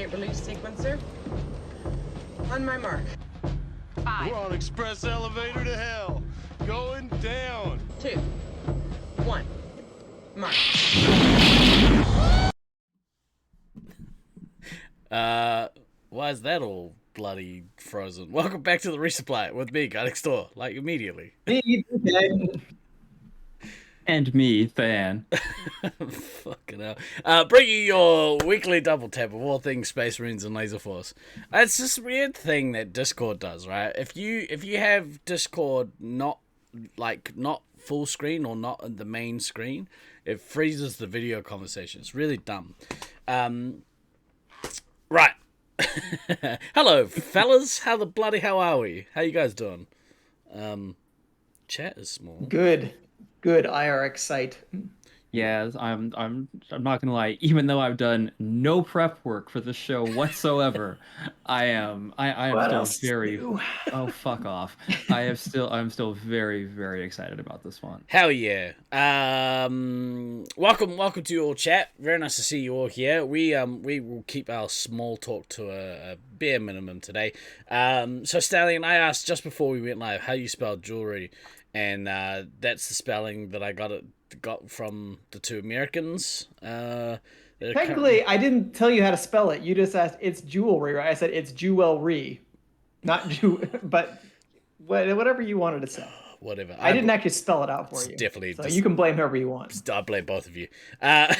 Terminate release sequencer. On my mark. 5, We're on express elevator to hell. Going down. 2, 1. Mark. Why is that all bloody frozen? Welcome back to the Resupply with me, Guy Next Door, like immediately. And me, Than. Fucking hell. Bring you your weekly double tap of all things Space Marines and Laser Force. It's this weird thing that Discord does, right? If you have Discord not full screen or not in the main screen, it freezes the video conversation. It's really dumb. Right. Hello, fellas. How are we? How you guys doing? Chat is small. Good IRX site. Yeah, I'm not gonna lie. Even though I've done no prep work for the show whatsoever, I am still very oh fuck off. I'm still very, very excited about this one. Hell yeah. Welcome to your chat. Very nice to see you all here. We will keep our small talk to a bare minimum today. So Stallion, I asked just before we went live how you spell jewelry, and that's the spelling that I got from the two Americans. Technically, I didn't tell you how to spell it. You just asked it's jewelry, right? I said it's jewelry, not but whatever you wanted to say. Whatever. I didn't actually spell it out for you. Definitely. So you can blame whoever you want. I blame both of you. I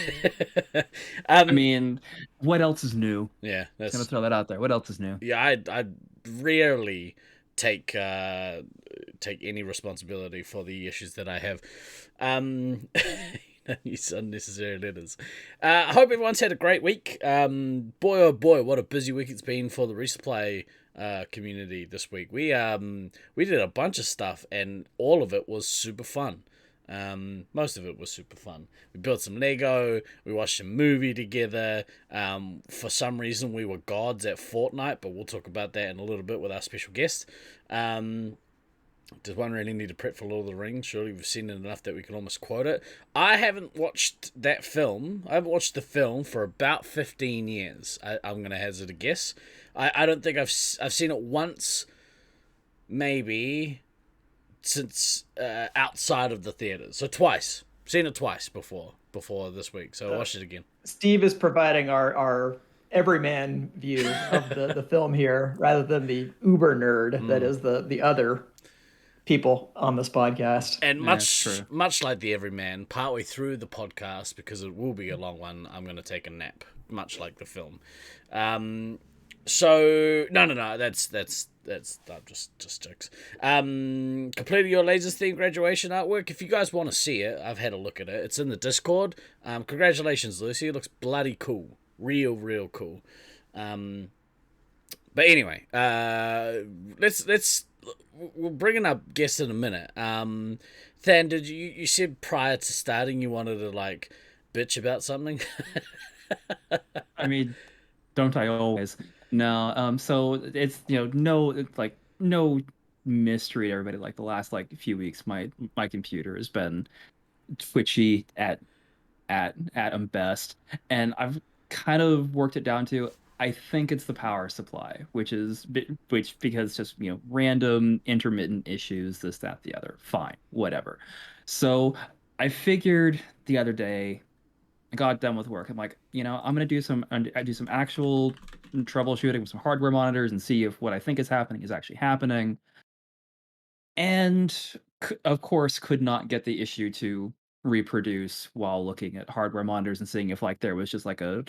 mean, what else is new? Yeah, that's gonna throw that out there. What else is new? Yeah, I rarely take any responsibility for the issues that I have. Use unnecessary letters. I hope everyone's had a great week. Boy oh boy, what a busy week it's been for the Resupply community this week. We did a bunch of stuff, and all of it was super fun. Most of it was super fun. We built some Lego, we watched a movie together. For some reason we were gods at Fortnite, but we'll talk about that in a little bit with our special guest. Does one really need to prep for Lord of the Rings? Surely we've seen it enough that we can almost quote it. I haven't watched that film. I haven't watched the film for about 15 years. I'm going to hazard a guess. I don't think I've seen it once, maybe, since outside of the theaters. So twice. Seen it twice before this week. So I watched it again. Steve is providing our everyman view of the film here, rather than the uber nerd that is the other people on this podcast. And much like the everyman, partway through the podcast, because it will be a long one, I'm going to take a nap, much like the film. So no, that's just jokes. Completed your Lasers theme graduation artwork. If you guys want to see it, I've had a look at it. It's in the Discord. Congratulations, Lucy. It looks bloody cool. Real cool. But anyway, we'll bring in our guest in a minute. Than, did you said prior to starting you wanted to like bitch about something? I mean, don't I always? No. So it's no mystery to everybody. Like the last few weeks, my computer has been twitchy at best, and I've kind of worked it down to, I think it's the power supply, which because just random intermittent issues, this, that, the other. Fine, whatever. So I figured the other day, I got done with work. I'm like, I'm gonna do some actual troubleshooting with some hardware monitors and see if what I think is happening is actually happening. And of course, could not get the issue to reproduce while looking at hardware monitors and seeing if there was just a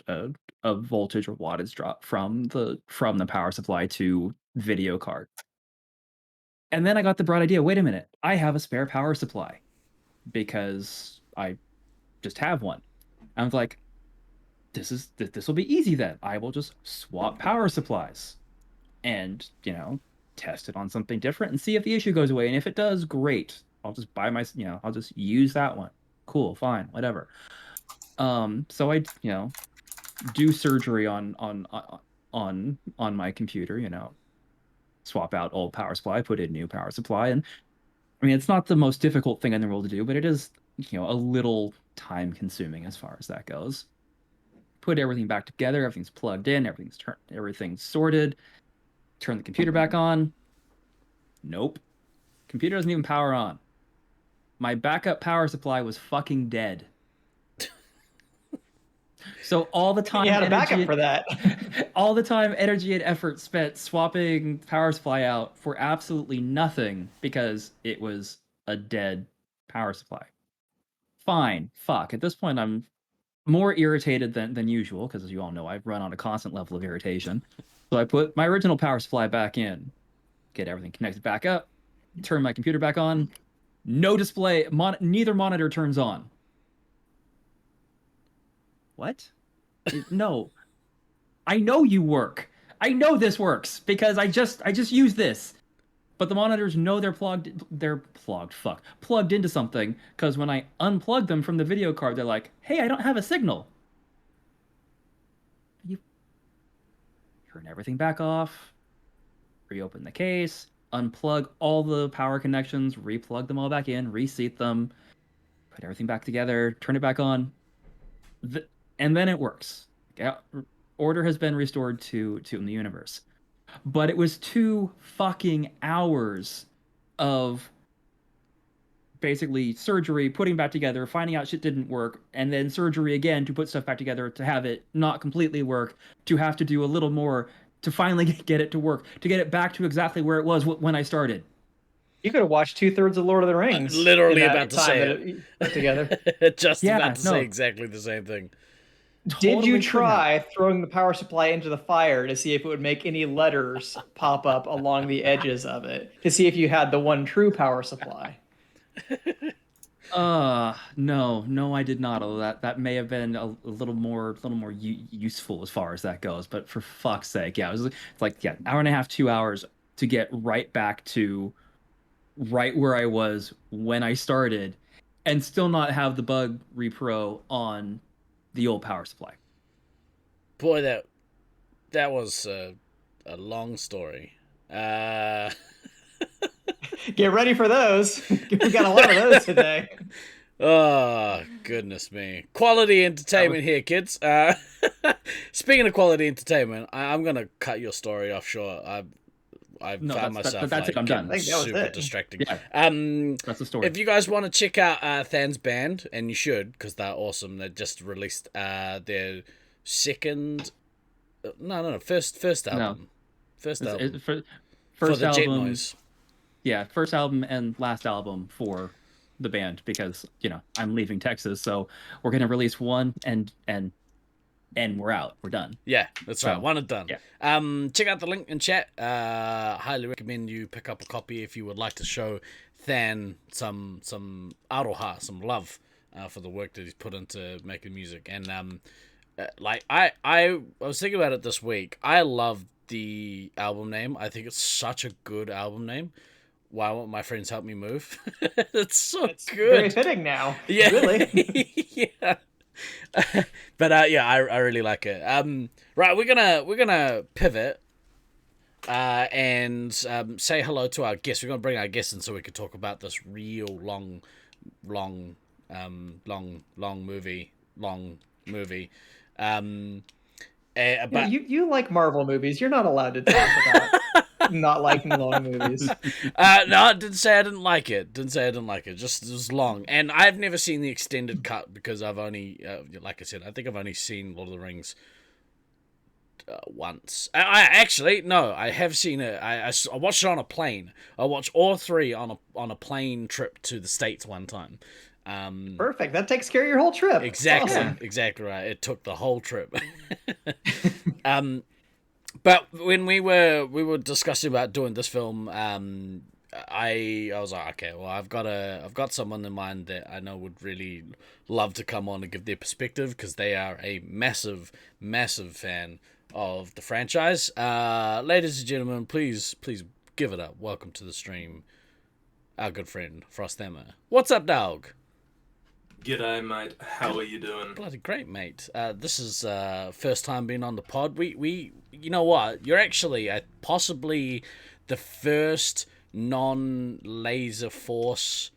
voltage or wattage drop from the power supply to video card. And then I got the bright idea, wait a minute, I have a spare power supply because I just have one. I was like, this will be easy then. I will just swap power supplies and, test it on something different and see if the issue goes away. And if it does, great. I'll just buy I'll just use that one. Cool, fine, whatever. So I, do surgery on my computer, swap out old power supply, put in new power supply. And I mean, it's not the most difficult thing in the world to do, but it is, a little time consuming as far as that goes. put everything back together. Everything's plugged in. Everything's sorted. Turn the computer back on. Nope. Computer doesn't even power on. My backup power supply was fucking dead. So all the time, You had a backup energy, for that. all the time, energy and effort spent swapping power supply out for absolutely nothing because it was a dead power supply. Fine, fuck. At this point, I'm more irritated than usual because, as you all know, I run on a constant level of irritation. So I put my original power supply back in, get everything connected back up, turn my computer back on. No display. Neither monitor turns on. What? No. I know you work. I know this works because I just used this. But the monitors know they're plugged into something, because when I unplug them from the video card, they're like, "Hey, I don't have a signal." You turn everything back off, reopen the case, unplug all the power connections, replug them all back in, reseat them, put everything back together, turn it back on, and then it works. Order has been restored to in the universe. But it was 2 fucking hours of basically surgery, putting back together, finding out shit didn't work, and then surgery again to put stuff back together, to have it not completely work, to have to do a little more to finally get it to work, to get it back to exactly where it was when I started. You could have watched 2/3 of Lord of the Rings. Literally about to say it. Put together. Just about to say exactly the same thing. Did you try throwing the power supply into the fire to see if it would make any letters pop up along the edges of it, to see if you had the one true power supply? No, I did not. Although that may have been a little more useful as far as that goes. But for fuck's sake, yeah, it's like hour and a half, 2 hours to get right back to right where I was when I started, and still not have the bug repro on the old power supply. Boy, that was a long story. Get ready for those. We got a lot of those today. Oh, goodness me. Quality entertainment here, kids. Speaking of quality entertainment, I'm going to cut your story off short. I found myself that's it, I'm done. Super distracting. Yeah, that's the story. If you guys want to check out Than's band, and you should, because they're awesome. They just released their second... first album. First album. First for the album, Jet Noise. Yeah, first album and last album for the band, because, I'm leaving Texas, so we're going to release one and we're out. We're done. Yeah, that's right. One and done. Yeah. Check out the link in chat. Highly recommend you pick up a copy if you would like to show Than some aroha, some love for the work that he's put into making music. And I was thinking about it this week. I love the album name. I think it's such a good album name. Why won't my friends help me move? It's good. Very fitting now. Yeah. Really. Yeah. But I really like it. Right, we're gonna pivot and say hello to our guest. We're gonna bring our guest in so we can talk about this real long movie. But You like Marvel movies. You're not allowed to talk about not liking long movies. No, I didn't say I didn't like it. Just it was long, and I've never seen the extended cut because I've only, like I said, I think I've only seen Lord of the Rings once. I have seen it. I watched it on a plane. I watched all 3 on a plane trip to the States one time. Perfect. That takes care of your whole trip. Exactly. Awesome. Exactly right. It took the whole trip. But when we were discussing about doing this film, I was like, okay, well, I've got someone in mind that I know would really love to come on and give their perspective, because they are a massive fan of the franchise. Ladies and gentlemen, please give it up. Welcome to the stream, our good friend Frosthammer. What's up, dog? G'day, mate. How are you doing? Bloody great, mate. This is first time being on the pod. We you know what? You're actually possibly the first non-Laser Force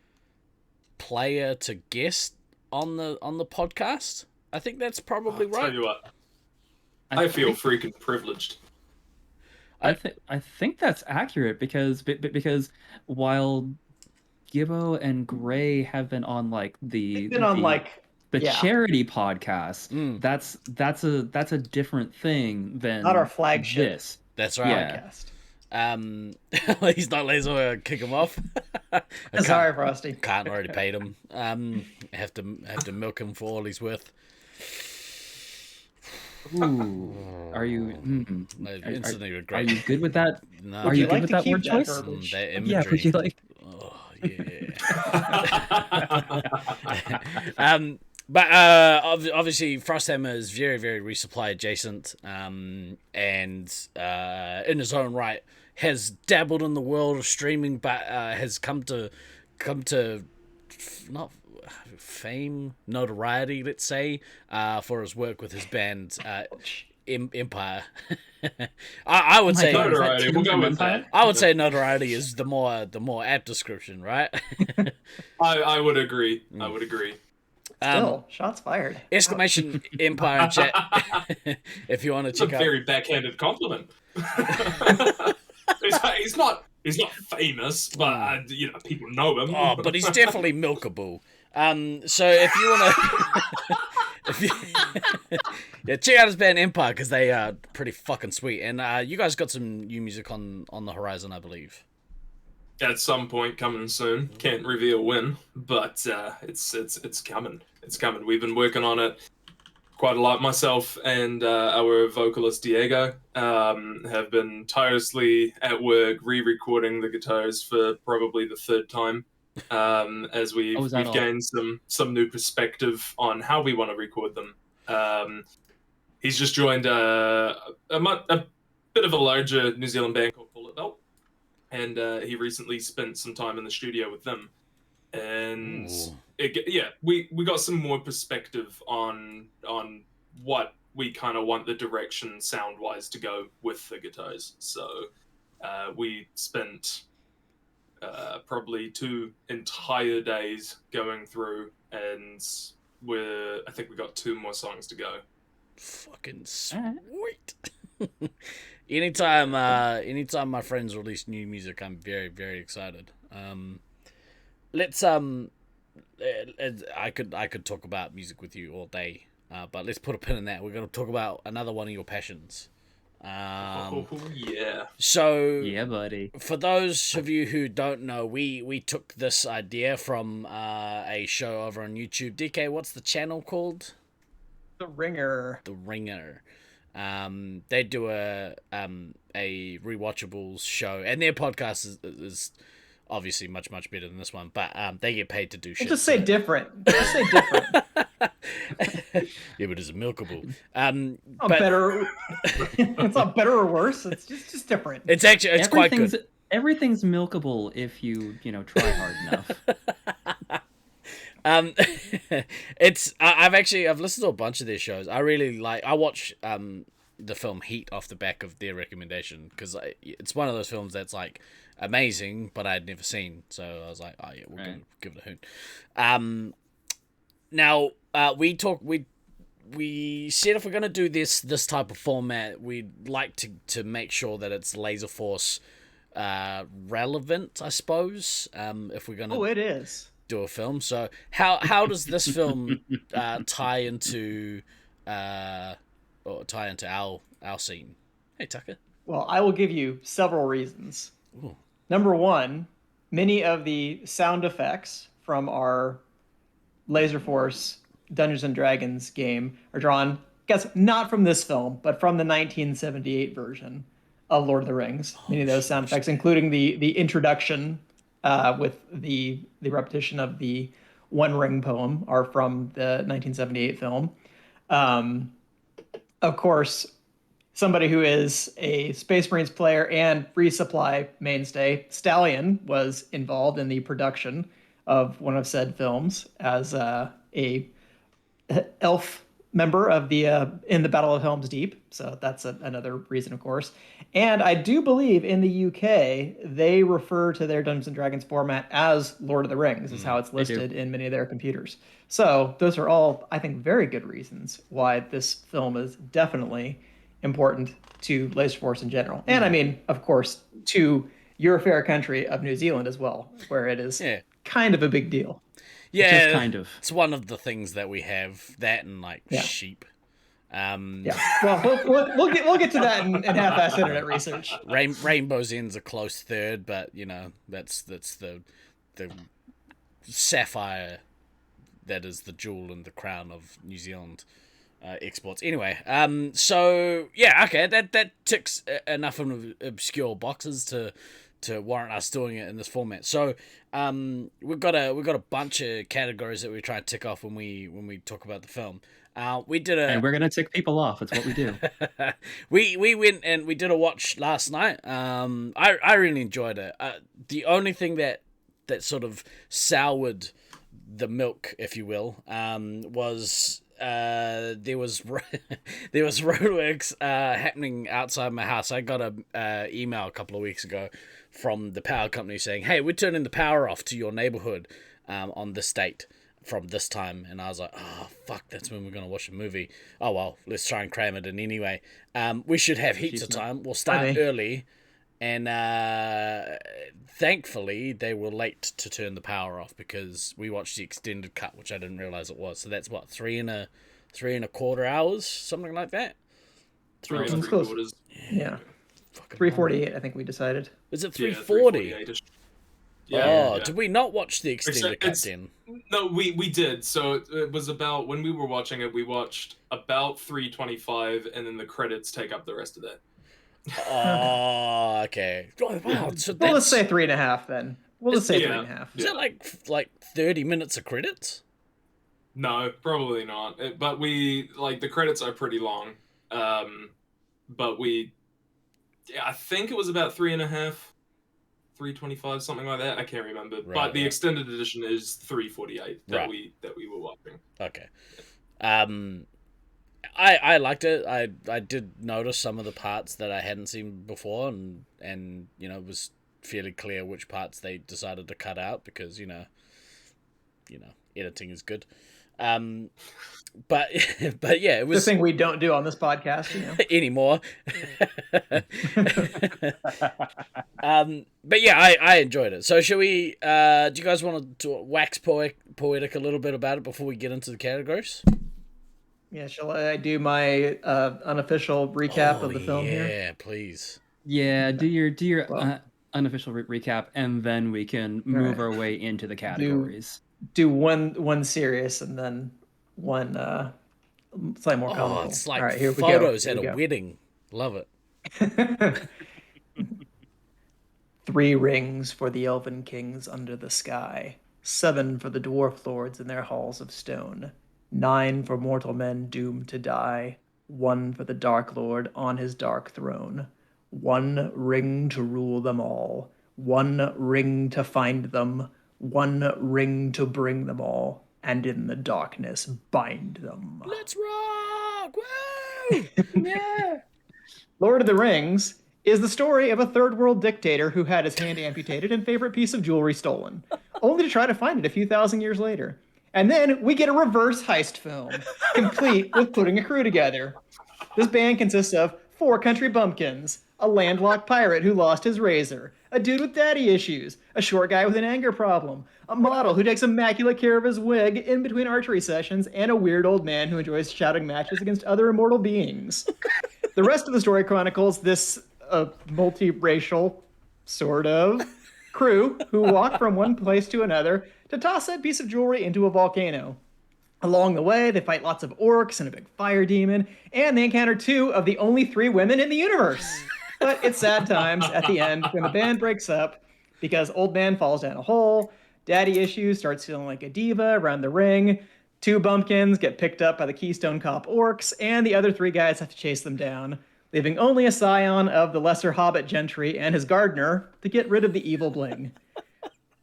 player to guest on the podcast. I think that's probably right. Tell you what, I feel freaking privileged. I think that's accurate because while Gibbo and Gray have been on like They've been on like charity podcast, Mm. that's a different thing than not our flagship this. That's right. podcast. He's not lazy. I'll kick him off. Sorry, Frosty. Can't already paid him. Have to milk him for all he's worth. Ooh, are you? No, instantly Are regret. you good with that? No. Are you like good with to that keep word that choice? verbiage? That Yeah, imagery. would you like? Oh yeah. But obviously Frosthammer is very, very resupply adjacent, and in his own right has dabbled in the world of streaming, but has come to not fame, notoriety, let's say, for his work with his band Empire. I would say Notoriety. We'll go with that. I would say notoriety is the more apt description, right? I would agree. I would agree. Still, shots fired. Exclamation Empire in chat if you want to It's a check out. very backhanded compliment. he's not famous, but people know him. Oh, but he's definitely milkable. So if you want to, yeah, check out his band Empire because they are pretty fucking sweet. And you guys got some new music on the horizon, I believe. At some point coming soon. Can't reveal when, but it's coming. It's coming. We've been working on it quite a lot. Myself and our vocalist Diego have been tirelessly at work re-recording the guitars for probably the third time. As we've gained some new perspective on how we want to record them. He's just joined a bit of a larger New Zealand band called Bullet Belt. And he recently spent some time in the studio with them, and we got some more perspective on what we kind of want the direction sound wise to go with the guitars. So we spent probably 2 entire days going through, and I think we got 2 more songs to go. Fucking sweet. Anytime my friends release new music, I'm very, very excited. Let's I could talk about music with you all day, but let's put a pin in that. We're gonna talk about another one of your passions. Yeah. So Yeah, buddy. For those of you who don't know, we took this idea from a show over on YouTube. DK, what's the channel called? The Ringer. The Ringer. They do a Rewatchables show, and their podcast is obviously much, much better than this one, but they get paid to do shit. Just say different. Just say different. Yeah, but it's milkable. Better. It's not better or worse. It's just different. It's quite good. Everything's milkable if you try hard enough. I've listened to a bunch of their shows. I really I watch the film Heat off the back of their recommendation because it's one of those films that's like amazing, but I'd never seen. So I was like, oh yeah, we're gonna give it a hoot. Now we said if we're gonna do this type of format, we'd like to make sure that it's Laser Force relevant, I suppose. If we're gonna it is. Do a film. So how does this film tie into our scene? Hey Tucker. Well, I will give you several reasons. Ooh. Number one, many of the sound effects from our Laser Force Dungeons and Dragons game are drawn, I guess, not from this film, but from the 1978 version of Lord of the Rings. Many of those sound effects, including the introduction with the repetition of the One Ring poem, are from the 1978 film. Of course, somebody who is a Space Marines player and Resupply mainstay, Stallion, was involved in the production of one of said films as a elf member of the in the Battle of Helm's Deep. So that's another reason, of course. And I do believe in the UK they refer to their Dungeons and Dragons format as Lord of the Rings, is how it's listed in many of their computers. So those are all, I think, very good reasons why this film is definitely important to Laser Force in general. And I mean, of course, to your fair country of New Zealand as well, where it is Yeah. kind of a big deal. Yeah, Just kind of. It's one of the things that we have, that and like Yeah. sheep. Yeah. Well, we'll get to that in half-assed internet research. Rainbow's End's a close third, but you know that's the sapphire that is the jewel and the crown of New Zealand exports. Anyway, so yeah, okay, that ticks enough of obscure boxes to warrant us doing it in this format. So we've got a bunch of categories that we try to tick off when we talk about the film. We did And we're gonna tick people off. It's what we do. we went and we did a watch last night. I really enjoyed it. The only thing that sort of soured the milk, if you will, was there was roadworks happening outside my house. I got a email a couple of weeks ago from the power company saying, "Hey, we're turning the power off to your neighborhood on this date from this time." And I was like, "Oh fuck, that's when we're gonna watch a movie. Oh well, let's try and cram it in anyway. We should have heaps of time. We'll start early." And thankfully, they were late to turn the power off because we watched the extended cut, which I didn't realize it was. So that's what, 3.25 hours, something like that. 3.75. Yeah. 3:48, I think we decided. Is it 3:40? Yeah. Did we not watch the extended cut then? No, we did. So it was about, when we were watching it, we watched about 3:25, and then the credits take up the rest of that. Oh, okay. Oh, wow. So well, let's say 3.5 then. We'll just say 3.5. Is that like 30 minutes of credits? No, probably not. But we, like, the credits are pretty long. But I think it was about 3.5, 3:25, something like that. I can't remember. But the extended edition is 3:48 that we were watching. Okay. I liked it. I did notice some of the parts that I hadn't seen before, and you know, it was fairly clear which parts they decided to cut out because you know, editing is good. But yeah, it was the thing we don't do on this podcast, you know, anymore. But yeah, I enjoyed it. So shall we? Do you guys want to wax poetic a little bit about it before we get into the categories? Yeah, shall I do my unofficial recap of the film here? Yeah, please. Yeah, do your unofficial recap, and then we can move our way into the categories. Do one serious and then one slightly more comical. Oh, it's like all right, here photos we go. at a wedding. Love it. 3 rings for the elven kings under the sky, 7 for the dwarf lords in their halls of stone, 9 for mortal men doomed to die, 1 for the Dark Lord on his dark throne, 1 ring to rule them all, 1 ring to find them, 1 ring to bring them all, and in the darkness bind them. Let's rock! Woo! Yeah. Lord of the Rings is the story of a third world dictator who had his hand amputated and favorite piece of jewelry stolen, only to try to find it a few thousand years later. And then we get a reverse heist film, complete with putting a crew together. This band consists of 4 country bumpkins, a landlocked pirate who lost his razor, a dude with daddy issues, a short guy with an anger problem, a model who takes immaculate care of his wig in between archery sessions, and a weird old man who enjoys shouting matches against other immortal beings. The rest of the story chronicles this multiracial, sort of, crew who walk from one place to another to toss that piece of jewelry into a volcano. Along the way, they fight lots of orcs and a big fire demon, and they encounter 2 of the only 3 women in the universe. But it's sad times at the end when the band breaks up because old man falls down a hole, daddy issues starts feeling like a diva around the ring, 2 bumpkins get picked up by the Keystone Cop orcs, and the other 3 guys have to chase them down, leaving only a scion of the lesser hobbit gentry and his gardener to get rid of the evil bling.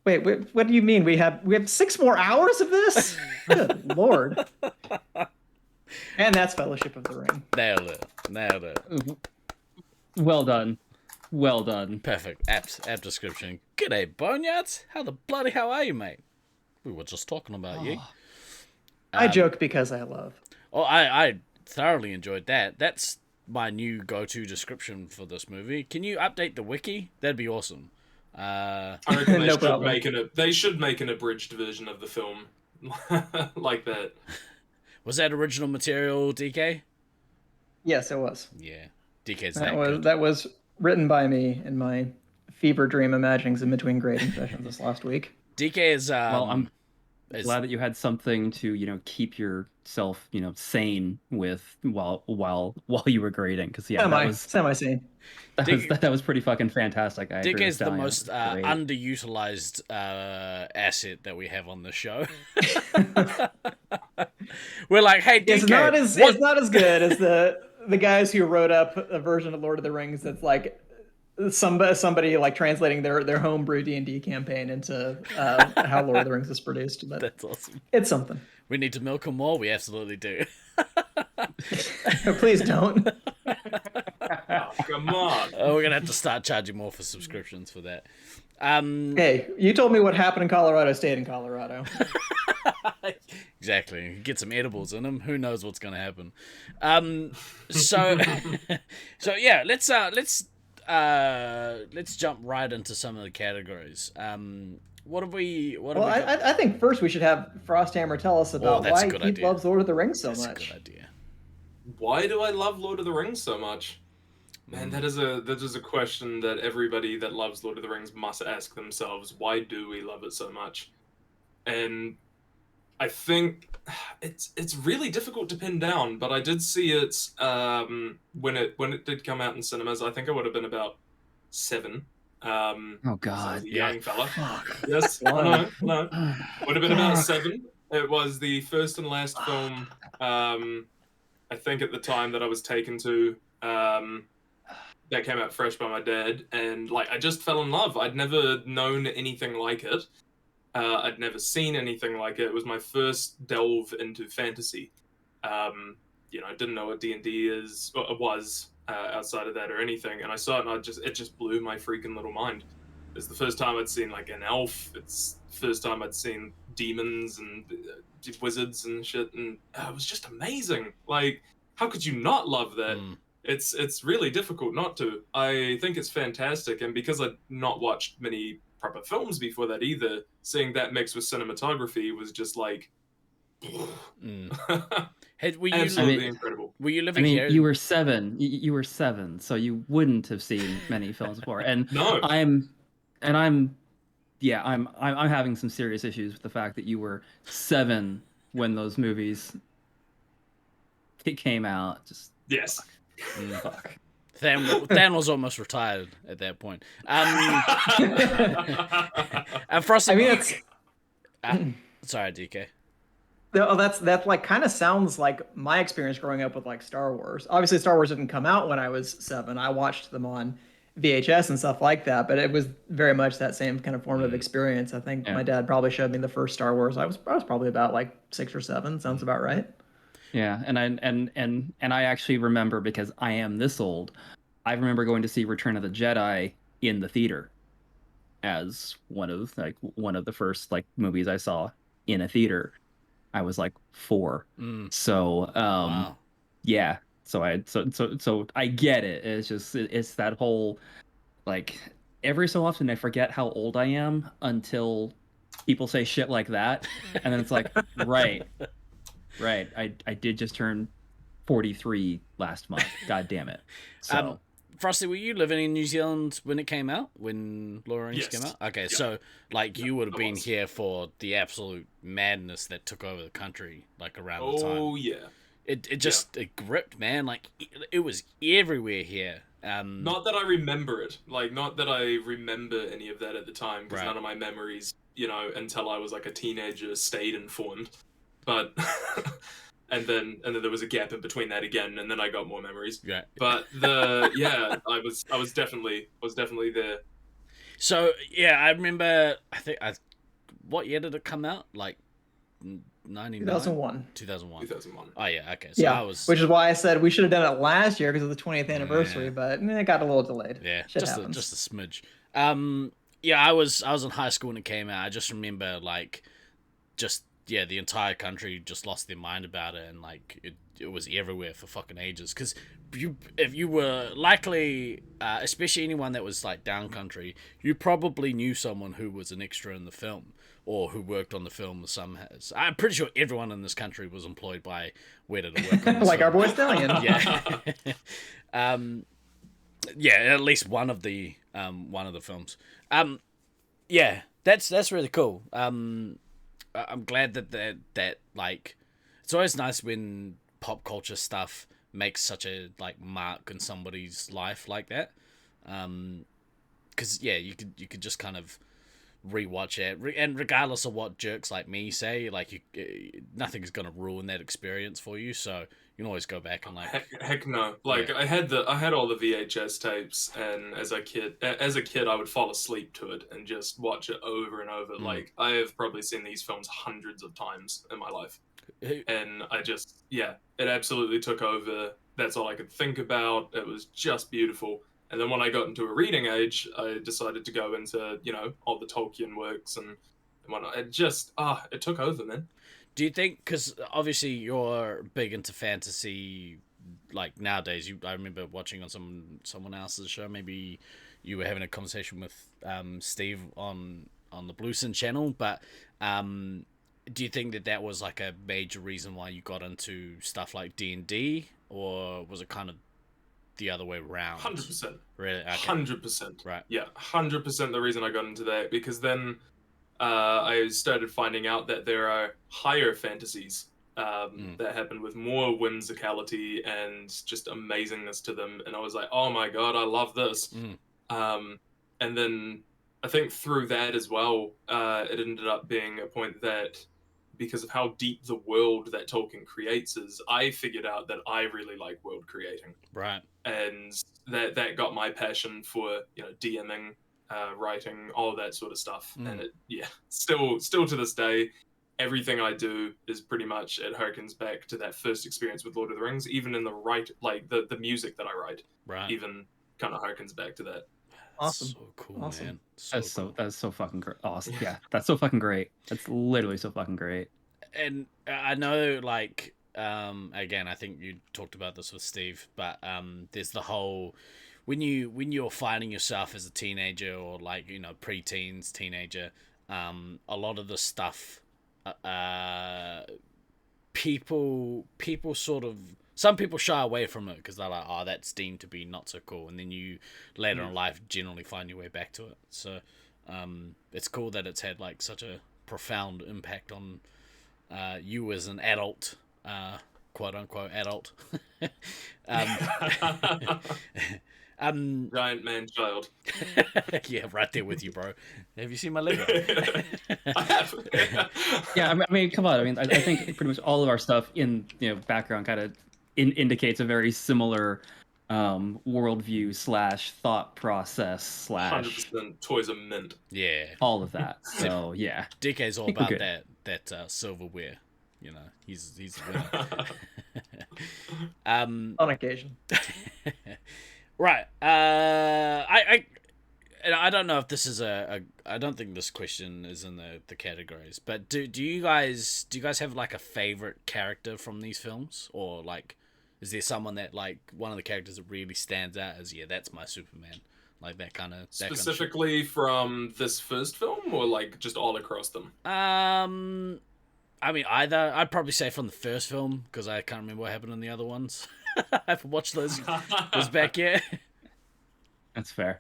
Wait, what do you mean? We have 6 more hours of this? Good Lord. And that's Fellowship of the Ring. Nailed it. Well done. Well done. Perfect. App description. G'day, Boneyards. How the bloody hell are you, mate? We were just talking about you. I joke because I love. Oh, I thoroughly enjoyed that. That's my new go-to description for this movie. Can you update the wiki? That'd be awesome. I reckon they No should problem. make an abridged version of the film like that. Was that original material, DK? Yes, it was. Yeah, DK's That was written by me in my fever dream imaginings in between grading sessions this last week. DK is Well, I'm is- glad that you had something to keep yourself sane with while you were grading, because Semi-sane. that was pretty fucking fantastic. I agree DK with is the Dahlia. most Great. underutilized asset that we have on the show. We're like, hey, DK, It's not as good as the guys who wrote up a version of Lord of the Rings that's like somebody like translating their homebrew D&D campaign into how Lord of the Rings is produced. But That's awesome. it's something. We need to milk him more. We absolutely do. Please don't. Oh, come on. We're gonna have to start charging more for subscriptions for that. Hey, you told me what happened in Colorado stayed in Colorado. Exactly. Get some edibles in them. Who knows what's gonna happen? So yeah, let's jump right into some of the categories. I think first we should have Frosthammer tell us about that's a why good he idea. loves Lord of the Rings so That's much. a good idea. Why do I love Lord of the Rings so much? Man, that is a question that everybody that loves Lord of the Rings must ask themselves. Why do we love it so much? And I think it's really difficult to pin down, but I did see it when it did come out in cinemas. I think I would have been about 7. Oh so I God. was a young fella. Fuck. Yes, I know. Would have been about 7. It was the first and last film, I think at the time that I was taken to, that came out fresh by my dad, and like I just fell in love. I'd never known anything like it. I'd never seen anything like it. It was my first delve into fantasy. I didn't know what D&D was outside of that or anything, and I saw it, and it just blew my freaking little mind. It's the first time I'd seen like an elf. It's the first time I'd seen demons and wizards and shit, and it was just amazing. Like, how could you not love that? It's really difficult not to. I think it's fantastic, and because I'd not watched many proper films before that either, seeing that mixed with cinematography was just like absolutely incredible. Were you living I mean, here? you were 7. You were 7, so you wouldn't have seen many films before. And No. I'm having some serious issues with the fact that you were 7 when those movies came out. Just Yes. fuck. Than was almost retired at that point. Frost, I mean, it's sorry, DK. that like kind of sounds like my experience growing up with like Star Wars. Obviously, Star Wars didn't come out when I was 7. I watched them on VHS and stuff like that, but it was very much that same kind of formative experience. I think my dad probably showed me the first Star Wars. I was probably about like 6 or 7. Sounds about right. Yeah, and I actually remember, because I am this old, I remember going to see Return of the Jedi in the theater as one of the first like movies I saw in a theater. I was like 4. So Wow. yeah. So I get it. It's just it's that whole, like, every so often I forget how old I am until people say shit like that, and then it's like right. I did just turn 43 last month. God damn it. So Frosty, were you living in New Zealand when it came out? When Lord of the Rings Yes. came out? Okay, Yeah. so like you would have I been was. here for the absolute madness that took over the country, like around the time. Oh yeah. It it gripped, man. Like it was everywhere here. Not that I remember it. Like, not that I remember any of that at the time, because Right. none of my memories, until I was like a teenager, stayed informed. But and then there was a gap in between that again, and then I got more memories. Yeah. But I was definitely there. So yeah, I remember. What year did it come out? Like 99? 2001. 2001. 2001. Oh yeah, okay. So Yeah, I was. which is why I said we should have done it last year because of the 20th anniversary, Yeah. but it got a little delayed. Yeah, Shit just happens. just a smidge. Yeah, I was in high school when it came out. I just remember like just yeah, the entire country just lost their mind about it, and like it was everywhere for fucking ages. Because if you were likely, especially anyone that was like down country, you probably knew someone who was an extra in the film or who worked on the film. I'm pretty sure everyone in this country was employed by Weta to work on this Like film. our boy Stallion. Yeah. Yeah, at least one of the films. Yeah, that's really cool. I'm glad that like, it's always nice when pop culture stuff makes such a like mark in somebody's life like that. Because yeah, you could just kind of rewatch it, and regardless of what jerks like me say, like nothing's gonna ruin that experience for you. So you can always go back and like, heck no. Like Yeah. I had all the VHS tapes, and as a kid, I would fall asleep to it and just watch it over and over. Like I have probably seen these films hundreds of times in my life, and it absolutely took over. That's all I could think about. It was just beautiful. And then when I got into a reading age, I decided to go into, all the Tolkien works and whatnot. It took over, man. Do you think, because obviously you're big into fantasy, like nowadays, I remember watching on someone else's show, maybe you were having a conversation with Steve on the Blueson channel, but do you think that was like a major reason why you got into stuff like D&D, or was it kind of the other way around? 100%. Really? Okay. 100%. Right. Yeah, 100% the reason I got into that, because then I started finding out that there are higher fantasies that happen with more whimsicality and just amazingness to them. And I was like, oh my god, I love this. And then I think through that as well, it ended up being a point that because of how deep the world that Tolkien creates is, I figured out that I really like world creating. Right. And that got my passion for DMing, writing, all of that sort of stuff. And still to this day, everything I do is pretty much, it harkens back to that first experience with Lord of the Rings. Even in the music that I write, right, even kind of harkens back to that. Awesome. So cool, Awesome. man. That's so fucking great. Awesome. Yeah, that's so fucking great. That's literally so fucking great. And I know, like, again, I think you talked about this with Steve, but there's the whole, when you're finding yourself as a teenager, or like, pre-teens, teenager, a lot of the stuff, people sort of, some people shy away from it because they're like, oh, that's deemed to be not so cool, and then you later in life generally find your way back to it. So it's cool that it's had like such a profound impact on you as an adult, quote unquote adult. Giant man child. Yeah, right there with you, bro. Have you seen my Lego? I have. Yeah, I mean, come on. I mean, I think pretty much all of our stuff in background kind of indicates a very similar worldview / thought process / 100% toys are mint. Yeah, all of that. So yeah, DK's all think we're about good. that silverware. He's a winner. On occasion. Right. I don't know if this is I don't think this question is in the categories, but do you guys have like a favorite character from these films, or like, is there someone that, like, one of the characters that really stands out as, yeah, that's my Superman, like that kind of Specifically from this first film, or like just all across them? I mean, either. I'd probably say from the first film, because I can't remember what happened in the other ones. I haven't watched those back yet. That's fair.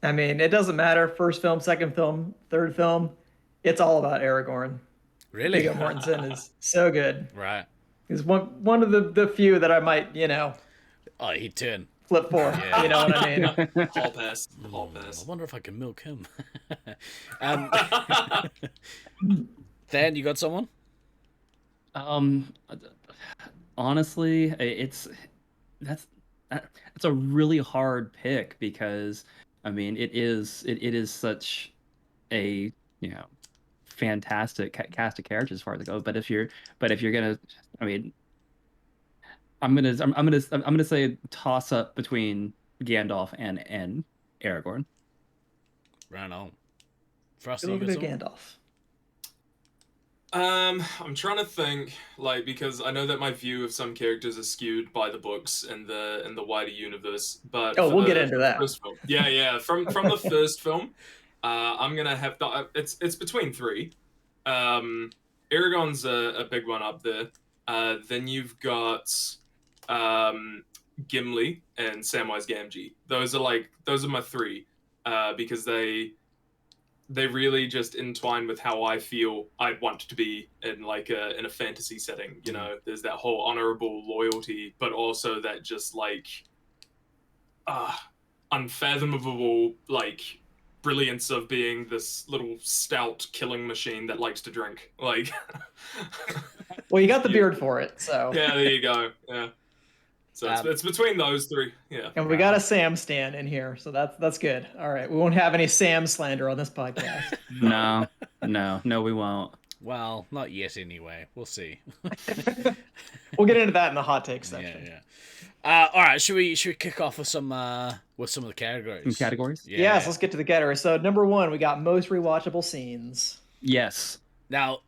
I mean, it doesn't matter. First film, second film, third film. It's all about Aragorn. Really? Viggo Mortensen is so good. Right. He's one of the few that I might, Oh, he'd turn. flip for. Yeah. You know what I mean? Hall pass. Hall pass. I wonder if I can milk him. Dan, you got someone? Honestly, it's a really hard pick, because I mean it is such a fantastic cast of characters as far as it goes. But if you're gonna, I mean, I'm gonna say toss up between Gandalf and Aragorn. Right on. Frosty, A you little got bit of someone? Gandalf. I'm trying to think, like, because I know that my view of some characters is skewed by the books and the wider universe. But Oh, for we'll get the, into for the that. first film, yeah, from the first film, I'm gonna have the. It's between three. Um, Aragon's a big one up there. Then you've got um Gimli and Samwise Gamgee. Those are my three. Because they really just entwine with how I feel I'd want to be in in a fantasy setting. You know, there's that whole honorable loyalty, but also that just uh unfathomable brilliance of being this little stout killing machine that likes to drink. Like Well, you got the beard for it, so. yeah, there you go. Yeah. So it's between those three. Yeah. And we got a Sam stan in here, so that's good. All right, we won't have any Sam slander on this podcast. No, we won't. Well, not yet anyway. We'll see. We'll get into that in the hot take section. Yeah. All right, should we kick off with some of the categories? Some categories? Yeah. Yes, let's get to the category. So number 1, we got most rewatchable scenes. Yes. Now,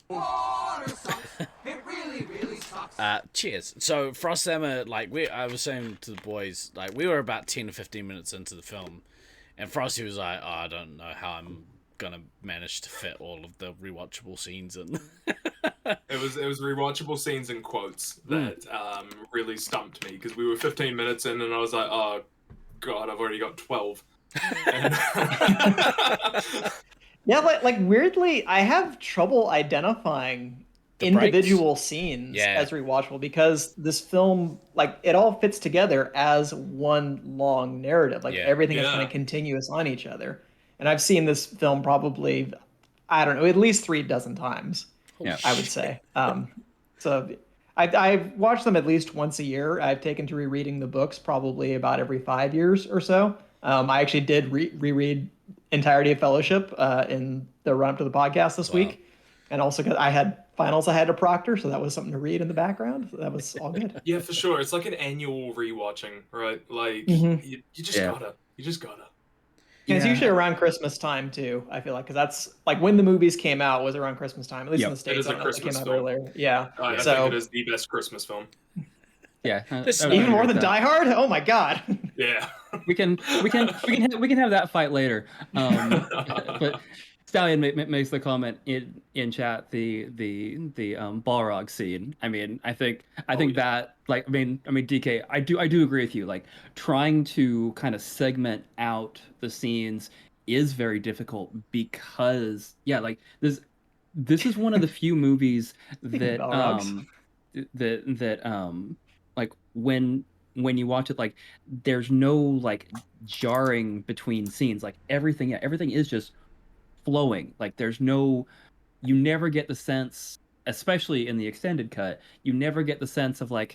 cheers. So Frosthammer, I was saying to the boys, we were about 10 to 15 minutes into the film, and Frosty was like, "Oh, I don't know how I'm gonna manage to fit all of the rewatchable scenes in." It was rewatchable scenes and quotes that really stumped me because we were 15 minutes in and I was like, oh god, I've already got 12. Yeah, like weirdly, I have trouble identifying The individual scenes Yeah. as rewatchable because this film, it all fits together as one long narrative. Like Yeah. everything is Yeah. kind of continuous on each other. And I've seen this film probably, I don't know, at least 3 dozen times. Yeah. I would say. So I've watched them at least once a year. I've taken to rereading the books probably about every 5 years or so. I actually did reread entirety of Fellowship in the run up to the podcast this week, and also because I had finals I had to proctor, so that was something to read in the background. So that was all good. Yeah, for sure. It's like an annual rewatching, right? Like Mhm. you just Yeah. gotta. You just gotta. And it's Yeah. usually around Christmas time too. I feel like because that's when the movies came out was around Christmas time. At least in Yep. the states, is I a don't know if they came Christmas out film. earlier. Yeah. I So think it is the best Christmas film. Yeah. This- I would even agree more with than that. Die Hard. Oh my god. Yeah. We can have that fight later. But Stallion makes the comment in chat the Balrog scene. I mean, I think yeah. that I mean DK, I do agree with you. Like trying to kind of segment out the scenes is very difficult because this is one of the few movies that Balrogs. like when you watch it, there's no jarring between scenes. Everything is just flowing. There's no, you never get the sense, especially in the extended cut, you never get the sense of I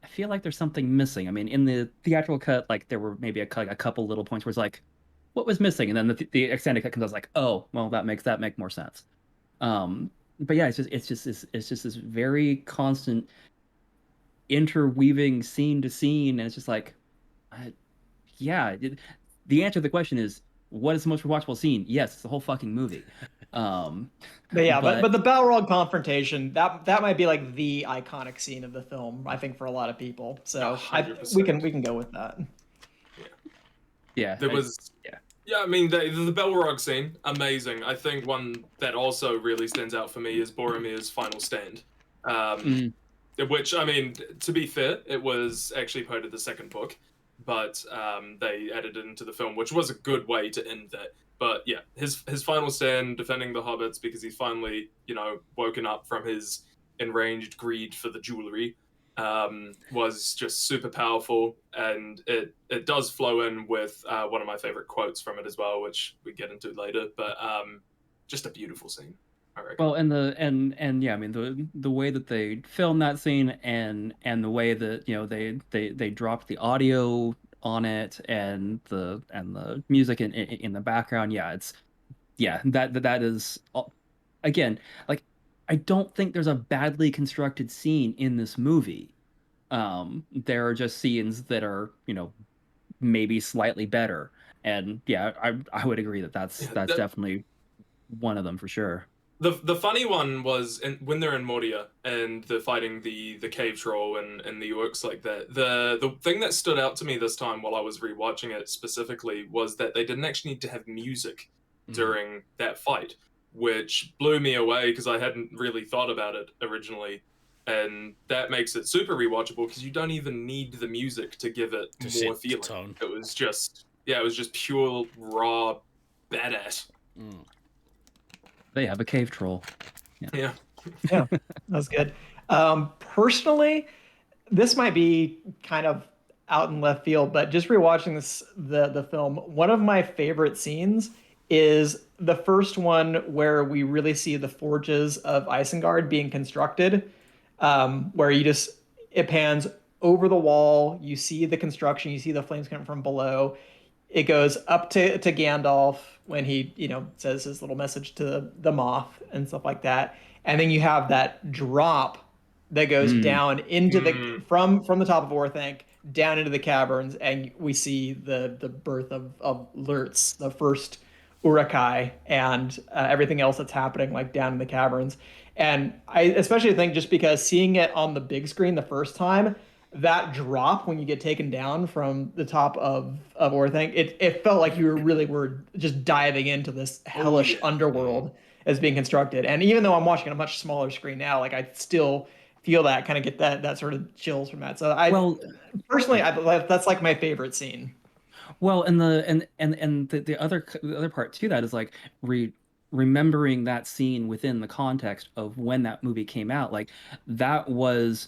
feel like there's something missing. I mean, in the theatrical cut, there were maybe a couple little points where it's what was missing, and then the extended cut comes out, oh, well, that makes more sense. But yeah, it's just this very constant interweaving scene to scene, and it's just the answer to the question is, what is the most rewatchable scene? Yes, it's the whole fucking movie. But the Balrog confrontation, that might be the iconic scene of the film, I think, for a lot of people. So 100%. we can go with that. Yeah, There was. Yeah, I mean, the Balrog scene, amazing. I think one that also really stands out for me is Boromir's final stand. Which, I mean, to be fair, it was actually part of the second book, but they added it into the film, which was a good way to end that. But yeah, his final stand defending the hobbits because he's finally, woken up from his enraged greed for the jewelry, was just super powerful, and it does flow in with one of my favorite quotes from it as well, which we get into later. But just a beautiful scene, I reckon. Well, and yeah, I mean the way that they filmed that scene and the way that they dropped the audio on it and the music in the background, that is again, I don't think there's a badly constructed scene in this movie. There are just scenes that are, maybe slightly better. And yeah, I would agree that's definitely one of them for sure. The funny one was when they're in Moria and they're fighting the cave troll and the orcs like that. The thing that stood out to me this time while I was rewatching it specifically was that they didn't actually need to have music during that fight, which blew me away because I hadn't really thought about it originally. And that makes it super rewatchable because you don't even need the music to give it To more set the feeling. tone. It was just pure raw badass. They have a cave troll. Yeah. Yeah, that's good. Personally, this might be kind of out in left field, but just rewatching the film, one of my favorite scenes is the first one where we really see the forges of Isengard being constructed, where it pans over the wall, you see the construction, you see the flames coming from below. It goes up to Gandalf when he, says his little message to the moth and stuff like that. And then you have that drop that goes down into from the top of Orthanc down into the caverns, and we see the birth of Lurtz, the first Urukai, and everything else that's happening like down in the caverns. And I especially think just because seeing it on the big screen the first time, that drop when you get taken down from the top of Orthanc, it felt like you were just diving into this hellish underworld as being constructed. And even though I'm watching on a much smaller screen now, like I still feel that kind of get that sort of chills from that. So personally, that's like my favorite scene. Well, and the other part to that is like remembering that scene within the context of when that movie came out. Like that was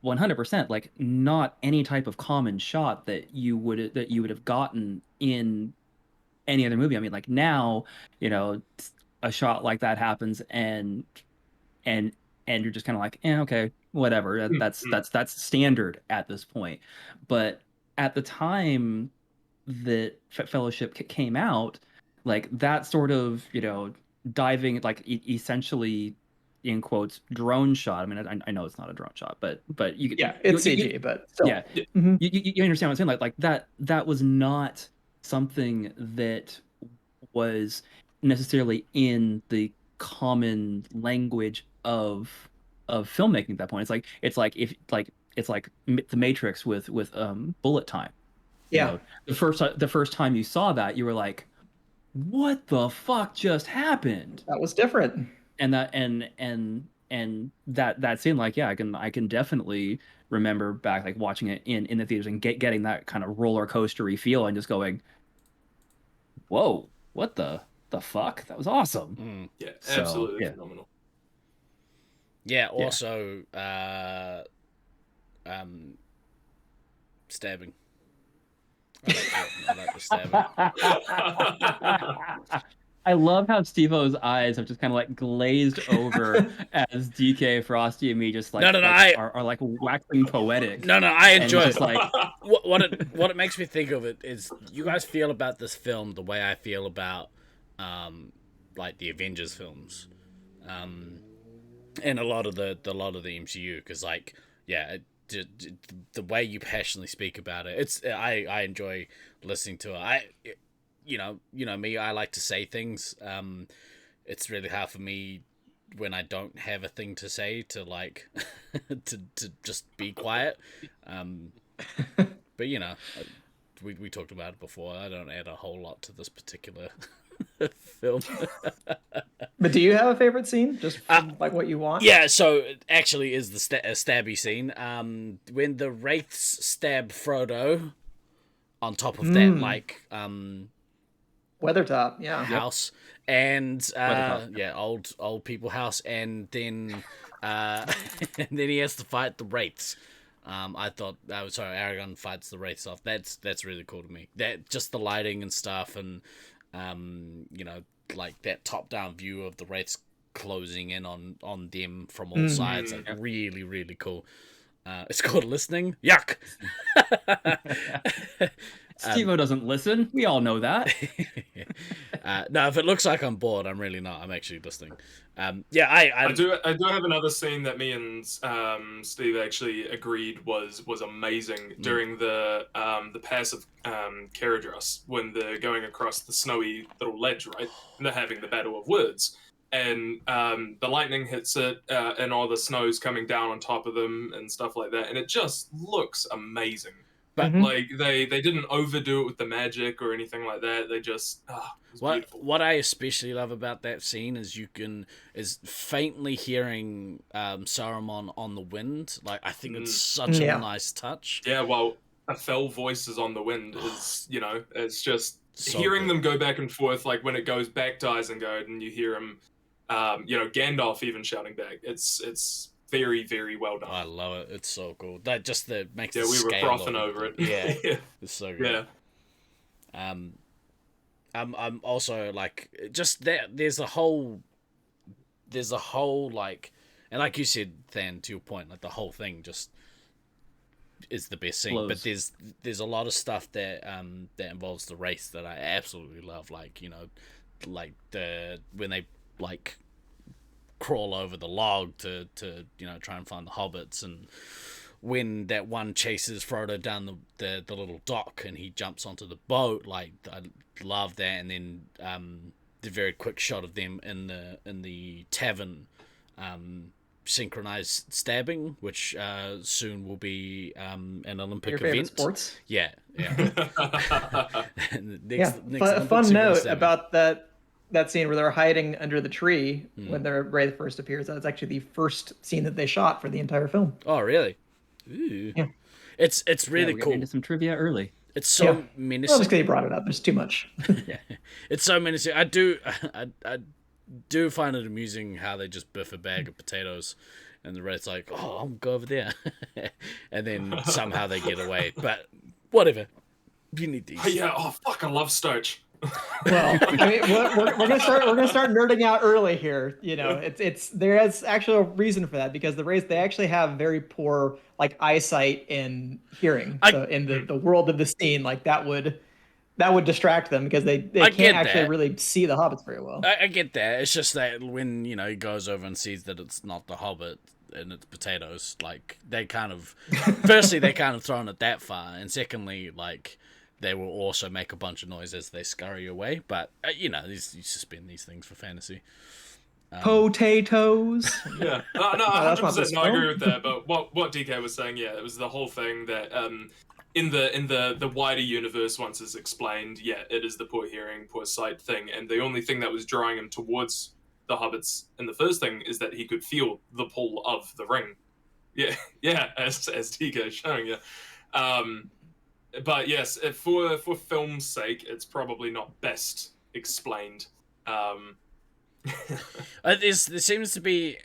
100% like not any type of common shot that you would have gotten in any other movie. I mean, like now, a shot like that happens and you're just kind of like, okay, whatever. That's standard at this point. But at the time that Fellowship came out, like that sort of, diving, like essentially in quotes drone shot. I mean, I know it's not a drone shot, but it's CG, but still. Yeah, you understand what I'm saying? Like that was not something that was necessarily in the common language of filmmaking at that point. It's like the Matrix with bullet time. Yeah. The first time you saw that, you were like, what the fuck just happened? That was different. And that scene, like, yeah, I can definitely remember back, like watching it in the theaters and getting that kind of roller coastery feel and just going, whoa, what the fuck? That was awesome. Yeah, absolutely phenomenal. Yeah, also stabbing. I like the stabbing. I love how Steve-O's eyes have just kind of like glazed over as DK, Frosty, and me just like, are like waxing poetic. No, I enjoy it. Like what it makes me think of it is you guys feel about this film the way I feel about like the Avengers films, and a lot of the MCU, because like the way you passionately speak about it, I enjoy listening to it. You know me, I like to say things. It's really hard for me when I don't have a thing to say to like to just be quiet. But we talked about it before. I don't add a whole lot to this particular film. But do you have a favorite scene? Just from, like what you want? Yeah, so it actually is the stabby scene. When the wraiths stab Frodo on top of that like Weathertop, yeah. house, and old people house, and then and then he has to fight the wraiths. I thought Aragorn fights the wraiths off. That's really cool to me. That just the lighting and stuff, and like that top down view of the wraiths closing in on them from all sides, like really, really cool. It's called listening. Yuck. Steve-O doesn't listen. We all know that. No, if it looks like I'm bored, I'm really not. I'm actually listening. I do have another scene that me and Steve actually agreed was amazing during the pass of Caradros, when they're going across the snowy little ledge, right? And they're having the Battle of Words. and the lightning hits it, and all the snow's coming down on top of them and stuff like that, and it just looks amazing. But Like they didn't overdo it with the magic or anything like that. They just it was beautiful. what I especially love about that scene is faintly hearing Saruman on the wind. Like I think it's such a nice touch. Yeah, well, a fell voices on the wind is, it's just So hearing good. them go back and forth, like when it goes back to Isengard and you hear him, Gandalf even shouting back. It's very, very well done. I love it. It's so cool. That makes Yeah, the we were scale frothing of over it. Yeah, it's so good. Yeah. I'm also like just that. There's a whole like, and like you said, Than, to your point, like the whole thing just is the best scene. Flows. But there's a lot of stuff that that involves the race that I absolutely love. Like like when they like crawl over the log to try and find the hobbits, and when that one chases Frodo down the little dock and he jumps onto the boat, like I love that. And then the very quick shot of them in the tavern, synchronized stabbing, which soon will be an Olympic Your event. favorite sports? Yeah. Next Olympics, fun note stabbing. about that scene where they're hiding under the tree when the Wraith first appears. That's actually the first scene that they shot for the entire film. Oh, really? Ooh. Yeah. It's really we cool. got into some trivia early. It's so menacing. Well, just because you brought it up, there's too much. Yeah. It's so menacing. I do find it amusing how they just biff a bag of potatoes, and the Wraith's like, "Oh, I'll go over there," and then somehow they get away. But whatever. You need these. Yeah. Oh fuck! I love starch. Well, I mean, we're gonna start nerding out early here. There is actually a reason for that, because the Wraiths, they actually have very poor like eyesight and hearing. So in the world of the scene, like that would distract them, because they can't actually really see the hobbits very well. I get that. It's just that when he goes over and sees that it's not the hobbit and it's potatoes, like they kind of firstly they kind of thrown it that far, and secondly like they will also make a bunch of noise as they scurry away. But you suspend these things for fantasy. Potatoes. Yeah, no, 100%. No, I agree with that. But what DK was saying, yeah, it was the whole thing that in the wider universe, once it's explained, yeah, it is the poor hearing, poor sight thing, and the only thing that was drawing him towards the hobbits in the first thing is that he could feel the pull of the ring. Yeah, as DK is showing you. But yes, for film's sake, it's probably not best explained. There seems to be,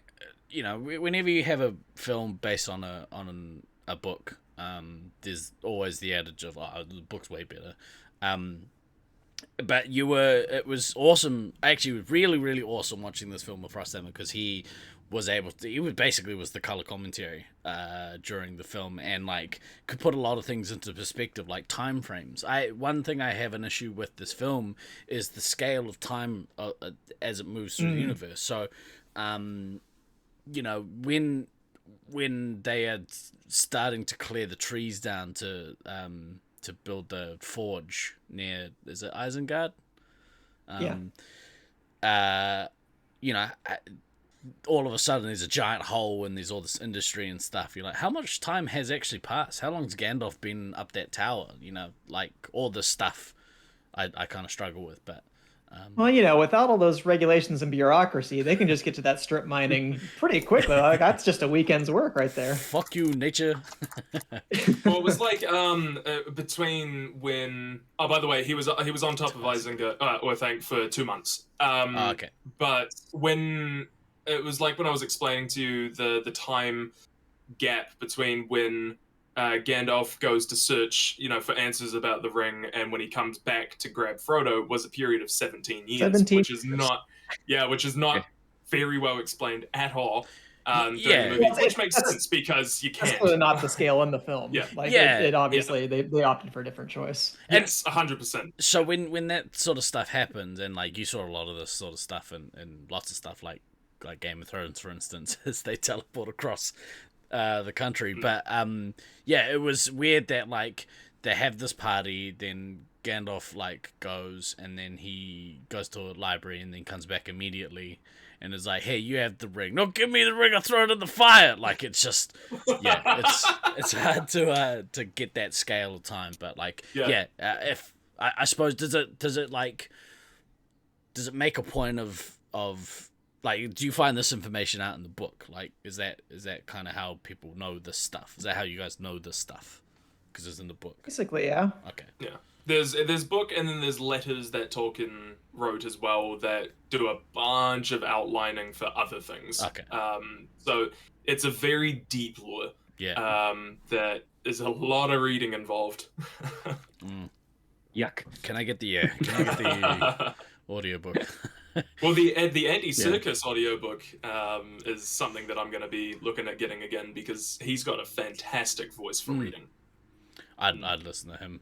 whenever you have a film based on a book, there's always the adage of, the book's way better. But it was awesome. Actually, it was really, really awesome watching this film with Frosthammer, because he was the color commentary during the film, and like could put a lot of things into perspective, like time frames. One thing I have an issue with this film is the scale of time as it moves through the universe. So when they are starting to clear the trees down to build the forge near, is it Isengard? All of a sudden there's a giant hole and there's all this industry and stuff. You're like, how much time has actually passed? How long's Gandalf been up that tower? Like all this stuff I kind of struggle with. But well, without all those regulations and bureaucracy, they can just get to that strip mining pretty quickly. Like that's just a weekend's work right there. Fuck you, nature. Well, it was like between when. Oh, by the way, he was on top of Isengard. For 2 months. Okay. But when it was like when I was explaining to you the time gap between when Gandalf goes to search, for answers about the ring, and when he comes back to grab Frodo, was a period of 17 years, 17 which is not very well explained at all. During the movie, Well, which makes sense because you That's can't. clearly not the scale in the film. Yeah. It obviously they opted for a different choice. Yes, 100%. So when that sort of stuff happened, and like you saw a lot of this sort of stuff and lots of stuff like Game of Thrones, for instance, as they teleport across the country. But it was weird that like they have this party, then Gandalf like goes, and then he goes to a library and then comes back immediately, and is like, "Hey, you have the ring. No, give me the ring. I'll throw it in the fire." Like it's just, yeah, it's hard to get that scale of time. But like, if I suppose does it make a point of like, do you find this information out in the book? Like, is that kind of how people know this stuff? Is that how you guys know this stuff? Because it's in the book. Basically, yeah. Okay. Yeah. There's book, and then there's letters that Tolkien wrote as well that do a bunch of outlining for other things. Okay. So it's a very deep lore. Yeah. That is a lot of reading involved. Yuck. Can I get the audiobook? Well, the Andy Serkis audiobook is something that I'm going to be looking at getting again, because he's got a fantastic voice for reading. I'd listen to him.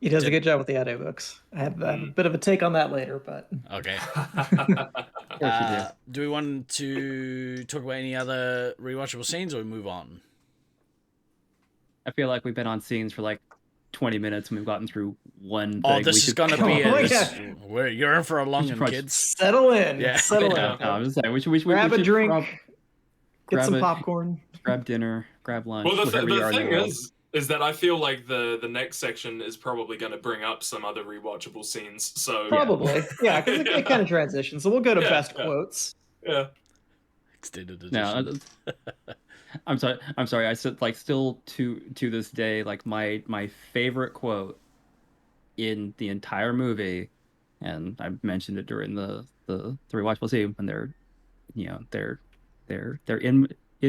He does a good job with the audiobooks. I have a bit of a take on that later, but Okay. Of course you do. Do we want to talk about any other rewatchable scenes, or we move on? I feel like we've been on scenes for like 20 minutes and we've gotten through one thing. Oh, this is gonna be you're in for a long one, probably kids. settle in. Yeah. Settle in. No, I'm just saying, we should Grab a drink, get grab some a- popcorn. grab dinner, grab lunch. Well, the wherever you are in thing world. is that I feel like the next section is probably going to bring up some other rewatchable scenes. So Probably. Yeah, because it kind of transitions. So we'll go to best quotes. yeah. Extended edition. No, I'm sorry. I said, like, still to this day, like my favorite quote in the entire movie, and I mentioned it during the rewatchable scene when they're in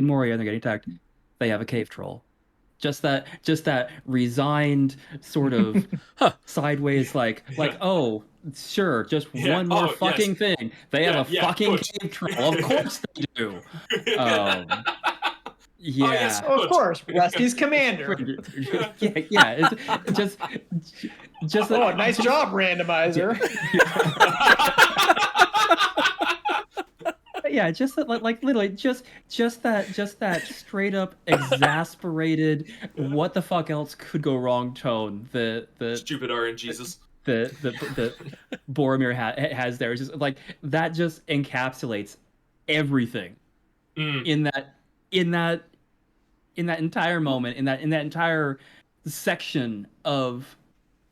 Moria and they're getting attacked. They have a cave troll. Just that resigned sort of sideways, like oh sure, just one more fucking thing. They have a fucking cave troll. Of course they do. Yeah. yes. Oh, of course, Rusty's commander. yeah. It's just Oh, nice job, randomizer. Yeah, just that, like literally, just that straight up exasperated, what the fuck else could go wrong tone. The Stupid RNGesus. the Boromir has there. It's just like that just encapsulates everything in that entire moment, in that entire section of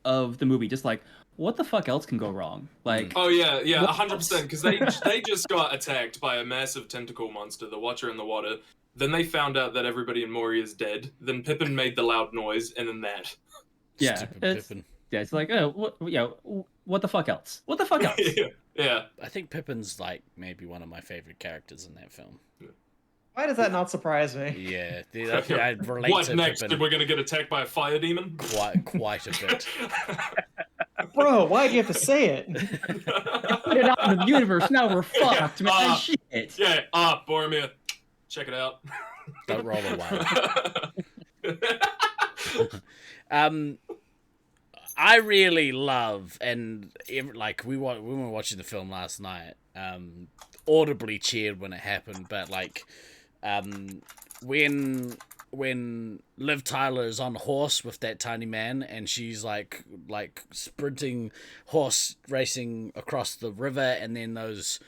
the movie. Just like, what the fuck else can go wrong? Like, Oh yeah, 100%. Because they just got attacked by a massive tentacle monster, the Watcher in the Water. Then they found out that everybody in Moria is dead. Then Pippin made the loud noise, and then that. yeah, Stupid Pippin. yeah, it's like, what the fuck else? What the fuck else? Yeah. I think Pippin's like maybe one of my favorite characters in that film. Why does that not surprise me? Yeah, I relate What to next? Pippin We're gonna get attacked by a fire demon? quite a bit. Bro, why do you have to say it? Put it out in the universe. Now we're fucked, man. Shit. Yeah, Boromir. Check it out. Don't roll away. I really love, and like we were watching the film last night, audibly cheered when it happened, but like when Liv Tyler is on a horse with that tiny man, and she's like sprinting, horse racing across the river, and then those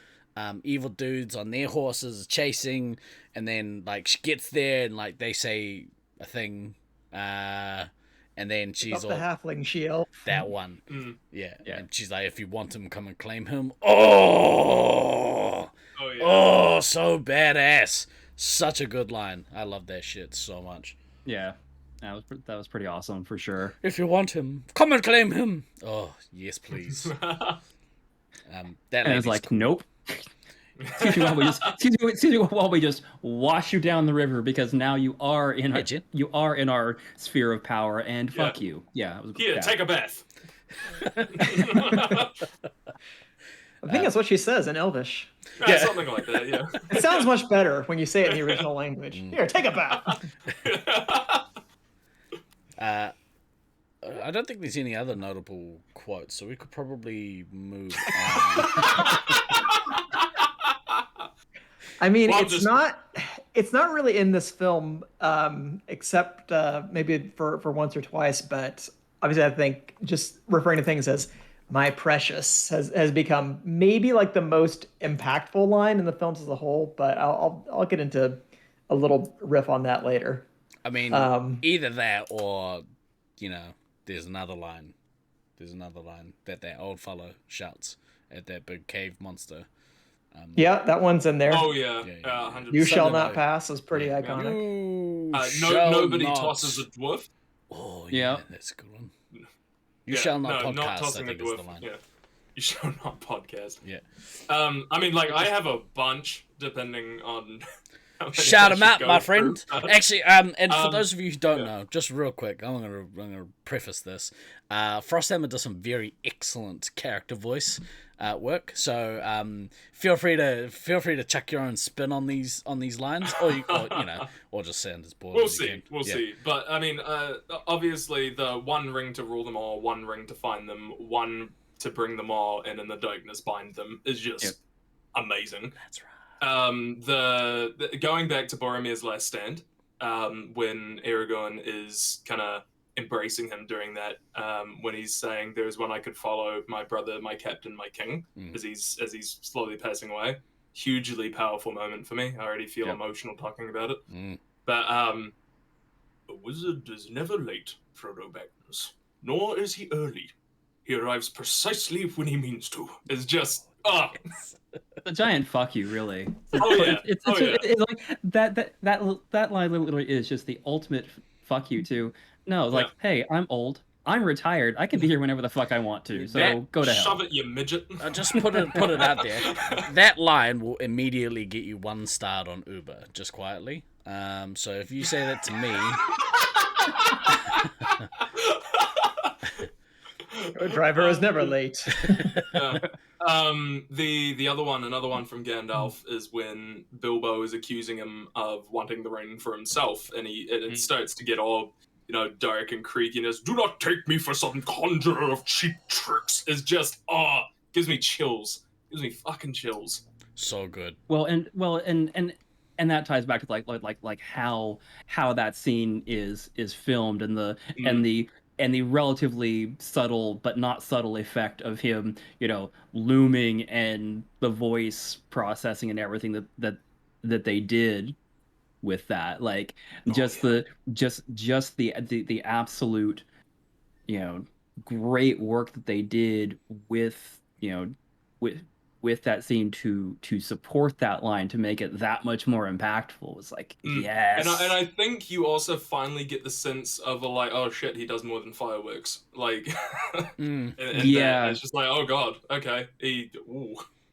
evil dudes on their horses chasing, and then like she gets there and like they say a thing, and then she's Up the halfling shield. that one. Yeah. Yeah. And she's like, if you want him, come and claim him. Oh, so badass. Such a good line. I love that shit so much. Yeah, that was pretty awesome for sure. If you want him, come and claim him. Oh, yes, please. That And lady's it's like, nope. Excuse me while we just wash you down the river, because now you are in our sphere of power, and fuck you. Yeah. Take a bath. I think that's what she says in Elvish. Yeah, something like that. Yeah. It sounds much better when you say it in the original language. Here, take a bath. I don't think there's any other notable quotes, so we could probably move on. I mean, it's not really in this film, except maybe for once or twice. But obviously, I think just referring to things as "My precious" has become maybe like the most impactful line in the films as a whole. But I'll get into a little riff on that later. I mean, Um, either that or, there's another line. There's another line that old fellow shouts at that big cave monster. yeah, that one's in there. Oh yeah, Yeah. 100%. "You shall Something not like- pass" is pretty Yeah. iconic. You Nobody not... tosses a dwarf. Oh yeah, Yeah. that's a good one. You Yeah, shall not no, podcast. not I tossing a think is the dwarf. line. Yeah, you shall not podcast. Yeah. I mean, like, I have a bunch depending on. how many Shout I him should out, go my through. friend. Actually, and for Um, those of you who don't yeah. know, just real quick, I'm gonna preface this. Frosthammer does some very excellent character voice work. So feel free to chuck your own spin on these lines, or just sound as bored. We'll as you see. can. We'll Yeah. see. But I mean, obviously, the one ring to rule them all, one ring to find them, one to bring them all, and in the darkness bind them is just amazing. That's right. The going back to Boromir's last stand, when Aragorn is kind of embracing him during that, when he's saying, "There's one I could follow, my brother, my captain, my king," as he's slowly passing away. Hugely powerful moment for me. I already feel emotional talking about it. But a wizard is never late, Frodo Baggins, nor is he early. He arrives precisely when he means to. It's just A giant fuck you, really. Oh yeah. It's like that line literally is just the ultimate fuck you to. No, like, hey, I'm old. I'm retired. I can be here whenever the fuck I want to. So go to hell. Shove it, you midget. Just put it out there. That line will immediately get you 1 star on Uber, just quietly. So if you say that to me, A driver is never late. The other one, another one from Gandalf, is when Bilbo is accusing him of wanting the ring for himself, and it starts to get all dark and creaky, and "Do not take me for some conjurer of cheap tricks." Is just gives me chills. Gives me fucking chills. so good. And that ties back to like how that scene is filmed and the relatively subtle but not subtle effect of him, looming and the voice processing and everything that they did with that, like the absolute, great work that they did with that scene to support that line, to make it that much more impactful. It's like, yes. And I think you also finally get the sense of oh shit, he does more than fireworks. Like, and it's just like, oh god, okay,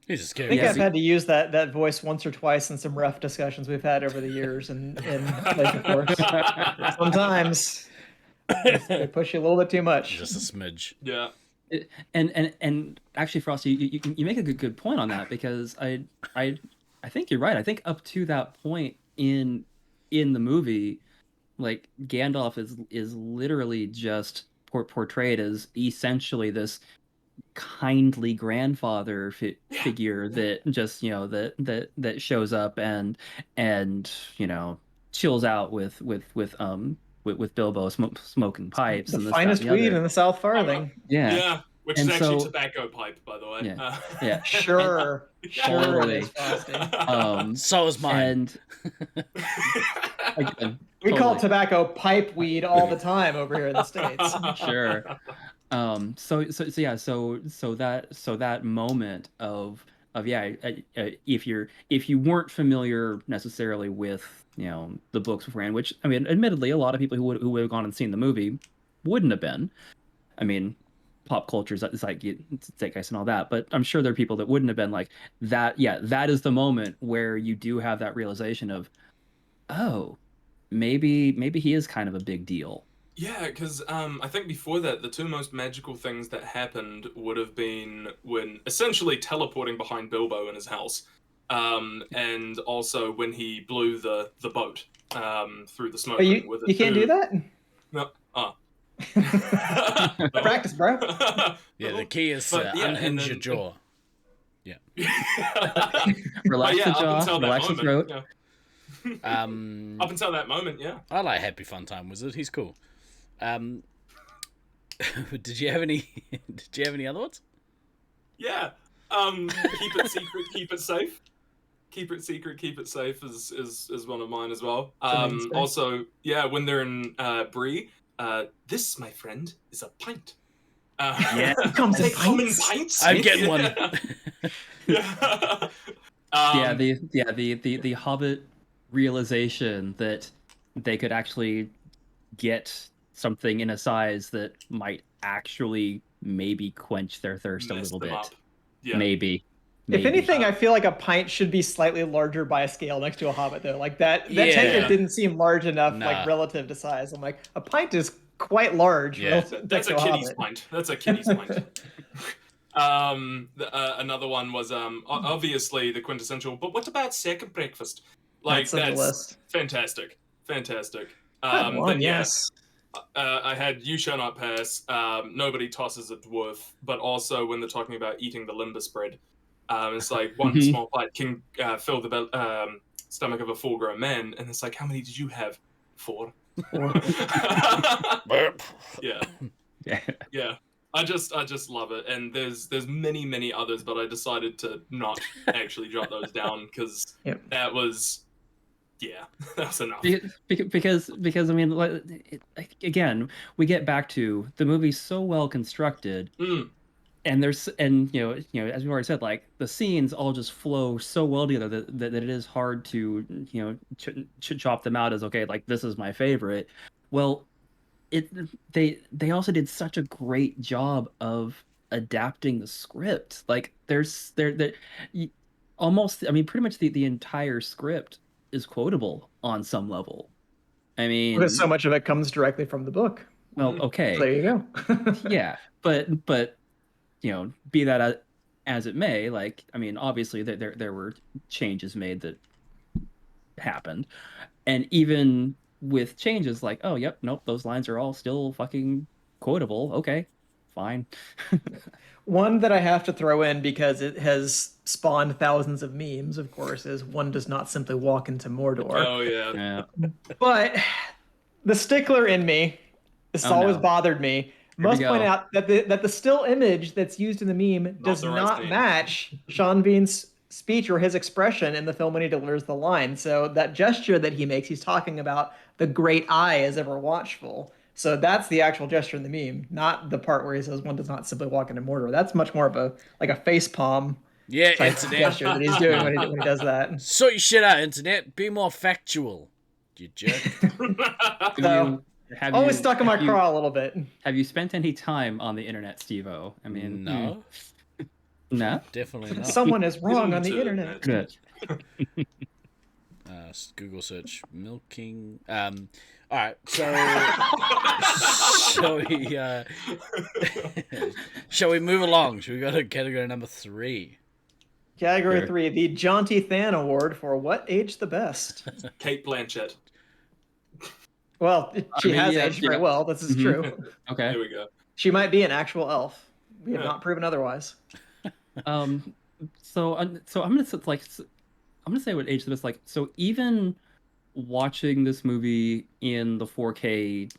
He's just I scary. think I've had to use that voice once or twice in some rough discussions we've had over the years, and Laser Force. Sometimes they push you a little bit too much. Just a smidge. Yeah. And actually, Frosty, you make a good point on that, because I think you're right. I think up to that point in the movie, like, Gandalf is literally just portrayed as essentially this kindly grandfather figure that just that shows up and chills out with Bilbo smoking pipes. The and this, finest that, and the weed other. in the South Farthing. Yeah. Which And is actually so- tobacco pipe, by the way. Yeah. Sure. Totally. It is, Frosty. So is mine. And again, We call totally. tobacco pipe weed all the time over here in the States. Sure. So that moment of if you weren't familiar necessarily with the books beforehand, which, I mean, admittedly, a lot of people who would have gone and seen the movie wouldn't have been. I mean, pop culture is like zeitgeist and all that, but I'm sure there are people that wouldn't have been like that. Yeah, that is the moment where you do have that realization of, oh, maybe he is kind of a big deal. Yeah, because I think before that, the two most magical things that happened would have been when essentially teleporting behind Bilbo in his house, and also when he blew the boat through the smoke. Oh, ring with it you can't do that? No. Practice, bro. Yeah, the key is But, yeah, unhinge and your then- jaw. Relax But, the up jaw, until that relax the moment, throat. yeah. Up until that moment, yeah. I like Happy Fun Time Wizard. He's cool. Did you have any? Did you have any other ones? Yeah. Keep it secret, keep it safe. Keep it secret, keep it safe is one of mine as well. Also, yeah, when they're in Brie, this, my friend, is a pint. Yeah. It comes in they come in pints? pints. I'm getting one. Yeah. Yeah, the Hobbit realization that they could actually get something in a size that might actually maybe quench their thirst a Mess little them bit. up. Yeah. Maybe. If anything, I feel like a pint should be slightly larger by a scale next to a hobbit, though. Like that tankard Yeah. didn't seem large enough, Nah. like relative to size. I'm like, a pint is quite large. Yeah. That's a kitty's pint. That's a kitty's pint. Another one was obviously the quintessential. But what about second breakfast? Like that's fantastic. One, yes. I had You Shall Not Pass. Nobody tosses a dwarf, but also when they're talking about eating the limber spread, it's like one small bite can fill the stomach of a full-grown man, and it's like, how many did you have? 4. Yeah. Yeah. I just love it, and there's many others, but I decided to not actually jot those down because that was that's enough. Because I mean, again, we get back to the movie's so well constructed, and as we already said, like the scenes all just flow so well together that it is hard to chop them out as okay, like this is my favorite. Well, they also did such a great job of adapting the script. Like there's almost, I mean, pretty much the entire script is quotable on some level. I mean, because so much of it comes directly from the book. Well, okay, so there you go. Yeah, but be that as it may, like I mean, obviously there were changes made that happened, and even with changes like, oh, yep, nope, those lines are all still fucking quotable. Okay, fine. One that I have to throw in because it has spawned thousands of memes, of course, is one does not simply walk into Mordor. Oh yeah. But the stickler in me, this always bothered me. Must point out that the still image that's used in the meme does not match Sean Bean's speech or his expression in the film when he delivers the line. So that gesture that he makes, he's talking about the great eye is ever watchful. So that's the actual gesture in the meme, not the part where he says one does not simply walk into Mordor. That's much more of a face palm gesture that he's doing when he does that. Sort your shit out, internet. Be more factual, you jerk. Always stuck in my craw a little bit. Have you spent any time on the internet, Steve-O? I mean, no. No? Definitely not. Someone is wrong on the internet. Good. Google search milking. All right, so shall we move along? Should we go to category number 3? Category 3, the Jaunty Than Award for what aged the best? Kate Blanchett. Well, she has aged very well. This is true. Okay. There we go. She might be an actual elf. We have not proven otherwise. So I'm gonna say what aged the best. Like, so even watching this movie in the 4K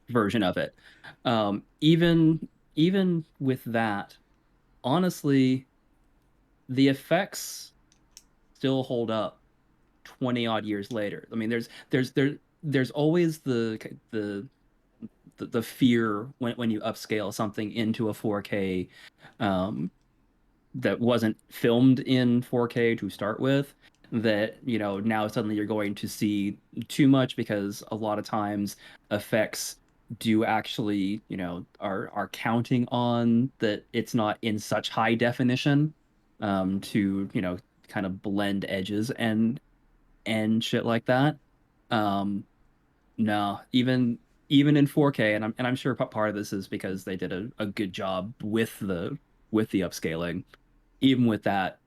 version of it, even with that, honestly, the effects still hold up 20 odd years later. I mean, there's always the fear when you upscale something into a 4K that wasn't filmed in 4K to start with, that now suddenly you're going to see too much, because a lot of times effects do actually are counting on that it's not in such high definition to kind of blend edges and shit like that. No, even in 4K, and I'm sure part of this is because they did a good job with the upscaling. Even with that,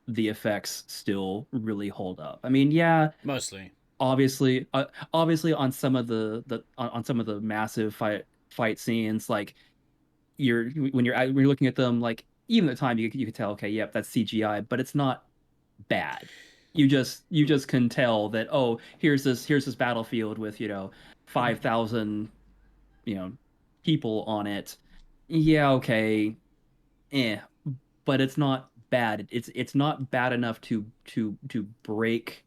the effects still really hold up. I mean, yeah, mostly. Obviously, on some of the massive fight scenes, like when you're looking at them, like even at the time you could tell, okay, yep, that's CGI, but it's not bad. you just can tell that, oh, here's this battlefield with 5,000 people on it. Yeah, okay, but it's not bad. It's not bad enough to break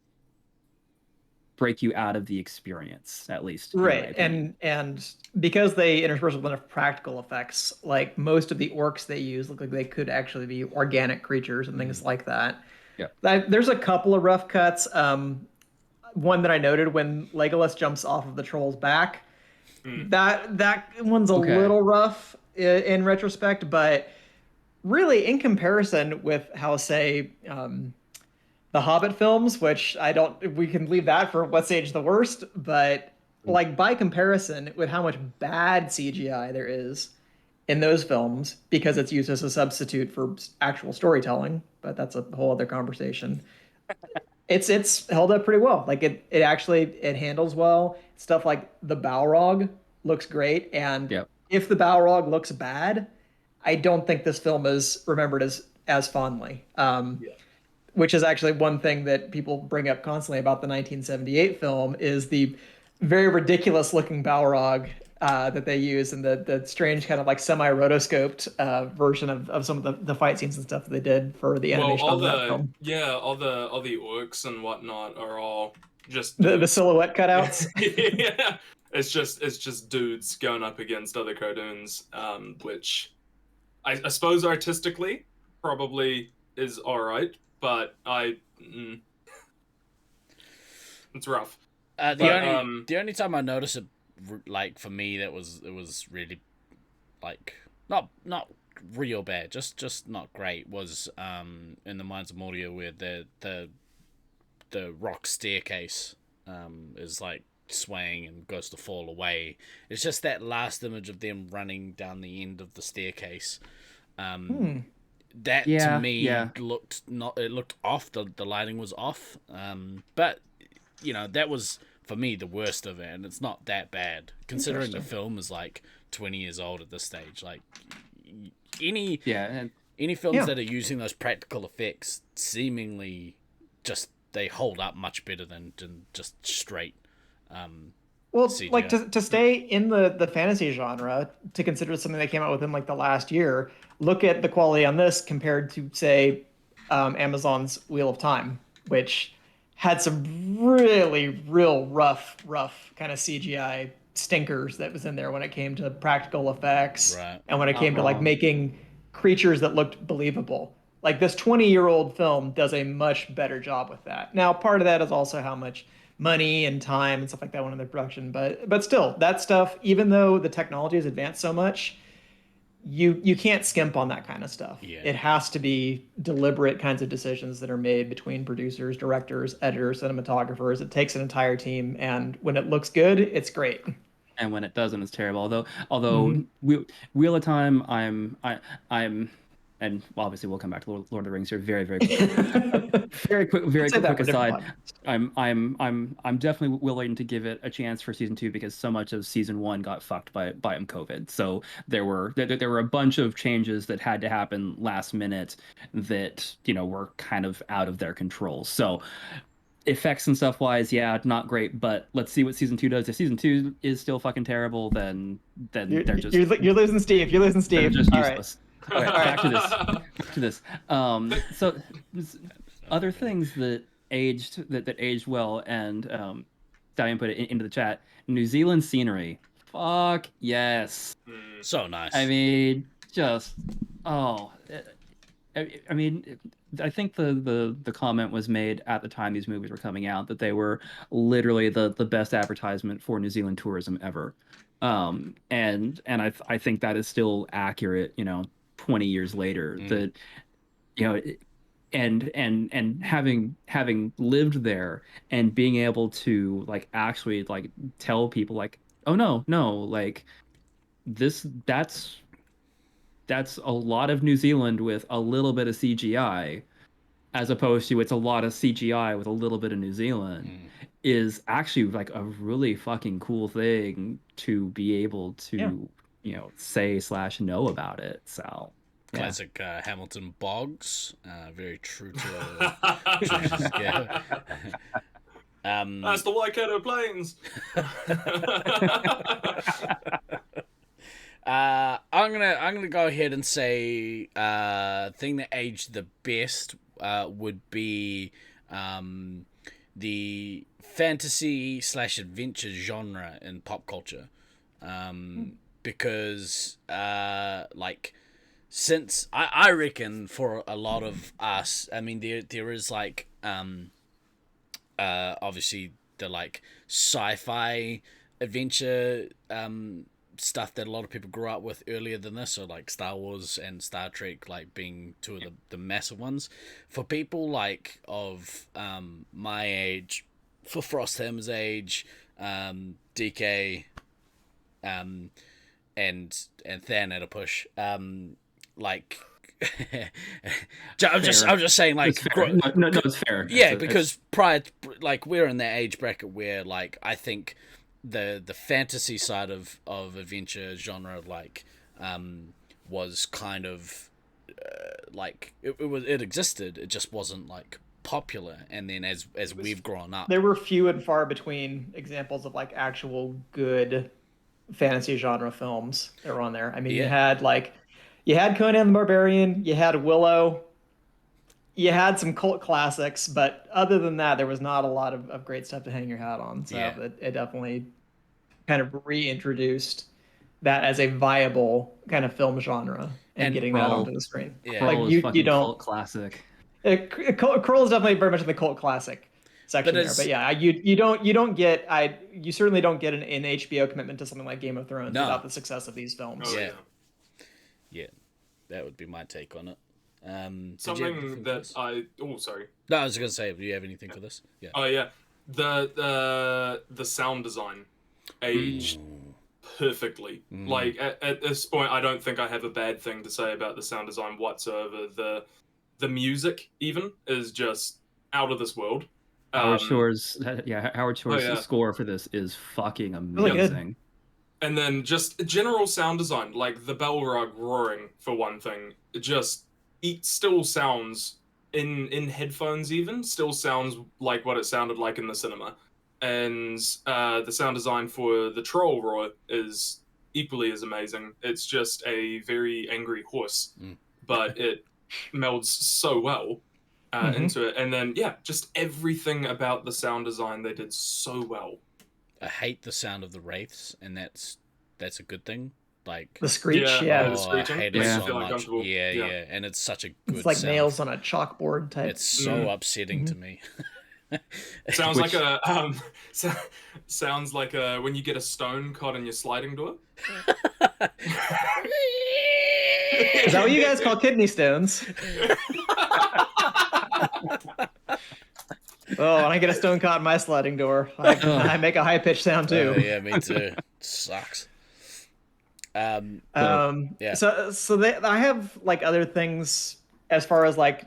you out of the experience, at least in my Right. opinion. And because they intersperse with enough practical effects, like most of the orcs they use look like they could actually be organic creatures and things like that. Yeah. There's a couple of rough cuts. One that I noted when Legolas jumps off of the troll's back. That one's a Okay. little rough in retrospect, but really in comparison with how, say, the Hobbit films, which I don't, we can leave that for what's age the worst, but like by comparison with how much bad CGI there is in those films because it's used as a substitute for actual storytelling, but that's a whole other conversation. It's held up pretty well. Like it actually it handles well. Stuff like the Balrog looks great, and Yep. if the Balrog looks bad, I don't think this film is remembered as fondly. Which is actually one thing that people bring up constantly about the 1978 film is the very ridiculous looking Balrog that they use and the strange kind of like semi-rotoscoped version of some of the fight scenes and stuff that they did for the Well, animation all on that the film. all the orcs and whatnot are all just The dudes. silhouette cutouts. Yeah, it's just dudes going up against other cartoons, which I suppose artistically probably is all right, but it's rough. The But only time I noticed it, like for me, it was really like not real bad, just not great. Was in the Mines of Moria where the rock staircase is like swaying and goes to fall away. It's just that last image of them running down the end of the staircase. That to Yeah, me yeah. looked off. The lighting was off. But that was for me the worst of it, and it's not that bad considering the film is like 20 years old at this stage. Like any Yeah, and any films Yeah. that are using those practical effects seemingly just they hold up much better than just straight Well, like CGI. to stay in the fantasy genre, to consider something that came out within like the last year, look at the quality on this compared to say Amazon's Wheel of Time, which had some really real rough kind of CGI stinkers that was in there when it came to practical effects Right. and when it not came to like wrong. making creatures that looked believable. Like this 20-year-old film does a much better job with that. Now, part of that is also how much money and time and stuff like that went into the production, but still, that stuff, even though the technology has advanced so much, you can't skimp on that kind of stuff. Yeah. It has to be deliberate kinds of decisions that are made between producers, directors, editors, cinematographers. It takes an entire team, and when it looks good, it's great. And when it doesn't, it's terrible. Although Mhm. Wheel of Time, I'm, and obviously we'll come back to Lord of the Rings here very quickly. Very Say that quick for a different aside. podcast. I'm definitely willing to give it a chance for season two because so much of season one got fucked by COVID. So there were a bunch of changes that had to happen last minute that were kind of out of their control. So effects and stuff wise, yeah, not great. But let's see what season two does. If season two is still fucking terrible, then You're, they're just you're losing Steve. You're losing they're Steve. just All right. useless. Okay, All right. back to this. To this. So other things that aged well, and Stallion put it into the chat. New Zealand scenery. Fuck yes. So nice. I mean, just oh, I mean, I think the comment was made at the time these movies were coming out that they were literally the best advertisement for New Zealand tourism ever. And I think that is still accurate, 20 years later. That you know and having lived there and being able to like actually like tell people like, oh no, like this that's a lot of New Zealand with a little bit of CGI, as opposed to it's a lot of CGI with a little bit of New Zealand, is actually like a really fucking cool thing to be able Yeah. to, say slash know about it. So classic Hamilton Boggs. Very true to his scale. That's the Waikato Plains. I'm gonna go ahead and say thing that aged the best would be the fantasy / adventure genre in pop culture, because like since I reckon for a lot of us, I mean there is like obviously the like sci-fi adventure stuff that a lot of people grew up with earlier than this, so like Star Wars and Star Trek like being two of the massive ones. For people like of my age, for Frosthammer's age, DK, and Than at a push, like I'm just saying like no, it's fair. Yeah, because prior, like we're in that age bracket where like I think the fantasy side of adventure genre like was kind of like it existed, it just wasn't like popular, and then as we've grown up, there were few and far between examples of like actual good fantasy genre films that were on there. I mean, you had Conan the Barbarian, you had Willow, you had some cult classics, but other than that, there was not a lot of great stuff to hang your hat on. So it definitely kind of reintroduced that as a viable kind of film genre and getting that onto the screen. Yeah. Like you don't cult classic. Kroll is definitely very much in the cult classic section there, but yeah, you certainly don't get an HBO commitment to something like Game of Thrones without the success of these films. Oh, yeah, that would be my take on it. Something that sorry. No, I was gonna say, do you have anything for this? Yeah. Oh yeah, the sound design aged perfectly. Like at this point, I don't think I have a bad thing to say about the sound design whatsoever. The music even is just out of this world. Howard Shore's score for this is fucking amazing. Really. And then just general sound design, like the bell rug roaring for one thing, it still sounds in headphones even still sounds like what it sounded like in the cinema. And the sound design for the troll roar is equally as amazing. It's just a very angry horse, but it melds so well into it. And then just everything about the sound design they did so well. I hate the sound of the wraiths, and that's a good thing. Like the screech, the I hate it so feel much. uncomfortable. Yeah, and it's such a good. It's like sound. nails on a chalkboard type. It's so upsetting to me. Sounds like a sounds like when you get a stone caught in your sliding door. Is that what you guys call kidney stones? Oh, when I get a stone caught in my sliding door, I make a high pitched sound too. Yeah, me too. Sucks. I have like other things as far as like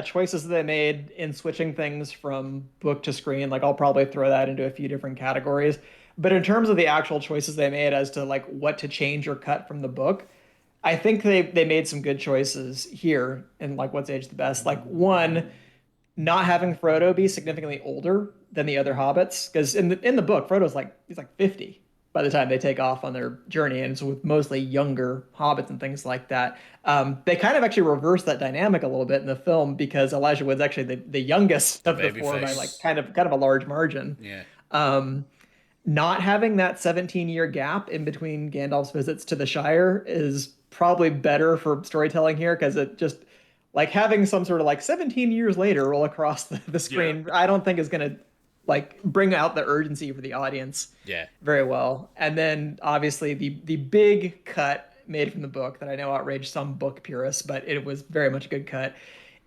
choices that they made in switching things from book to screen. Like I'll probably throw that into a few different categories. But in terms of the actual choices they made as to like what to change or cut from the book, I think they made some good choices here and like what's aged the best. Like one, not having Frodo be significantly older than the other hobbits, because in the book Frodo's he's like 50 by the time they take off on their journey, and it's with mostly younger hobbits and things like that. They kind of actually reverse that dynamic a little bit in the film, because Elijah Wood's actually the youngest of the four by like kind of a large margin. Yeah. Not having that 17-year gap in between Gandalf's visits to the Shire is probably better for storytelling here, because it just like having some sort of like 17 years later roll across the screen, I don't think is going to like bring out the urgency for the audience very well. And then obviously the big cut made from the book that I know outraged some book purists, but it was very much a good cut,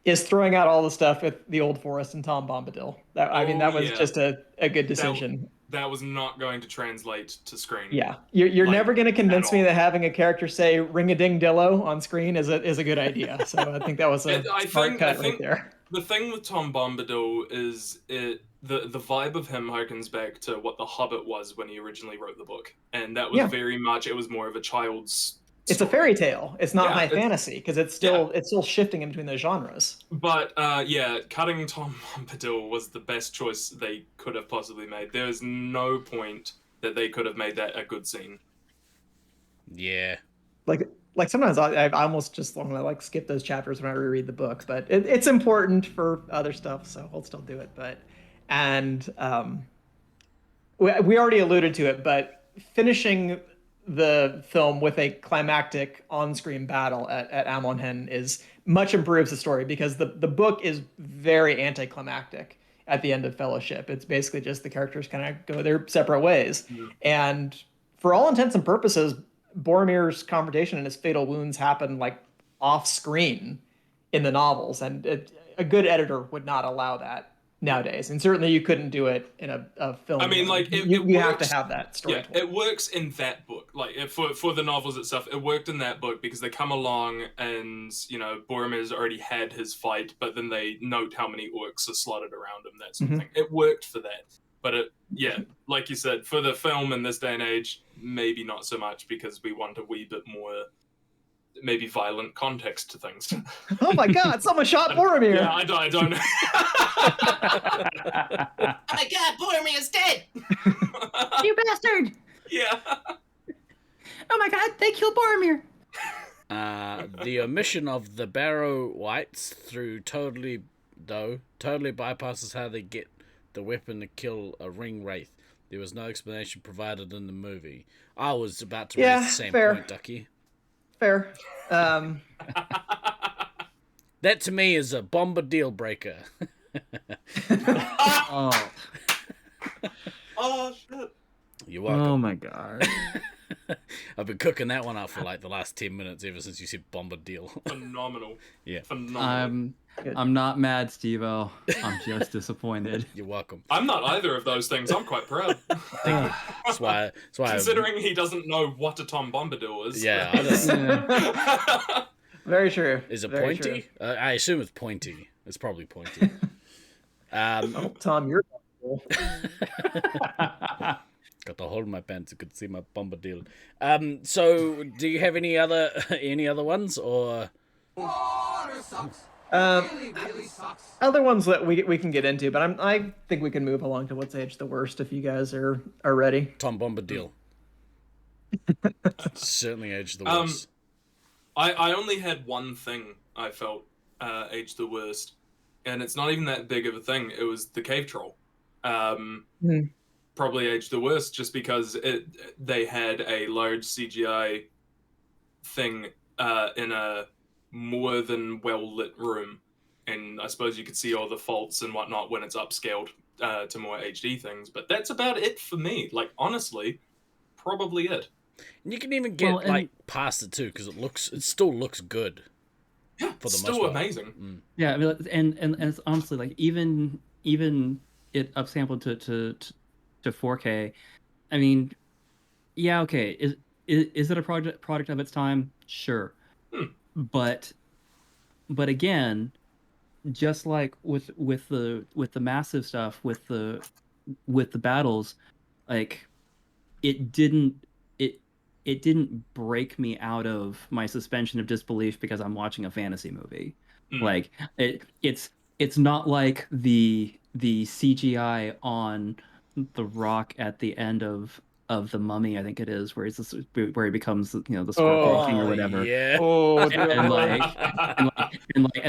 is throwing out all the stuff with the Old Forest and Tom Bombadil. That was just a good decision. That was not going to translate to screen. Yeah, you're never going to convince me that having a character say "ring-a-ding-dillo" on screen is a good idea. So I think that was a smart cut right there. The thing with Tom Bombadil is the vibe of him harkens back to what The Hobbit was when he originally wrote the book, and that was very much, it was more of a child's It's a fairy tale. It's not high it's- fantasy because it's still shifting in between those genres. But cutting Tom Bombadil was the best choice they could have possibly made. There is no point that they could have made that a good scene. Yeah. Like sometimes I almost just want to like skip those chapters when I reread the book, but it's important for other stuff, so I'll still do it. But we already alluded to it, but finishing the film with a climactic on-screen battle at Amonhen is much improves the story because the book is very anticlimactic at the end of Fellowship. It's basically just the characters kind of go their separate ways. Yeah. And for all intents and purposes, Boromir's confrontation and his fatal wounds happen like off screen in the novels. And a good editor would not allow that nowadays. And certainly you couldn't do it in a film. I mean, like, you have to have that story. Yeah, it works in that book. Like, for the novels itself, it worked in that book because they come along and, you know, Boromir's already had his fight, but then they note how many orcs are slotted around him, that sort of thing. It worked for that. But like you said, for the film in this day and age, maybe not so much because we want a wee bit more, maybe violent context to things. Oh my God! Someone shot Boromir. Yeah, I don't know. Oh my God, Boromir is dead! You bastard! Yeah. Oh my God, they killed Boromir. The omission of the Barrow Whites totally bypasses how they get the weapon to kill a ring wraith. There was no explanation provided in the movie. I was about to raise the same point, Ducky. Fair. That to me is a bomber deal breaker. Oh. Oh, shit. You're welcome. Oh my God. I've been cooking that one up for like the last 10 minutes ever since you said bomber deal. Phenomenal. Yeah. Phenomenal. I'm not mad, Steve-O. I'm just disappointed. You're welcome. I'm not either of those things. I'm quite proud. That's why Considering he doesn't know what a Tom Bombadil is. Yeah. I don't, Very true. is it Very pointy? I assume it's pointy. It's probably pointy. Oh, Tom, you're. Got the hole in my pants. You could see my bombadil. So do you have any other ones or? Other ones that we can get into, but I think we can move along to what's aged the worst if you guys are ready. Tom Bombadil. Certainly aged the worst. I only had one thing I felt aged the worst, and it's not even that big of a thing. It was the cave troll. Probably aged the worst just because they had a large CGI thing in a more than well lit room, and I suppose you could see all the faults and whatnot when it's upscaled to more HD things. But that's about it for me. Like, honestly, probably it. And you can even get past it too because it still looks good. Yeah, for the it's most still part. amazing. Yeah, I mean, and it's honestly like even it upsampled to 4K. I mean, yeah, okay. Is it a product of its time? Sure. But again, just like with the massive stuff with the battles, like it didn't break me out of my suspension of disbelief because I'm watching a fantasy movie. Like it's not like the CGI on the rock at the end of the Mummy, I think it is, where he becomes the Scorpion King or whatever. Yeah. Oh, and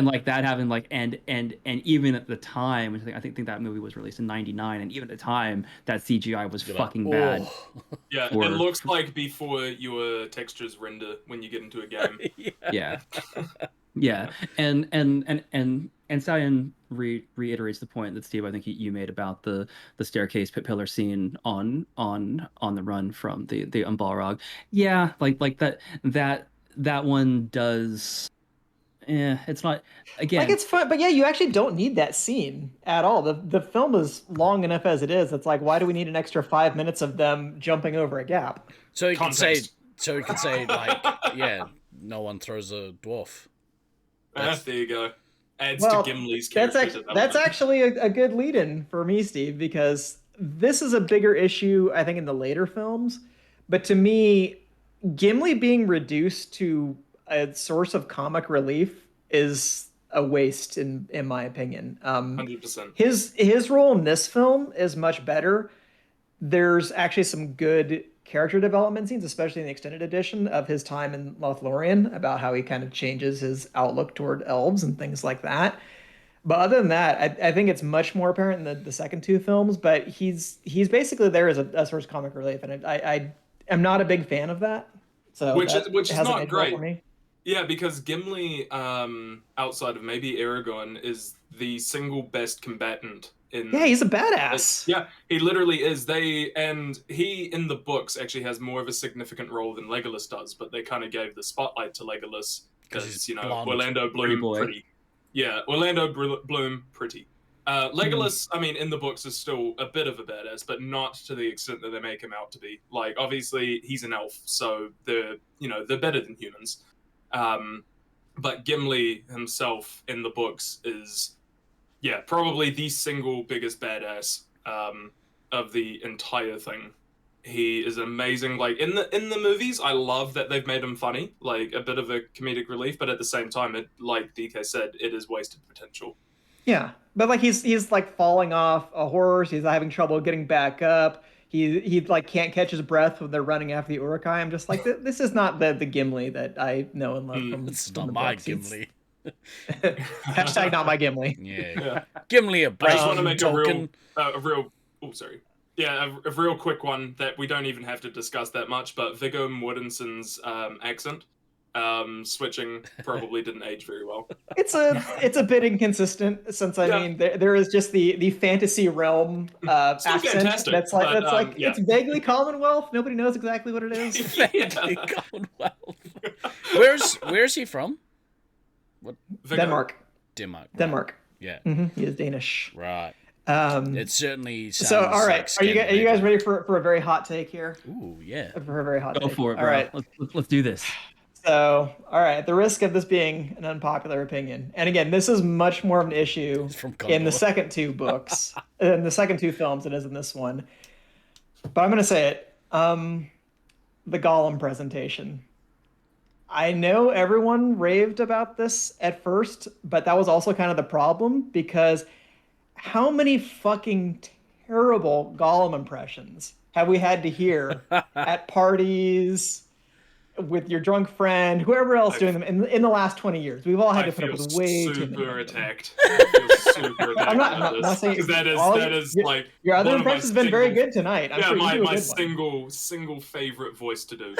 like that having like and even at the time, which I think that movie was released in '99, and even at the time that CGI was fucking bad. Yeah, it looks like before your textures render when you get into a game. Yeah. And Stallion reiterates the point that Steve, I think you made about the staircase pit pillar scene on the run from the Balrog. Yeah, like that one does. It's not again. Like it's fun, but yeah, you actually don't need that scene at all. The film is long enough as it is. It's like, why do we need an extra 5 minutes of them jumping over a gap? So you can say like, yeah, no one throws a dwarf. There you go. Adds to Gimli's character development. That's actually a good lead-in for me, Steve, because this is a bigger issue, I think, in the later films. But to me, Gimli being reduced to a source of comic relief is a waste in my opinion. 100%. His role in this film is much better. There's actually some good character development scenes, especially in the extended edition of his time in Lothlorien, about how he kind of changes his outlook toward elves and things like that. But other than that, I think it's much more apparent in the second two films. But he's basically there as a source of comic relief, and I am not a big fan of that. So which that is hasn't not aged well great. for me. Yeah, because Gimli, outside of maybe Aragorn, is the single best combatant in. Yeah, he's a badass. Yeah, he literally is. He in the books actually has more of a significant role than Legolas does, but they kind of gave the spotlight to Legolas because blonde. Orlando Bloom pretty. Yeah, Orlando Bloom pretty. Legolas, I mean, in the books is still a bit of a badass, but not to the extent that they make him out to be. Like, obviously, he's an elf, so they're better than humans. But Gimli himself in the books is, probably the single biggest badass of the entire thing. He is amazing. Like in the movies, I love that they've made him funny, like a bit of a comedic relief. But at the same time, it, like DK said, it is wasted potential. Yeah, but like he's like falling off a horse. He's having trouble getting back up. He like can't catch his breath when they're running after the Uruk-hai. I'm just like, this is not the Gimli that I know and love from. It's from not the my books. Gimli. Hashtag not my Gimli. Yeah. Gimli a I brave just want to make Tolkien. a real. Oh, sorry. Yeah, a real quick one that we don't even have to discuss that much. But Viggo Mortensen's accent, switching probably didn't age very well. It's a bit inconsistent since I mean there is just the fantasy realm accent fantastic, that's like yeah. it's vaguely Commonwealth. Nobody knows exactly what it is. Vaguely Commonwealth. Where's he from? What? Viggo. Denmark. Denmark. Right. Denmark. Yeah. He is Danish. Right. It certainly sounds So all right, like are you guys ready for a very hot take here? Ooh, yeah. For a very hot Go take. for it, bro. All right. Let's do this. So, all right, at the risk of this being an unpopular opinion, and again, this is much more of an issue from in the second two books, in the second two films, than it is in this one. But I'm going to say it. The Gollum presentation. I know everyone raved about this at first, but that was also kind of the problem because how many fucking terrible Gollum impressions have we had to hear at parties, with your drunk friend, whoever else doing them in the last 20 years? We've all had to put up with way too many. Attacked. I feel super attacked. I'm not saying because that is like your other one of my impressions have been very good tonight. I'm sure you do a my good one. single favorite voice to do.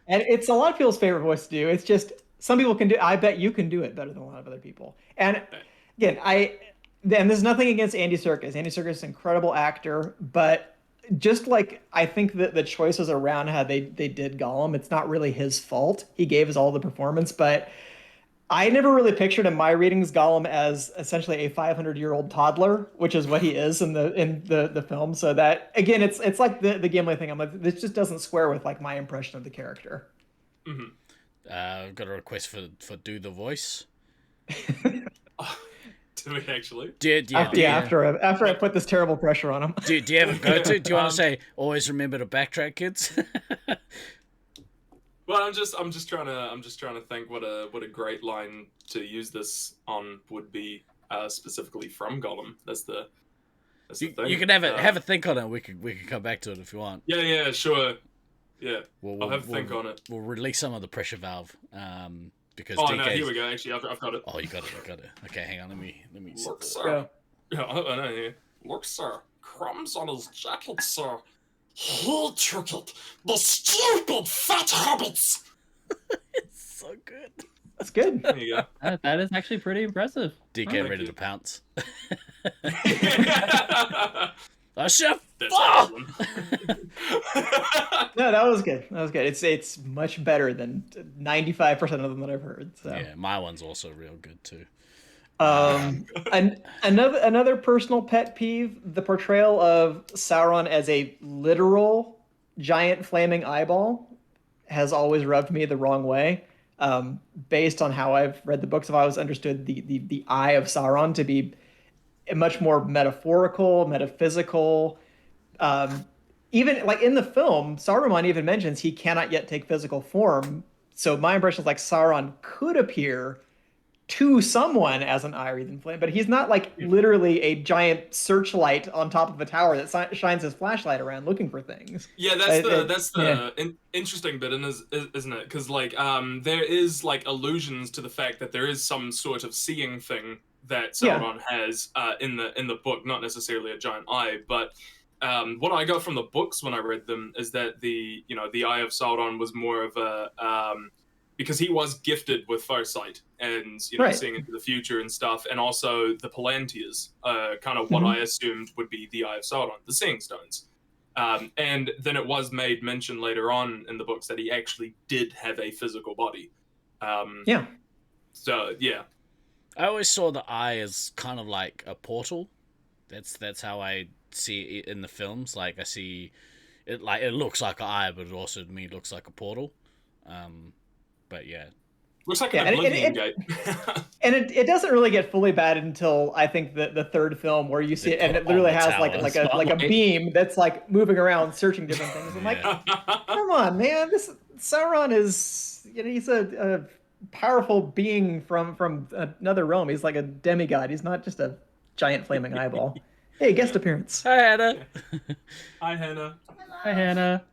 And it's a lot of people's favorite voice to do. It's just some people can do. I bet you can do it better than a lot of other people. And again, and there's nothing against Andy Serkis. Andy Serkis is an incredible actor, but just like I think that the choices around how they did Gollum, it's not really his fault. He gave us all the performance, but I never really pictured in my readings Gollum as essentially a 500-year-old toddler, which is what he is in the film. So that again, it's like the Gimli thing. I'm like, this just doesn't square with like my impression of the character. Mm-hmm. Got a request for do the voice. Do we actually? After I put this terrible pressure on him. Do you have a go-to? Do you want to say always remember to backtrack, kids? Well, I'm just trying to think what a great line to use this on would be, specifically from Gollum. That's the thing. You can have a think on it. We can come back to it if you want. Yeah, sure. Yeah, I'll have a think on it. We'll release some of the pressure valve. Because no, DK's... here we go. Actually, I've got it. Oh, you got it. Okay, hang on. Let me. Look, sir. Yeah, I know. Here. Look, sir. Crumbs on his jacket, sir. He took it. The stupid fat hobbits. It's so good. That's good. There you go. That is actually pretty impressive. DK ready to pounce. Oh, chef. That's Oh! No, that was good. It's much better than 95% of them that I've heard. So. Yeah, my one's also real good too. Another personal pet peeve: the portrayal of Sauron as a literal giant flaming eyeball has always rubbed me the wrong way. Based on how I've read the books, I've always understood the eye of Sauron to be much more metaphorical, metaphysical. even like in the film, Saruman even mentions he cannot yet take physical form. So my impression is like Sauron could appear to someone as an eye-wreathen flame, but he's not like literally a giant searchlight on top of a tower that shines his flashlight around looking for things. Yeah, that's the interesting bit, isn't it? Because like there is like allusions to the fact that there is some sort of seeing thing that Sauron has in the book, not necessarily a giant eye, but what I got from the books when I read them is that the Eye of Sauron was more of a because he was gifted with foresight and seeing into the future and stuff, and also the Palantirs, kind of what I assumed would be the Eye of Sauron, the Seeing Stones. And then it was made mention later on in the books that he actually did have a physical body. So yeah, I always saw the eye as kind of like a portal. That's how I see it in the films. Like I see it like it looks like an eye, but it also to me looks like a portal. But yeah, looks like an oblivion gate. And it doesn't really get fully bad until I think the third film where you see it, and it literally has like a beam that's like moving around searching different things. I'm like, come on, man, this Sauron is he's a powerful being from another realm. He's like a demigod. He's not just a giant flaming eyeball. Hey, guest appearance. Hi, Hannah. Hi, Hannah. Hi, Hannah.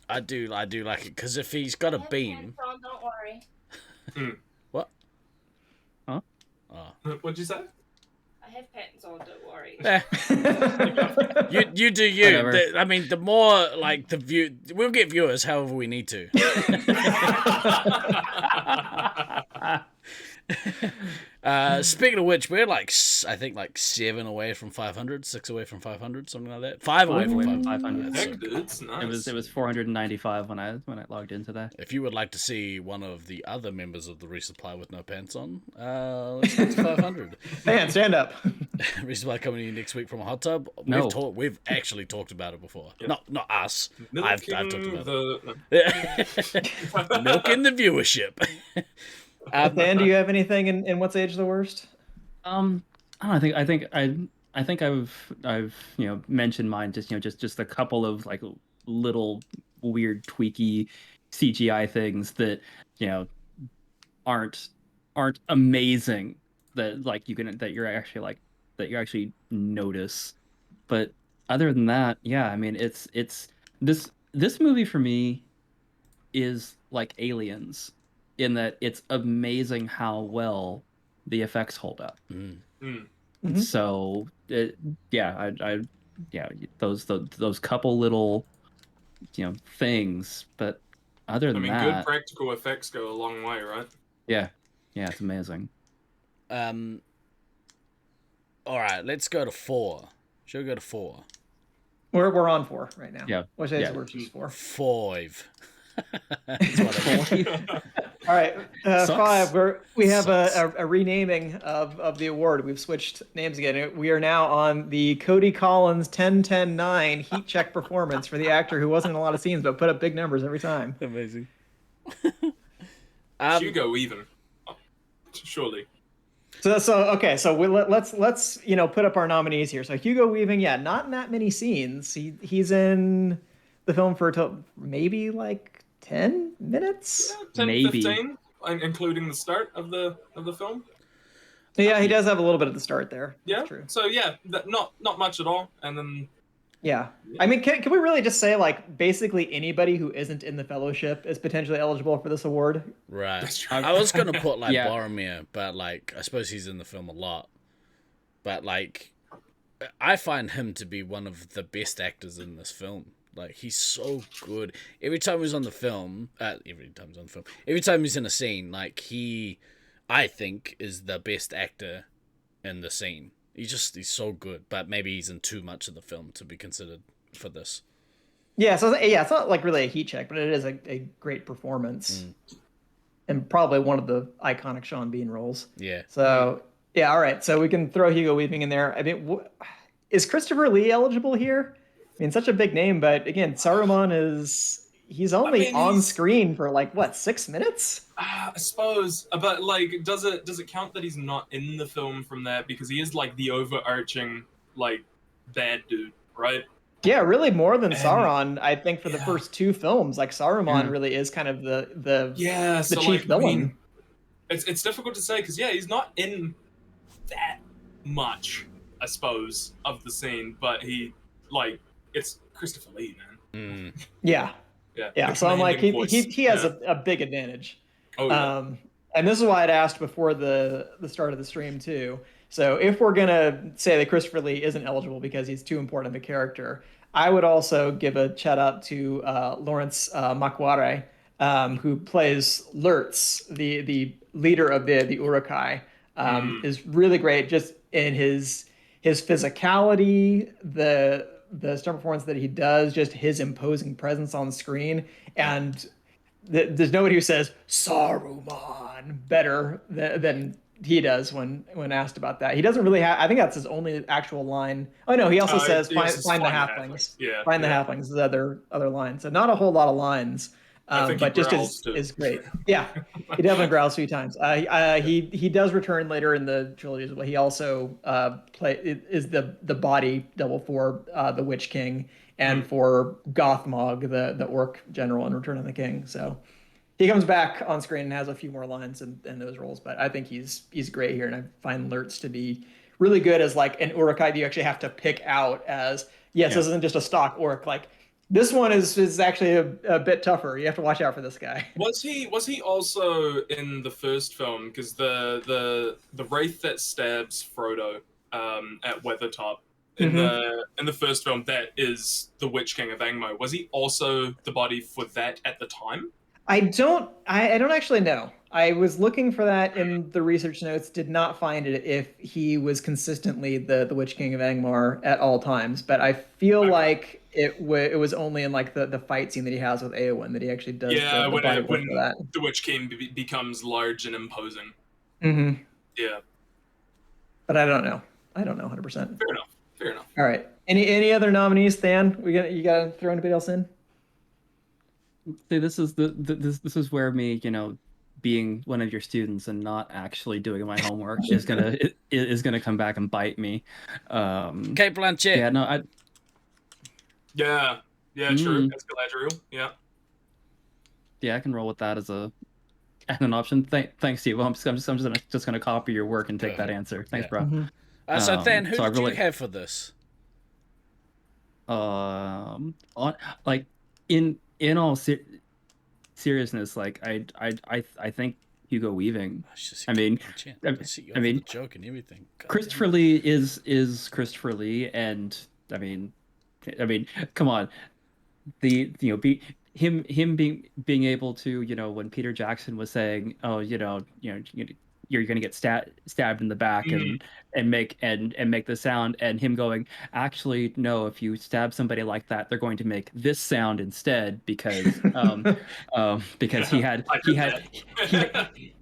I do like it because if he's got a beam. Don't worry. What? Huh? Oh. What'd you say? I have patents on. Don't worry. You do you. I mean, the more like the view, we'll get viewers however we need to. Speaking of which, we're like I think like 7 away from 500, 6 away from 500, something like that. 5 away from 500. It's nice. It was 495 when I logged in today. If you would like to see one of the other members of the Resupply with no pants on, let's get to 500. Man, stand up. Resupply coming to you next week from a hot tub. No. We've actually talked about it before. Yep. Not us. I've talked about it. No. Milking the viewership. Dan, do you have anything in What's Age the Worst? I don't know, I think I've mentioned mine, just a couple of like little weird tweaky CGI things that aren't amazing, that you actually notice. But other than that, yeah, I mean it's this movie for me is like Aliens, in that it's amazing how well the effects hold up. So those couple little things, but other than that, good practical effects go a long way, right? Yeah, it's amazing. All right, let's go to 4. Should we go to 4? We're on 4 right now. Yeah. What's Age the Worst is 4. 5. That's what I mean. All right, 5. We have a renaming of the award. We've switched names again. We are now on the Cody Collins 10-10-9 heat check performance for the actor who wasn't in a lot of scenes but put up big numbers every time. Amazing. Hugo Weaving, surely. So let's put up our nominees here. So Hugo Weaving, not in that many scenes. He's in the film for maybe like 10 minutes, 10, maybe 15, including the start of the film. Yeah, he does have a little bit at the start there. Yeah, that's true. So yeah, not much at all, and then. Yeah, I mean, can we really just say like basically anybody who isn't in the Fellowship is potentially eligible for this award? Right. I was gonna put like Boromir, but like I suppose he's in the film a lot. But like, I find him to be one of the best actors in this film. Like he's so good. Every time he's in a scene, like I think is the best actor in the scene. He's so good, but maybe he's in too much of the film to be considered for this. Yeah, so it's not like really a heat check, but it is a great performance, and probably one of the iconic Sean Bean roles. Yeah. So yeah, all right. So we can throw Hugo Weaving in there. I mean, is Christopher Lee eligible here? I mean, such a big name, but again, Saruman he's only on screen for like what, 6 minutes? I suppose, but like, does it count that he's not in the film from that, because he is like the overarching like bad dude, right? Yeah, really more than And- Sauron. I think for the Yeah. first two films, like Saruman Yeah. really is kind of the Yeah, so chief like, I villain. mean, it's difficult to say because he's not in that much, I suppose, of the scene, but it's Christopher Lee, man. Yeah, Yeah, yeah. the So I'm like, commanding he voice. he has Yeah. a big advantage. Oh yeah. And this is why I'd asked before the start of the stream too. So if we're gonna say that Christopher Lee isn't eligible because he's too important of a character, I would also give a shout out to Lawrence Makware, who plays Lurtz, the leader of the Urukai. Is really great just in his physicality, the stunt performance that he does, just his imposing presence on screen, and there's nobody who says Saruman better than he does when asked about that. He doesn't really have. I think that's his only actual line. Oh no, he also says He also says, find the "Find the halflings." halflings." Yeah, Find the yeah. halflings is the other line. So not a whole lot of lines. I think he But just growls, too. is great. Yeah, he definitely growls a few times. He does return later in the trilogy as well. He also is the body double for the Witch King and for Gothmog, the orc general in Return of the King. So he comes back on screen and has a few more lines in those roles. But I think he's great here, and I find Lurtz to be really good as like an Urukai that you actually have to pick out as this isn't just a stock orc like. This one is actually a bit tougher. You have to watch out for this guy. Was he also in the first film? Because the wraith that stabs Frodo at Weathertop in the first film, that is the Witch King of Angmo. Was he also the body for that at the time? I don't actually know. I was looking for that in the research notes, did not find it if he was consistently the Witch King of Angmar at all times, but I feel like it was only in like the fight scene that he has with Eowyn that he actually does the body work when for that. the Witch King becomes large and imposing. Mm-hmm. Yeah. But I don't know 100%. Fair enough. All right. Any other nominees, Than? You gotta throw anybody else in? See, this is this is where me, being one of your students and not actually doing my homework is gonna come back and bite me. Kate Blanchett. Yeah, no, True. That's Galadriel. Yeah. Yeah, I can roll with that as an option. Thanks, Steve. I'm just gonna copy your work and take that answer. Thanks, bro. So then, who so I did really- you have for this? On like in all seriousness, like I think Hugo Weaving. I mean, the joke and everything. God Christopher Lee is Christopher Lee, and I mean, come on, him being able to, when Peter Jackson was saying, oh, you're gonna get stabbed in the back and make the sound, and him going, actually no, if you stab somebody like that, they're going to make this sound instead because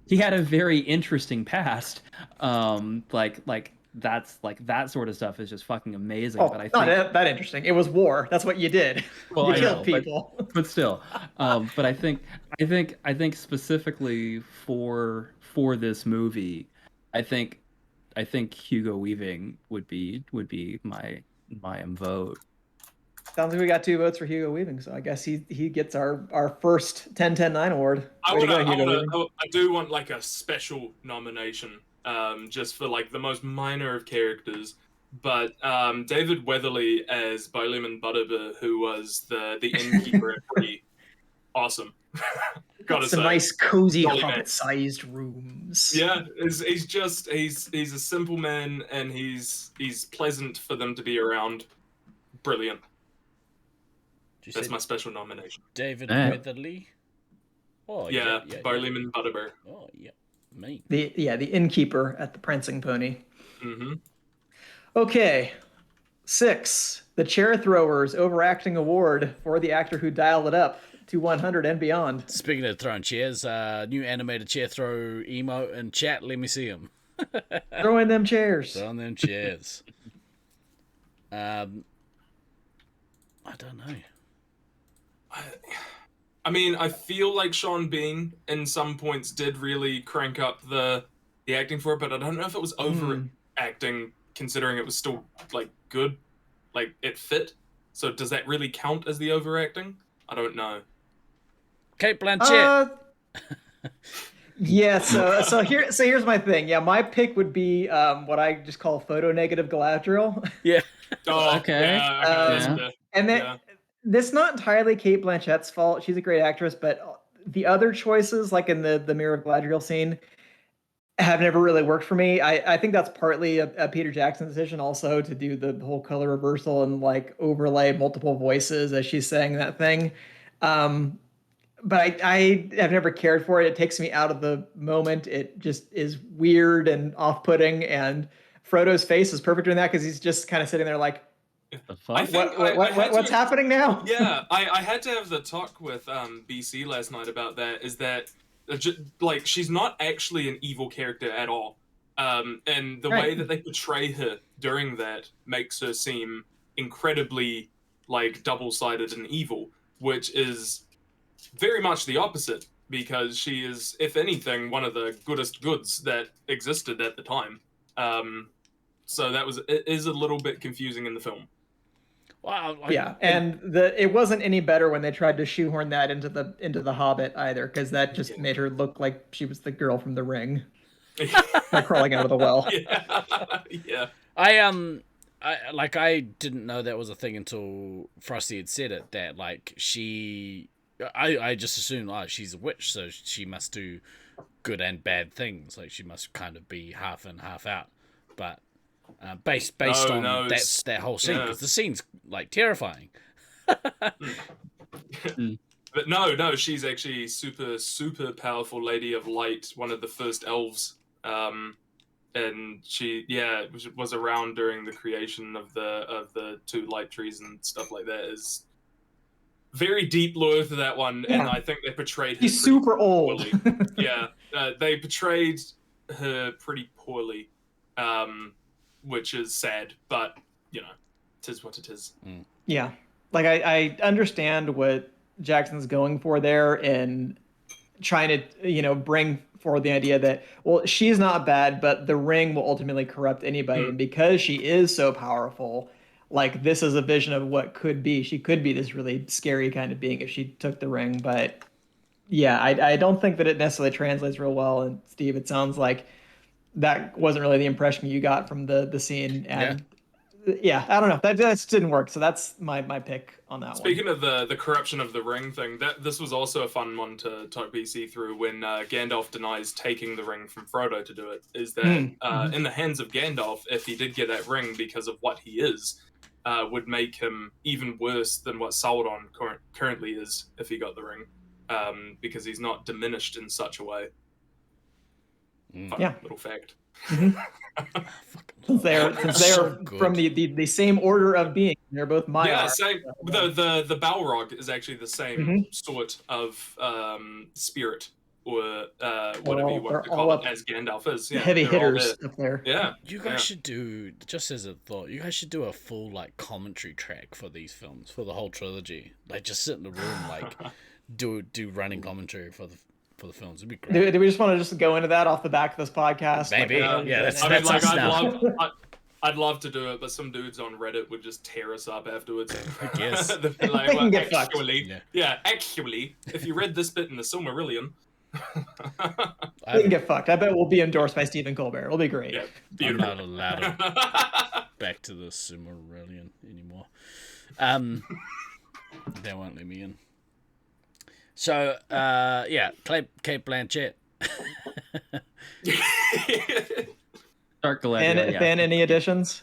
he had a very interesting past. That's that sort of stuff is just fucking amazing. Oh, but I think not that interesting. It was war. That's what you did. Well, you I killed know, people. but still, but I think specifically for this movie, I think Hugo Weaving would be my vote. Sounds like we got 2 votes for Hugo Weaving, so I guess he gets our first 10-10-9 award. I do want like a special nomination, just for like the most minor of characters. But David Weatherly as Baileman Butterbur, who was the innkeeper at Bree, awesome. Gotta Some say, nice, cozy, Jolly man. hobbit-sized rooms. Yeah, he's a simple man, and he's pleasant for them to be around. Brilliant. That's my special nomination. David Weatherly. Oh yeah, Baileman Butterbur. Oh yeah, me. The innkeeper at the Prancing Pony. Mm-hmm. Okay, 6. The Chair Throwers Overacting Award for the actor who dialed it up to 100 and beyond. Speaking of throwing chairs, new animated chair throw emote in chat. Let me see him. Throw in them chairs. Throw in them chairs. I don't know. I mean, I feel like Sean Bean in some points did really crank up the acting for it, but I don't know if it was overacting, considering it was still like good, like it fit. So does that really count as the overacting? I don't know. Kate Blanchett. Yeah, here's my thing. Yeah, my pick would be what I just call photo negative Galadriel. Yeah. Oh, Okay. yeah, that's Yeah. fair. And then Yeah. this not entirely Kate Blanchett's fault. She's a great actress, but the other choices, like in the Mirror of Galadriel scene, have never really worked for me. I think that's partly a Peter Jackson decision also to do the whole color reversal and like overlay multiple voices as she's saying that thing. Um, but I have never cared for it. It takes me out of the moment. It just is weird and off-putting. And Frodo's face is perfect in that because he's just kind of sitting there like, The fuck? I think I had what's to- happening now? Yeah, I had to have the talk with BC last night about that. Is that like she's not actually an evil character at all, and the way Right. that they portray her during that makes her seem incredibly like double-sided and evil, which is very much the opposite because she is, if anything, one of the goodest goods that existed at the time. So it is a little bit confusing in the film. Wow. Yeah, and it wasn't any better when they tried to shoehorn that into the Hobbit either, because that just made her look like she was the girl from The Ring, like crawling out of the well. Yeah. I didn't know that was a thing until Frosty had said it. That like I just assumed she's a witch, so she must do good and bad things. Like she must kind of be half in, half out. But based on that whole scene, because the scene's like terrifying. But no, she's actually super powerful lady of light, one of the first elves, and she was around during the creation of the two light trees and stuff like that. Is very deep lore to that one, and I think they portrayed her. She's super old. Yeah, they portrayed her pretty poorly. Which is sad, but tis what it is. Yeah, like I understand what Jackson's going for there in trying to bring forward the idea that she's not bad, but the ring will ultimately corrupt anybody, and because she is so powerful, like this is a vision of what could be. She could be this really scary kind of being if she took the ring, but yeah, I don't think that it necessarily translates real well. And Steve, it sounds like that wasn't really the impression you got from the scene, and yeah, I don't know, that just didn't work. So that's my pick on that one. Speaking of the corruption of the ring thing, this was also a fun one to talk BC through when Gandalf denies taking the ring from Frodo to do it. Is that in the hands of Gandalf, if he did get that ring because of what he is, would make him even worse than what Sauron currently is if he got the ring, because he's not diminished in such a way. Little fact. Since they're from the same order of being, they're both Maiar. Yeah, same. The Balrog is actually the same sort of spirit, or whatever you want to call it, as Gandalf is. Yeah, heavy hitters up there. Yeah, you guys should do, just as a thought, you guys should do a full like commentary track for these films, for the whole trilogy. Like just sit in the room, like do running commentary for the films. It'd be great. Do we just want to just go into that off the back of this podcast? Maybe. I'd love to do it, but some dudes on Reddit would just tear us up afterwards. I guess. They can get fucked. Actually, if you read this bit in the Silmarillion, they can get fucked. I bet we'll be endorsed by Stephen Colbert. It'll be great. Yeah, I'm not allowed back to the Silmarillion anymore. They won't let me in. So, Kate Blanchett. Dark Galadriel. Fan any additions?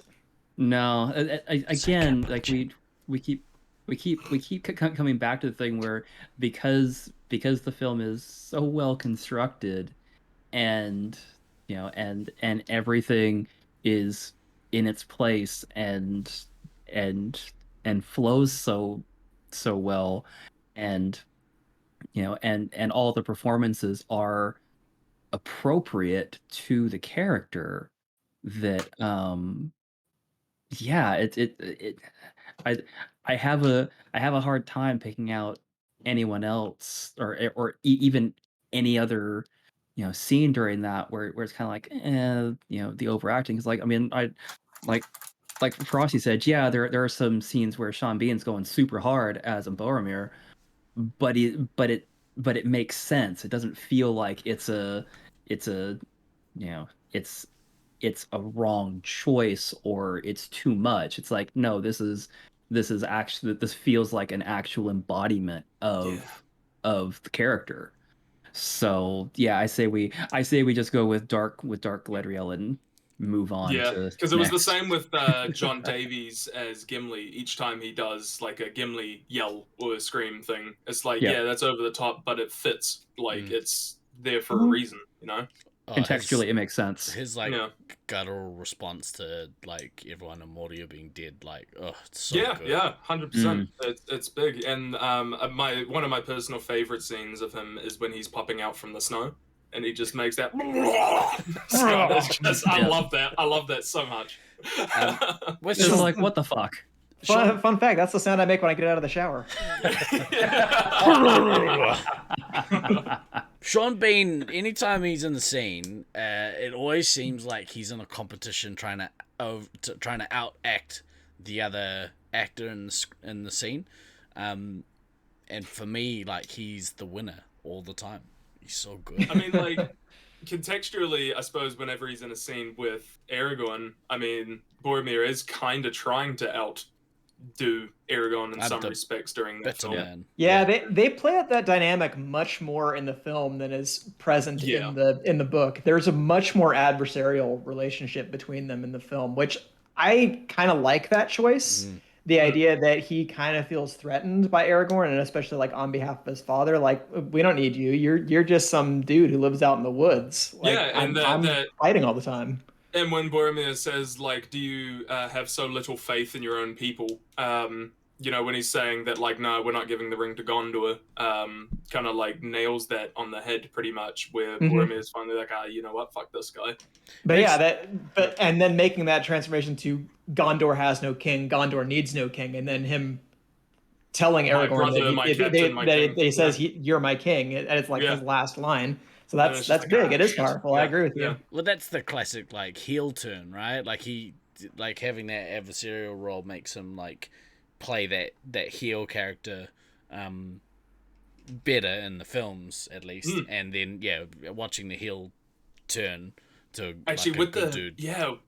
No. Again, like we keep coming back to the thing where because the film is so well constructed, and and everything is in its place and flows so well, and and all the performances are appropriate to the character, that I have a hard time picking out anyone else or even any other scene during that where it's kind of like the overacting is like, I mean, I like like Frosty said, yeah, there are some scenes where Sean Bean's going super hard as a Boromir, but it makes sense. It doesn't feel like it's a you know it's a wrong choice or it's too much. It's like, no, this is actually, this feels like an actual embodiment of the character. So yeah, I say we just go with dark Galadriel and move on Yeah, to because it was the next. same with John Davies as Gimli. Each time he does like a Gimli yell or a scream thing, it's like, Yeah. yeah, that's over the top, but it fits. Like it's there for a Mhm. reason, you know? Contextually, it makes sense. His like Yeah. guttural response to like everyone in Moria being dead, like, oh, it's so Yeah, good. yeah, 100%. It's big, and one of my personal favorite scenes of him is when he's popping out from the snow, and he just makes that. sound. It's just, I love that. I love that so much. Which It's is like, what the fuck? Fun fact, that's the sound I make when I get out of the shower. Sean Bean, anytime he's in the scene, it always seems like he's in a competition trying to outact the other actor in the scene, and for me, like, he's the winner all the time. He's so good. I mean, like, contextually, I suppose whenever he's in a scene with Aragorn, I mean, Boromir is kind of trying to outdo Aragorn in some respects during that Better film. man. Yeah, they play out that dynamic much more in the film than is present in the book. There's a much more adversarial relationship between them in the film, which I kind of like that choice. The idea that he kind of feels threatened by Aragorn, and especially like on behalf of his father, like, we don't need you. You're just some dude who lives out in the woods. Like, Yeah, and I'm fighting all the time. And when Boromir says, like, do you have so little faith in your own people? You know, when he's saying that, like, no, we're not giving the ring to Gondor, kind of, like, nails that on the head pretty much, where Boromir's finally like, you know what, fuck this guy. But and then making that transformation to Gondor has no king, Gondor needs no king, and then him telling Aragorn that he says, you're my king, and it's like his last line. So that's like, big. It is powerful. I agree with you. Well, that's the classic like heel turn, right? Like like having that adversarial role makes him like play that heel character better in the films at least, and then watching the heel turn to actually like with a good the dude.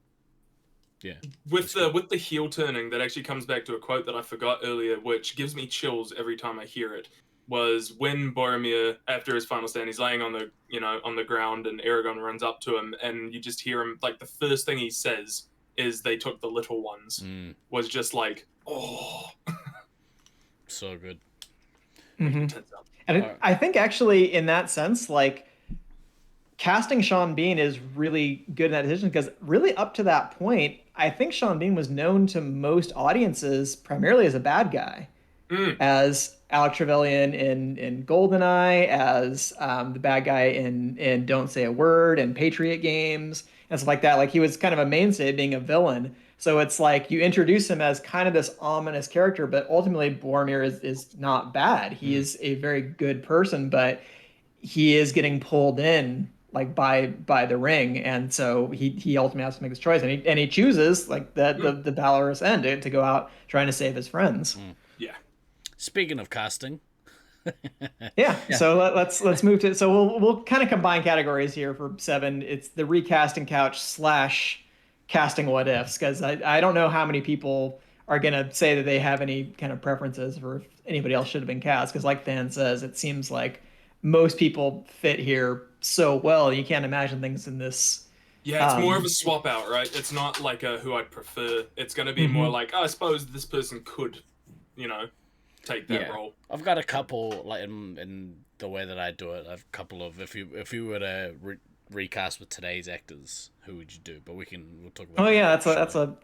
With the heel turning, that actually comes back to a quote that I forgot earlier, which gives me chills every time I hear it. Was when Boromir, after his final stand, he's laying on the ground, and Aragorn runs up to him, and you just hear him, like, the first thing he says is, "They took the little ones." Was just like, oh, so good. And I think actually in that sense, like, casting Sean Bean is really good in that decision, because really up to that point, I think Sean Bean was known to most audiences primarily as a bad guy. As Alex Trevelyan in GoldenEye, as the bad guy in Don't Say a Word and Patriot Games and stuff like that. Like, he was kind of a mainstay being a villain. So it's like you introduce him as kind of this ominous character, but ultimately Boromir is not bad. He is a very good person, but he is getting pulled in like by the ring, and so he ultimately has to make his choice, and he chooses like the valorous end to go out trying to save his friends. Yeah. Speaking of casting, so let's move to. So we'll kind of combine categories here for 7. It's the recasting couch / casting what ifs, because I don't know how many people are gonna say that they have any kind of preferences for if anybody else should have been cast, because like Than says, it seems like most people fit here so well. You can't imagine things in this. Yeah, it's more of a swap out, right? It's not like a who I'd prefer. It's going to be more like, I suppose this person could, take that role. I've got a couple, like in the way that I do it. I've a couple of if you were to recast with today's actors, who would you do? But we'll talk about. Oh yeah, that's a.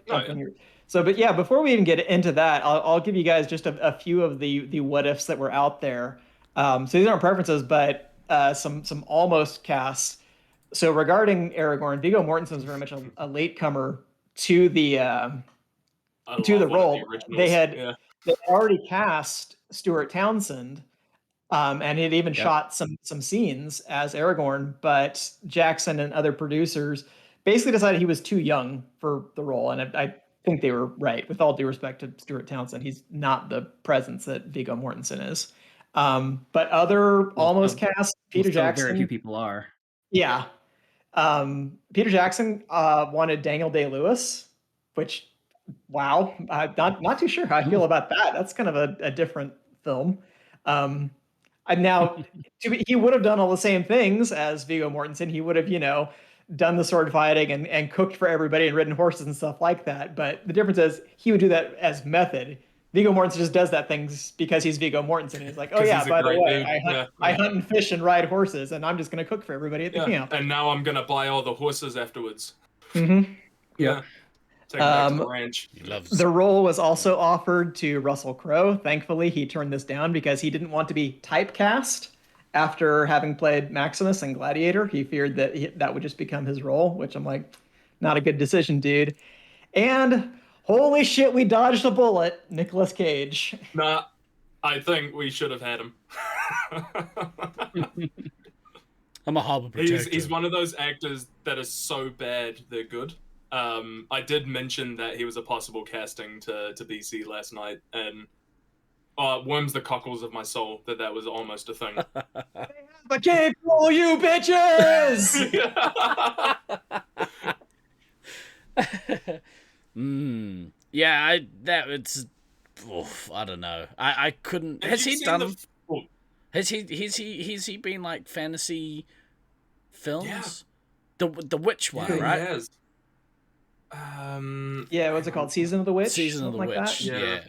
So, but yeah, before we even get into that, I'll give you guys just a few of the what ifs that were out there. So these aren't preferences, but some almost casts. So regarding Aragorn, Viggo Mortensen is very much a latecomer to the role. They had already cast Stuart Townsend, and he had even shot some scenes as Aragorn, but Jackson and other producers basically decided he was too young for the role, and think they were right. With all due respect to Stuart Townsend, he's not the presence that Viggo Mortensen is. But other almost cast, Peter Jackson. Very few people are. Yeah. Peter Jackson wanted Daniel Day-Lewis, which, wow, I'm not too sure how I feel about that. That's kind of a different film. And now he would have done all the same things as Viggo Mortensen. He would have, done the sword fighting and cooked for everybody and ridden horses and stuff like that. But the difference is he would do that as method. Viggo Mortensen just does that things because he's Viggo Mortensen. He's like, oh yeah, by the way, I hunt and fish and ride horses, and I'm just going to cook for everybody at the camp. And now I'm going to buy all the horses afterwards. Mm-hmm. Yeah. Take back to the ranch. The role was also offered to Russell Crowe. Thankfully, he turned this down because he didn't want to be typecast after having played Maximus in Gladiator. He feared that that would just become his role, which I'm like, not a good decision, dude. And holy shit, we dodged a bullet. Nicolas Cage. Nah, I think we should have had him. I'm a harbor protector. He's one of those actors that is so bad they're good. I did mention that he was a possible casting to BC last night, and worms the cockles of my soul that was almost a thing. I can't fool you, bitches! Yeah, I don't know. I couldn't. Has he done? Has he been like fantasy films? Yeah. The Witch one, right? He has. Yeah, what's it called? Season of the Witch? Season of the Witch. Like yeah.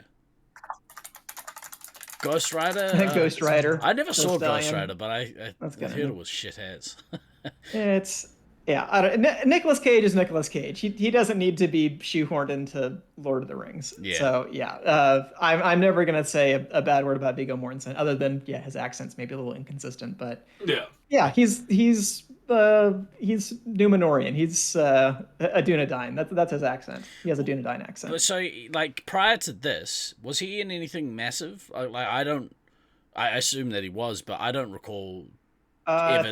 Ghost Rider. Ghost Rider. I never saw Ghost Rider, but I heard it was shit ass. Nicolas Cage is Nicolas Cage. He doesn't need to be shoehorned into Lord of the Rings. Yeah. So yeah, I'm never gonna say a bad word about Viggo Mortensen, other than his accent's maybe a little inconsistent, but he's Numenorian. He's a Dunedain. That's his accent. He has a Dunedain accent. But so like prior to this, was he in anything massive? I assume that he was, but I don't recall.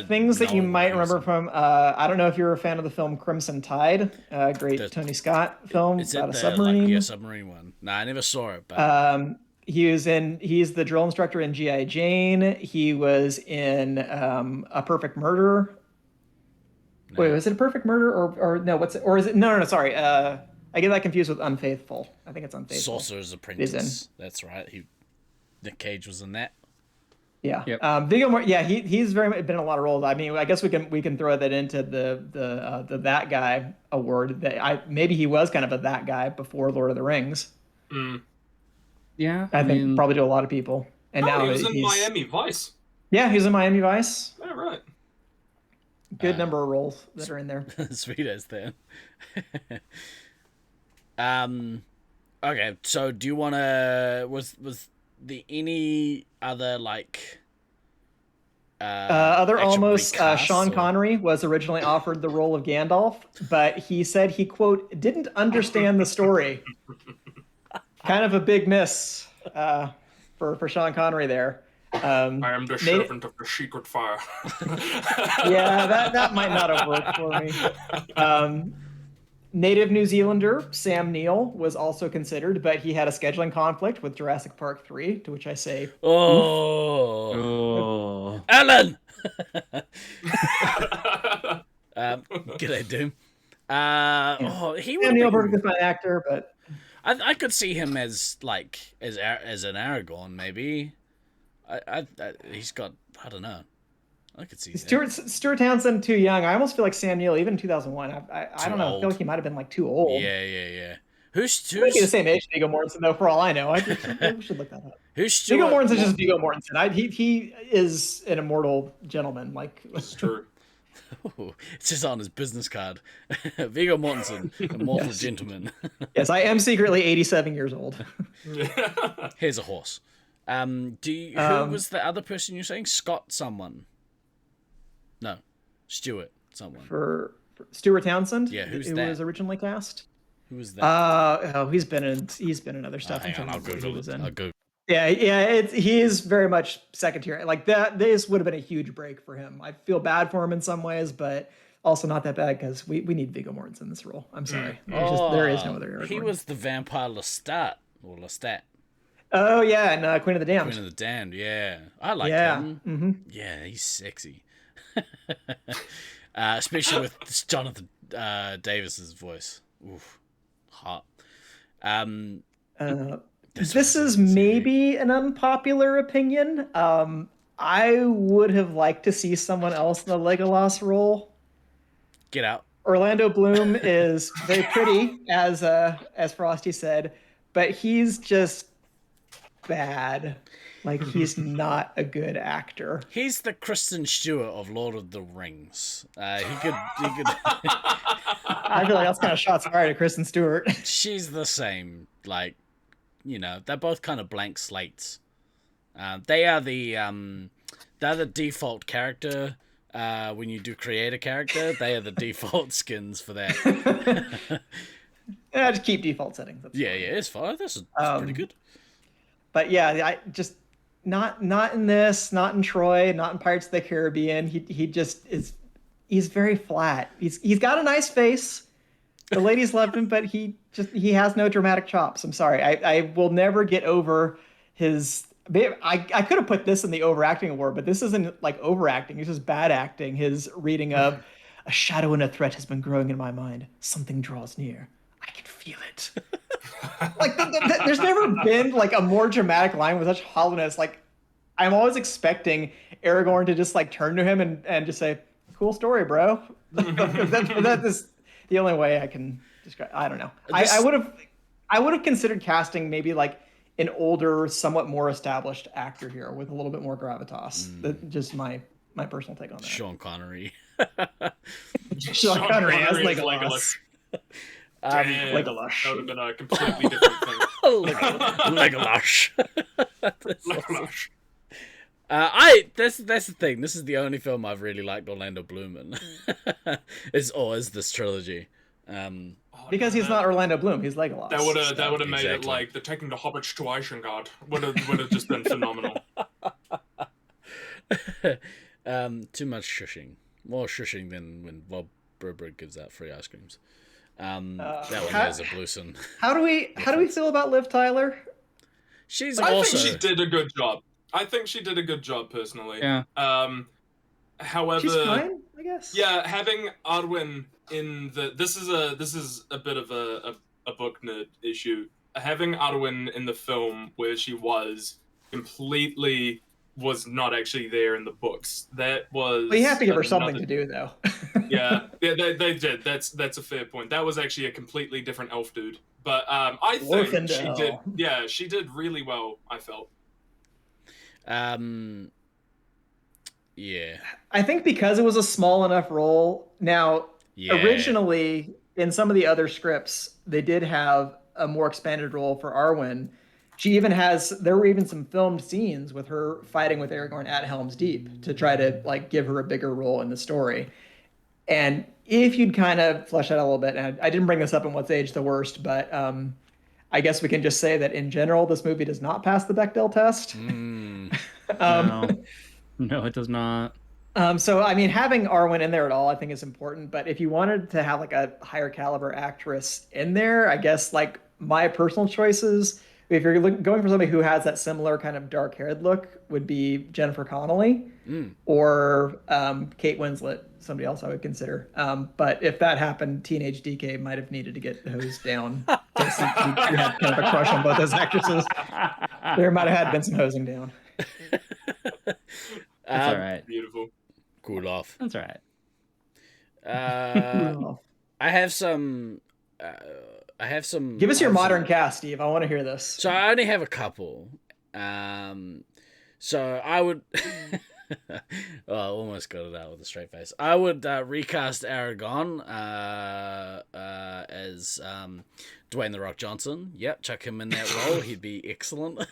Things that you might remember from I don't know if you're a fan of the film Crimson Tide, great Tony Scott film about a submarine. Submarine one. No, I never saw it. But he's the drill instructor in G.I. Jane. He was in A Perfect Murder. No. Wait, was it A Perfect Murder or no? What's it? Or is it? No. Sorry. I get that confused with Unfaithful. I think it's Unfaithful. Sorcerer's Apprentice. That's right. Nick Cage was in that. Yeah. Yep. Viggo Mortensen, he's very much been in a lot of roles. I mean, I guess we can throw that into the that guy award. Maybe he was kind of a that guy before Lord of the Rings. Mm. Yeah. I think probably to a lot of people. And now he was in Miami Vice. Yeah, he's in Miami Vice. Yeah, right. Good number of roles that are in there. Sweet as that. Okay, so do you want to was any other like Sean Connery was originally offered the role of Gandalf, but he said he, quote, didn't understand the story. Kind of a big miss for Sean Connery there. I am the servant of the secret fire. Yeah, that might not have worked for me. Native New Zealander Sam Neill was also considered, but he had a scheduling conflict with Jurassic Park 3, to which I say, Alan! G'day, Doom. He would Sam Neill, perfectly fine actor, but I could see him as an Aragorn, maybe. He's got, I don't know. I could see Stuart Townsend too young. I almost feel like Sam Neill, even in 2001. I don't know. I feel like he might have been too old. Yeah. Who's might be the same age as Viggo Mortensen though, for all I know. We should look that up. Who's Viggo Mortensen is just Viggo Mortensen. He is an immortal gentleman. That's true. It's just on his business card. Viggo Mortensen, immortal gentleman. Yes, I am secretly 87 years old. Here's a horse. Who was the other person you're saying? Scott someone. No, Stuart someone. For Stuart Townsend? Yeah, who was originally cast? Who was that? He's been in other stuff. Hang on, I'll Google it. I'll Google. Yeah, he is very much second tier. Like that, this would have been a huge break for him. I feel bad for him in some ways, but also not that bad because we need Viggo Mortensen in this role. I'm sorry. There is no other Aragorn. He was the vampire Lestat. Oh, yeah, and Queen of the Damned. Queen of the Damned, yeah. I like him. Mm-hmm. Yeah, he's sexy. Especially with this Jonathan Davis's voice. Oof. Hot. This is maybe an unpopular opinion. I would have liked to see someone else in the Legolas role. Get out. Orlando Bloom is very pretty, as Frosty said, but he's just bad. Like, he's not a good actor. He's the Kristen Stewart of Lord of the Rings. He could. I feel like that's kind of shots fired at Kristen Stewart. She's the same. Like, they're both kind of blank slates. They're the default character. When you do create a character, they are the default skins for that. Yeah, just keep default settings. Yeah, it's fine. That's pretty good. But yeah, I just not in this, not in Troy, not in Pirates of the Caribbean. He just is. He's very flat. He's got a nice face. The ladies love him, but he has no dramatic chops. I'm sorry. I will never get over his. I could have put this in the overacting award, but this isn't like overacting. It's just bad acting. His reading of "A shadow and a threat has been growing in my mind. Something draws near. I can feel it." Like there's never been like a more dramatic line with such hollowness. Like I'm always expecting Aragorn to just like turn to him and just say, "Cool story, bro." That is the only way I can describe. I don't know. I would have considered casting maybe like an older, somewhat more established actor here with a little bit more gravitas. That's just my personal take on that. Sean Connery. Sean Connery as Legolas. Legolas. That would have been a completely different thing. Legolas. Legolas. That's the thing. This is the only film I've really liked Orlando Bloom in. is this trilogy. Because he's not Orlando Bloom, he's Legolas. That would have made it like the taking the Hobbits to Isengard. Would have just been phenomenal. Too much shushing. More shushing than when Bob Burberg gives out free ice creams. That one has a blueson. How do we feel about Liv Tyler? I think she did a good job. I think she did a good job personally. Yeah. However, she's fine, I guess. Yeah, having Arwen in this is a bit of a book nerd issue. Having Arwen in the film where she was completely was not actually there in the books. That was. Well, you have to give her something to do, though. yeah, they did. That's a fair point. That was actually a completely different elf dude. But I think she did. Yeah, she did really well. I felt. Yeah. I think because it was a small enough role. Now, originally in some of the other scripts, they did have a more expanded role for Arwen. There were even some filmed scenes with her fighting with Aragorn at Helm's Deep to try to like give her a bigger role in the story. And if you'd kind of flesh that out a little bit, and I didn't bring this up in What's Age the Worst, but I guess we can just say that in general, this movie does not pass the Bechdel test. No, it does not. So, I mean, having Arwen in there at all, I think is important. But if you wanted to have like a higher caliber actress in there, I guess like my personal choices, if you're going for somebody who has that similar kind of dark-haired look, would be Jennifer Connelly or Kate Winslet, somebody else I would consider. But if that happened, Teenage DK might have needed to get hosed down. You had kind of a crush on both those actresses. There might have been some hosing down. That's all right. Beautiful. Cool off. That's all right. I have some. Give us your modern cast, Steve. I want to hear this. So I only have a couple. So I would. Well, I almost got it out with a straight face. I would recast Aragorn as Dwayne The Rock Johnson. Yep, chuck him in that role. He'd be excellent.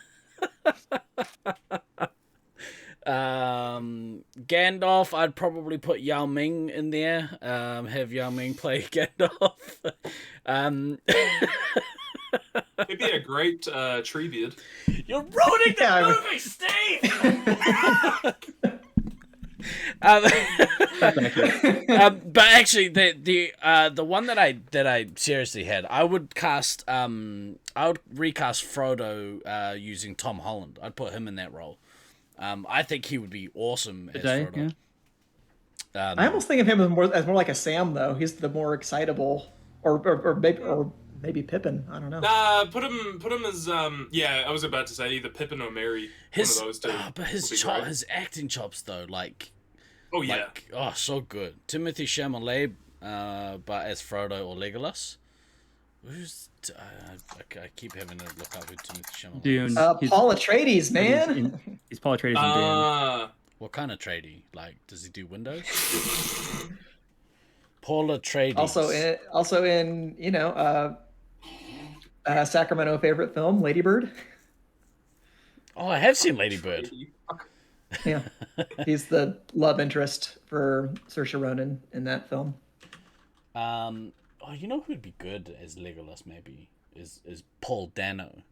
Gandalf, I'd probably put Yao Ming in there. Have Yao Ming play Gandalf. It'd be a great Treebeard. You're ruining the movie, Steve! Um, That's accurate. but actually, the one that I seriously had, I would recast Frodo using Tom Holland. I'd put him in that role. I think he would be awesome as Today, Frodo. yeah. I almost think of him as more like a Sam though. He's the more excitable, or maybe Pippin. I don't know. Put him as yeah. I was about to say either Pippin or Merry. One of those two. But would be great. his acting chops though, like. Oh yeah. So good. Timothy Chalamet, but as Frodo or Legolas. Who's I keep having to look up who Timothy Chalamet is. Dune. Paul Atreides, man. He's Paul Atreides in Dune. What kind of tradie? Like, does he do Windows? Paul Atreides. Also in Sacramento favorite film, Lady Bird. Oh, I have seen Lady Bird. Yeah, he's the love interest for Saoirse Ronan in that film. Oh, you know who'd be good as Legolas? Maybe is Paul Dano.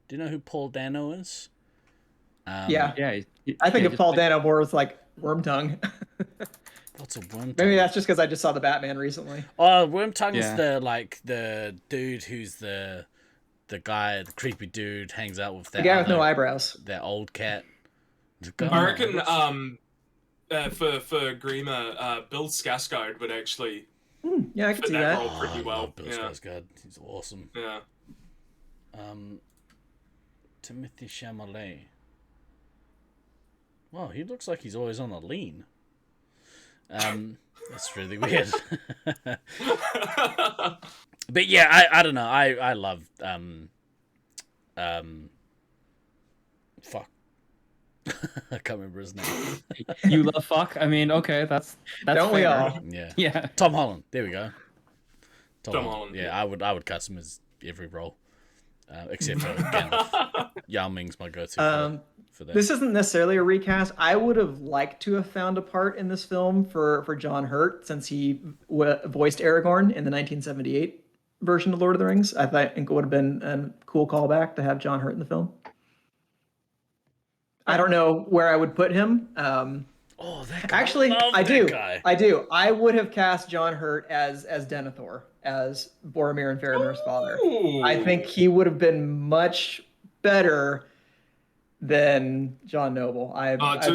Do you know who Paul Dano is? Yeah. Yeah. I think of Paul Dano more as like Wormtongue. What's a Wormtongue? Maybe that's just because I just saw the Batman recently. Oh, Wormtongue's Yeah. the dude who's the guy, the creepy dude, hangs out with that The guy with no eyebrows. that old cat. I reckon for Grima, Bill Skarsgård would actually Yeah, I can fit see that that. role pretty I well. love Bill Yeah. Skarsgård. He's awesome. Yeah. Timothy Chalamet. Wow, he looks like he's always on a lean. That's really weird. But yeah, I don't know. I love fuck. I can't remember his name. You love fuck? I mean, okay, that's Don't we fair. all? Yeah. Yeah. Tom Holland. There we go. Tom Holland, Yeah, yeah. I would cast him as every role, except for Gandalf. Yao Ming's my go-to for that. This isn't necessarily a recast. I would have liked to have found a part in this film for John Hurt, since he voiced Aragorn in the 1978 version of Lord of the Rings. I think it would have been a cool callback to have John Hurt in the film. I don't know where I would put him. Oh, that guy. Actually, love I that do. guy. I do. I would have cast John Hurt as Denethor, as Boromir and Faramir's father. I think he would have been much better than John Noble. I'm not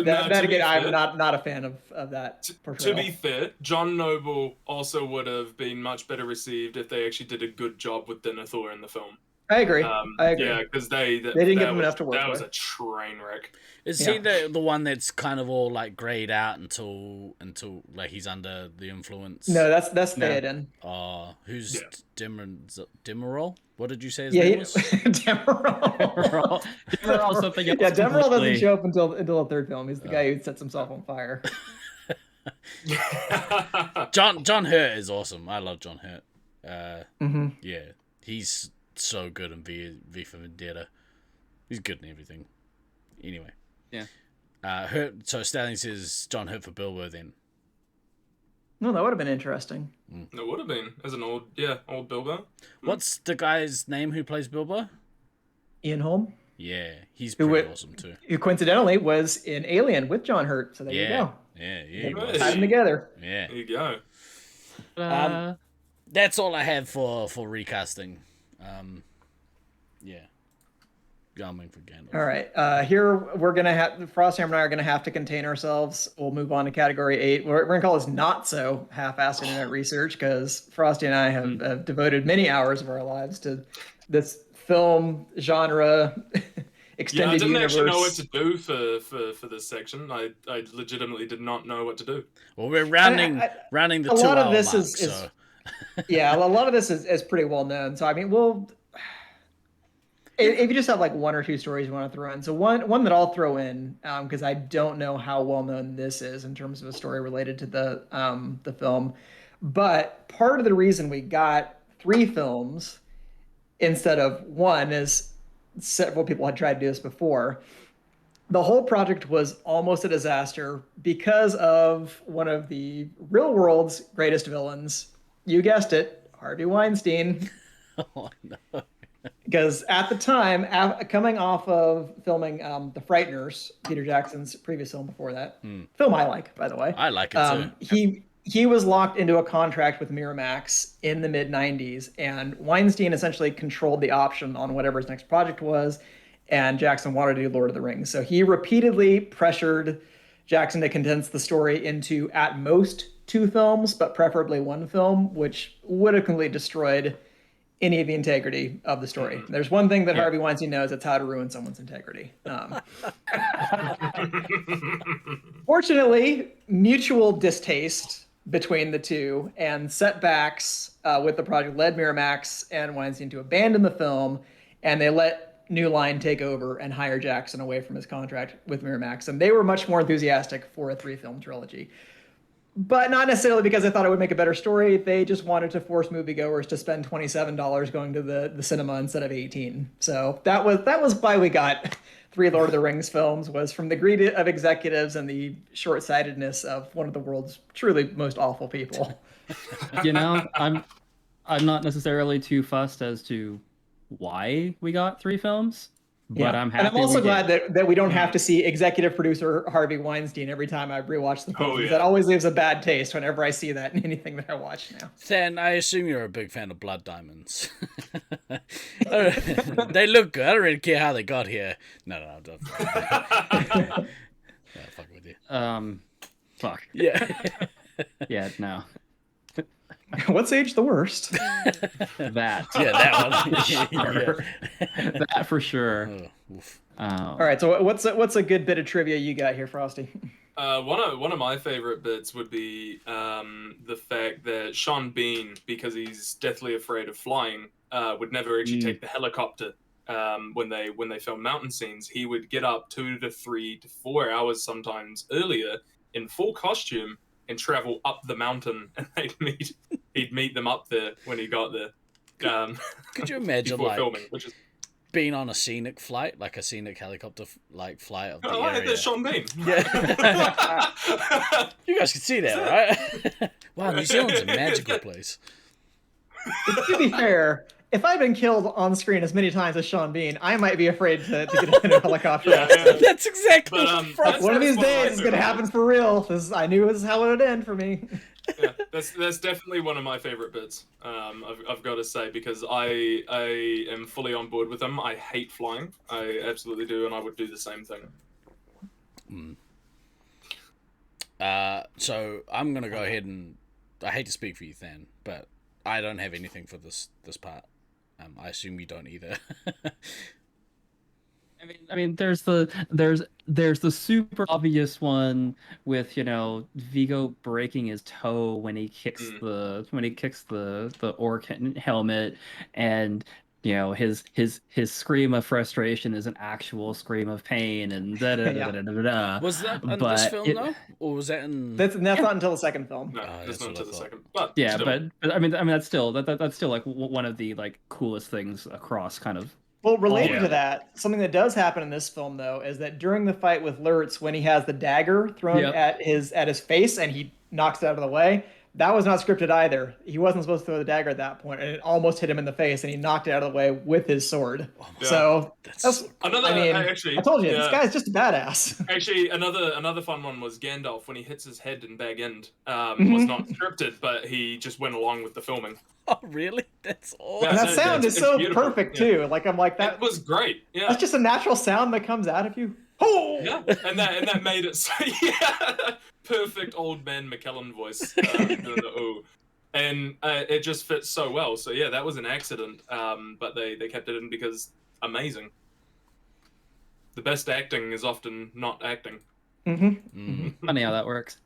a fan of that To portrayal. be fair, John Noble also would have been much better received if they actually did a good job with Denethor in the film. I agree. I agree. Yeah, because they didn't give him enough to work That was with. a train wreck. Is he the one that's kind of all like grayed out until like he's under the influence? No, that's Theoden. Who's Yeah. Demerol? What did you say his Yeah, name was? Demerol. Demerol something else. Yeah, Demerol doesn't completely. show up until the third film. He's the guy who sets himself on fire. John Hurt is awesome. I love John Hurt. Yeah, he's so good in V for Vendetta. He's good in everything. Anyway. Yeah. Hurt. So Stallion says John Hurt for Bilbo then. No, that would have been interesting. It would have been as an old Bilbo. What's the guy's name who plays Bilbo? Ian Holm, Yeah, he's Who pretty would- awesome too. who coincidentally was in Alien with John Hurt. So there you go. Yeah, he Hey. was. Tie them together. Yeah. There you go. That's all I have for recasting. Yeah. Going for Gandalf. All right. Here we're gonna have Frosthammer and I are gonna have to contain ourselves. We'll move on to category 8. We're gonna call this not so half-assed internet research, because Frosty and I have devoted many hours of our lives to this film genre extended Yeah, I didn't universe. actually know what to do for this section. I legitimately did not know what to do. Well, we're rounding the a lot 2 of hour this mark, is so. Yeah, a lot of this is pretty well known. So I mean, if you just have like one or two stories you want to throw in. So one that I'll throw in, because I don't know how well known this is in terms of a story related to the film, but part of the reason we got 3 films instead of 1 is several people had tried to do this before. The whole project was almost a disaster because of one of the real world's greatest villains. You guessed it, Harvey Weinstein. Oh, no. Because at the time, coming off of filming The Frighteners, Peter Jackson's previous film before that, film I like, by the way. I like it too. He was locked into a contract with Miramax in the mid 90s, and Weinstein essentially controlled the option on whatever his next project was, and Jackson wanted to do Lord of the Rings. So he repeatedly pressured Jackson to condense the story into at most 2 films, but preferably 1 film, which would have completely destroyed any of the integrity of the story. There's one thing that Harvey Weinstein knows, it's how to ruin someone's integrity. Fortunately, mutual distaste between the two and setbacks with the project led Miramax and Weinstein to abandon the film, and they let New Line take over and hire Jackson away from his contract with Miramax. And they were much more enthusiastic for a 3-film trilogy. But not necessarily because they thought it would make a better story. They just wanted to force moviegoers to spend $27 going to the cinema instead of 18. So that was why we got 3 Lord of the Rings films, was from the greed of executives and the short-sightedness of one of the world's truly most awful people. I'm not necessarily too fussed as to why we got 3 films. But I'm happy. And I'm also glad that we don't have to see executive producer Harvey Weinstein every time I rewatch the film. That always leaves a bad taste whenever I see that in anything that I watch now. Then I assume you're a big fan of Blood Diamonds. They look good. I don't really care how they got here. No, don't. No, fuck with you. Fuck. Yeah. Yeah, no. What's age the worst? That. Yeah, that one. Sure. That for sure. All right, so what's a good bit of trivia you got here, Frosty? One of my favorite bits would be the fact that Sean Bean, because he's deathly afraid of flying, would never actually take the helicopter when they film mountain scenes. He would get up 2 to 3 to 4 hours sometimes earlier in full costume and travel up the mountain, and he'd meet them up there when he got there. Could you imagine before filming, which is being on a scenic flight, like a scenic helicopter flight of the area? Oh, there's Sean Bean. Yeah. You guys can see that, right? Wow, New Zealand's a magical place. To be fair, if I'd been killed on screen as many times as Sean Bean, I might be afraid to get in a helicopter. That's exactly one of these days it's going to happen for real. I knew this is how it would end for me. Yeah, that's definitely one of my favorite bits. I've got to say, because I am fully on board with them. I hate flying. I absolutely do, and I would do the same thing. So I'm gonna go ahead and I hate to speak for you, Than, but I don't have anything for this part. I assume you don't either. I mean, there's the super obvious one with Vigo breaking his toe when he kicks the orc helmet, and his scream of frustration is an actual scream of pain, and da da da da da da. Was that in this film though, or was that in? That's not until the second film. No, that's not until the second. But yeah, still. but I mean that's still like one of the like coolest things across kind of. Well, related to that, something that does happen in this film, though, is that during the fight with Lurtz, when he has the dagger thrown at his face and he knocks it out of the way, that was not scripted either. He wasn't supposed to throw the dagger at that point, and it almost hit him in the face, and he knocked it out of the way with his sword. Yeah. So that's another. I told you, this guy's just a badass. Actually, another fun one was Gandalf when he hits his head in Bag End. Was not scripted, but he just went along with the filming. Oh, really? That's awesome. And that sound is so perfect too. Like I'm like that. It was great. Yeah, that's just a natural sound that comes out of you. Oh! Yeah, and that made it so perfect old man McKellen voice. And it just fits so well. So yeah, that was an accident. But they kept it in because amazing. The best acting is often not acting. Funny how that works.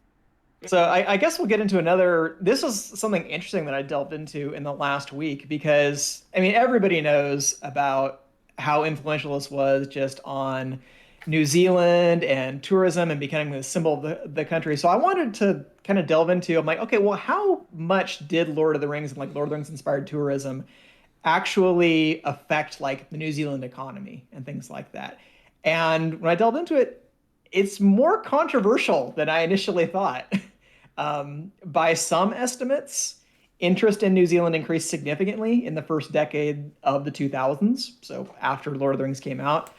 So I guess we'll get into another. This was something interesting that I delved into in the last week because I mean everybody knows about how influential this was just on New Zealand and tourism and becoming the symbol of the country. So I wanted to kind of delve into. I'm like, okay, well, how much did Lord of the Rings and like Lord of the Rings inspired tourism actually affect like the New Zealand economy and things like that? And when I delved into it, it's more controversial than I initially thought. By some estimates, interest in New Zealand increased significantly in the first decade of the 2000s, so after Lord of the Rings came out.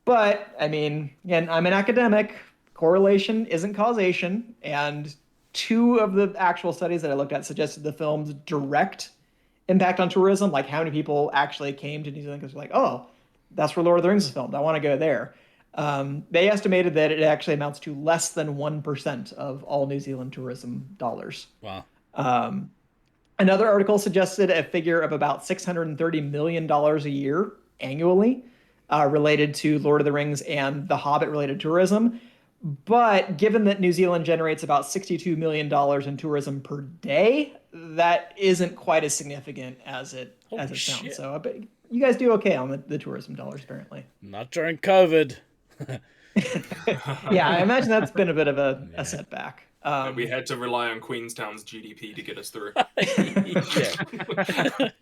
But, I mean, again, I'm an academic. Correlation isn't causation. And 2 of the actual studies that I looked at suggested the film's direct impact on tourism, like how many people actually came to New Zealand because they're like, oh, that's where Lord of the Rings is filmed. I want to go there. They estimated that it actually amounts to less than 1% of all New Zealand tourism dollars. Wow. Another article suggested a figure of about $630 million a year annually related to Lord of the Rings and The Hobbit related tourism. But given that New Zealand generates about $62 million in tourism per day, that isn't quite as significant as it sounds. Shit. So I bet you guys do okay on the tourism dollars, apparently. Not during COVID. Yeah, I imagine that's been a bit of a setback. We had to rely on Queenstown's GDP to get us through. The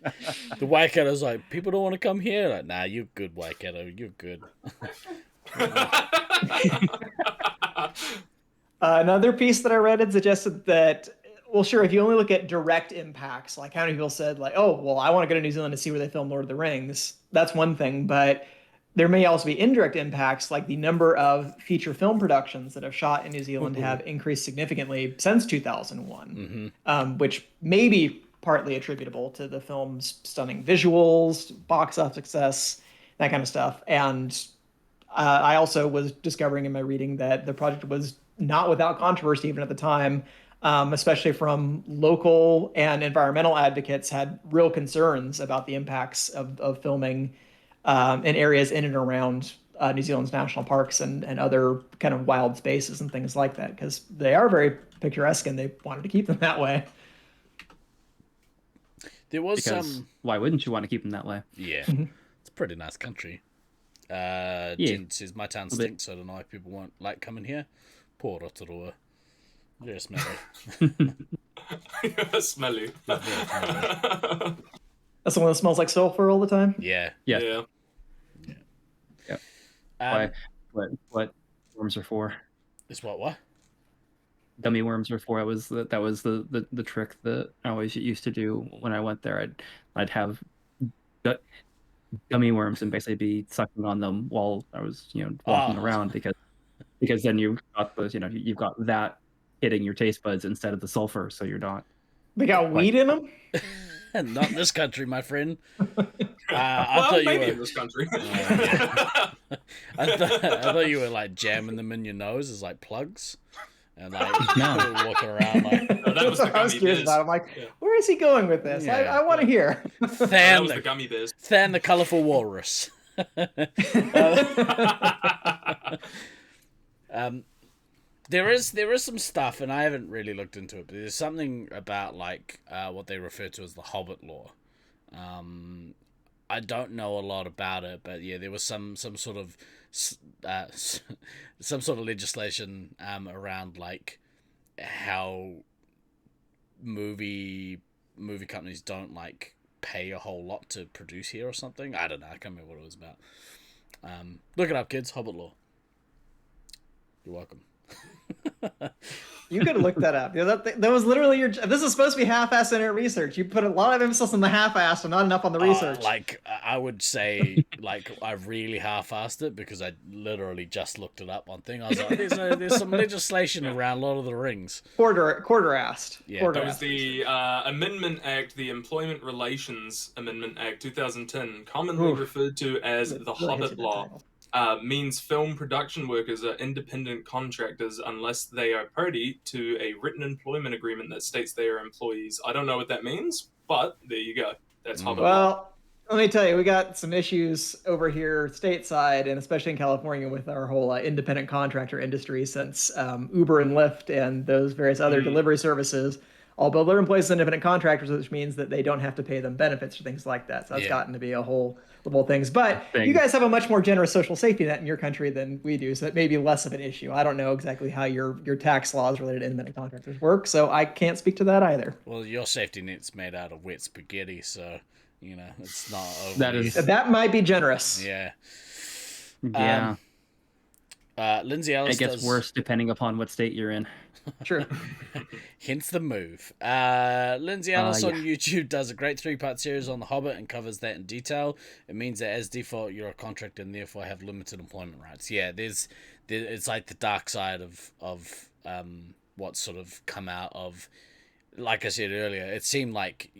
Waikato's like, people don't want to come here. Like, nah, you're good, Waikato. You're good. Another piece that I read had suggested that, well, sure, if you only look at direct impacts, like how many people said, like, oh, well, I want to go to New Zealand to see where they filmed Lord of the Rings, that's one thing. But there may also be indirect impacts, like the number of feature film productions that have shot in New Zealand have increased significantly since 2001, which may be partly attributable to the film's stunning visuals, box office success, that kind of stuff. And I also was discovering in my reading that the project was not without controversy even at the time, especially from local and environmental advocates had real concerns about the impacts of filming in areas in and around New Zealand's national parks and other kind of wild spaces and things like that, because they are very picturesque and they wanted to keep them that way. There was Because why wouldn't you want to keep them that way? Yeah, it's a pretty nice country. Jen says my town stinks, so I don't know why people won't like coming here. Poor Rotorua. Very smelly. Smelly. That's the one that smells like sulfur all the time? Yeah. Yeah. What worms are for? It's what? Gummy worms are for. That was the trick that I always used to do when I went there. I'd have gummy worms and basically be sucking on them while I was walking around, because then you've got that hitting your taste buds instead of the sulfur, so you're not. They got weed in them? Not in this country, my friend. Well, maybe in this country. I thought you were like jamming them in your nose as like plugs, and like walking around like. No, that was the I was gummy curious bears. about it. I'm like, where is he going with this? Yeah. I want to hear. That was the gummy bears. Than the colourful walrus. There is some stuff, and I haven't really looked into it, but there's something about like what they refer to as the Hobbit law. I don't know a lot about it, but yeah, there was some sort of some sort of legislation around like how movie companies don't like pay a whole lot to produce here or something. I don't know. I can't remember what it was about. Look it up, kids. Hobbit law. You're welcome. You could have looked that up. That was literally your. This is supposed to be half-assed in your research. You put a lot of emphasis on the half-assed and not enough on the research. Like I would say, like I really half-assed it because I literally just looked it up on thing. I was like, there's some legislation around Lord of the Rings. Quarter-assed. Yeah, That was the Amendment Act, the Employment Relations Amendment Act 2010, commonly referred to as the Hobbit Law. Means film production workers are independent contractors unless they are party to a written employment agreement that states they are employees. I don't know what that means, but there you go. That's Hobbit Law. Well, let me tell you, we got some issues over here stateside, and especially in California with our whole independent contractor industry, since Uber and Lyft and those various other delivery services all bill their employees as independent contractors, which means that they don't have to pay them benefits or things like that. So that's gotten to be a whole things. But you guys have a much more generous social safety net in your country than we do, so it may be less of an issue. I don't know exactly how your tax laws related to independent contractors work, so I can't speak to that either. Well, your safety net's made out of wet spaghetti, so it's not overly... That might be generous. Yeah. Yeah. Lindsay And Ellis it gets does... worse depending upon what state you're in. True. Hence the move. Lindsay Ellis on Yeah. YouTube does a great 3-part series on The Hobbit and covers that in detail. It means that as default, you're a contractor and therefore have limited employment rights. Yeah, it's like the dark side of what's sort of come out of. Like I said earlier, it seemed like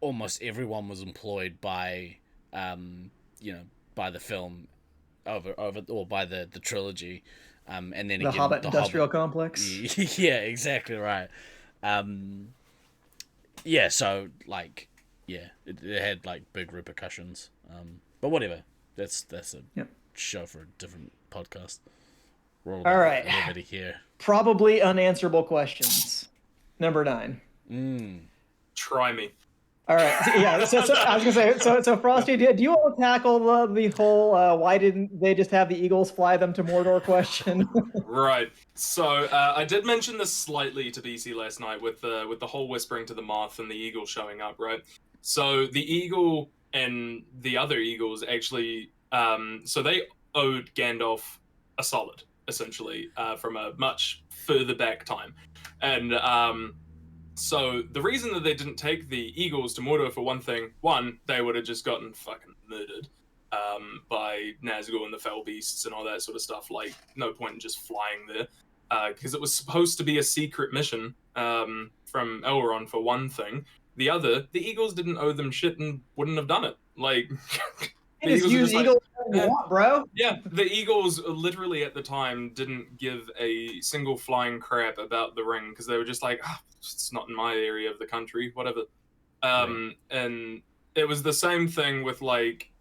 almost everyone was employed by, by the film over or by the trilogy. And then The again, Hobbit the industrial Hobbit. complex. Yeah, exactly right. Yeah, so like, yeah, it had like big repercussions. But whatever, that's a Yep. show for a different podcast. We're All right. Levity here. Probably unanswerable questions. Number 9. Try me. All right. Yeah. So I was gonna say. So Frosty, do you want to tackle the whole why didn't they just have the Eagles fly them to Mordor question? Right. So I did mention this slightly to BC last night with the whole whispering to the moth and the eagle showing up, right? So the eagle and the other eagles actually, so they owed Gandalf a solid, essentially, from a much further back time, and so the reason that they didn't take the eagles to Mordor, for one, they would have just gotten fucking murdered by Nazgul and the Fell Beasts and all that sort of stuff. Like, no point in just flying there, because it was supposed to be a secret mission from Elrond, for one thing. The other, the eagles didn't owe them shit and wouldn't have done it. Like, You just use Eagles you want, bro. Yeah, the Eagles literally at the time didn't give a single flying crap about the ring because they were just like, it's not in my area of the country, whatever. And it was the same thing with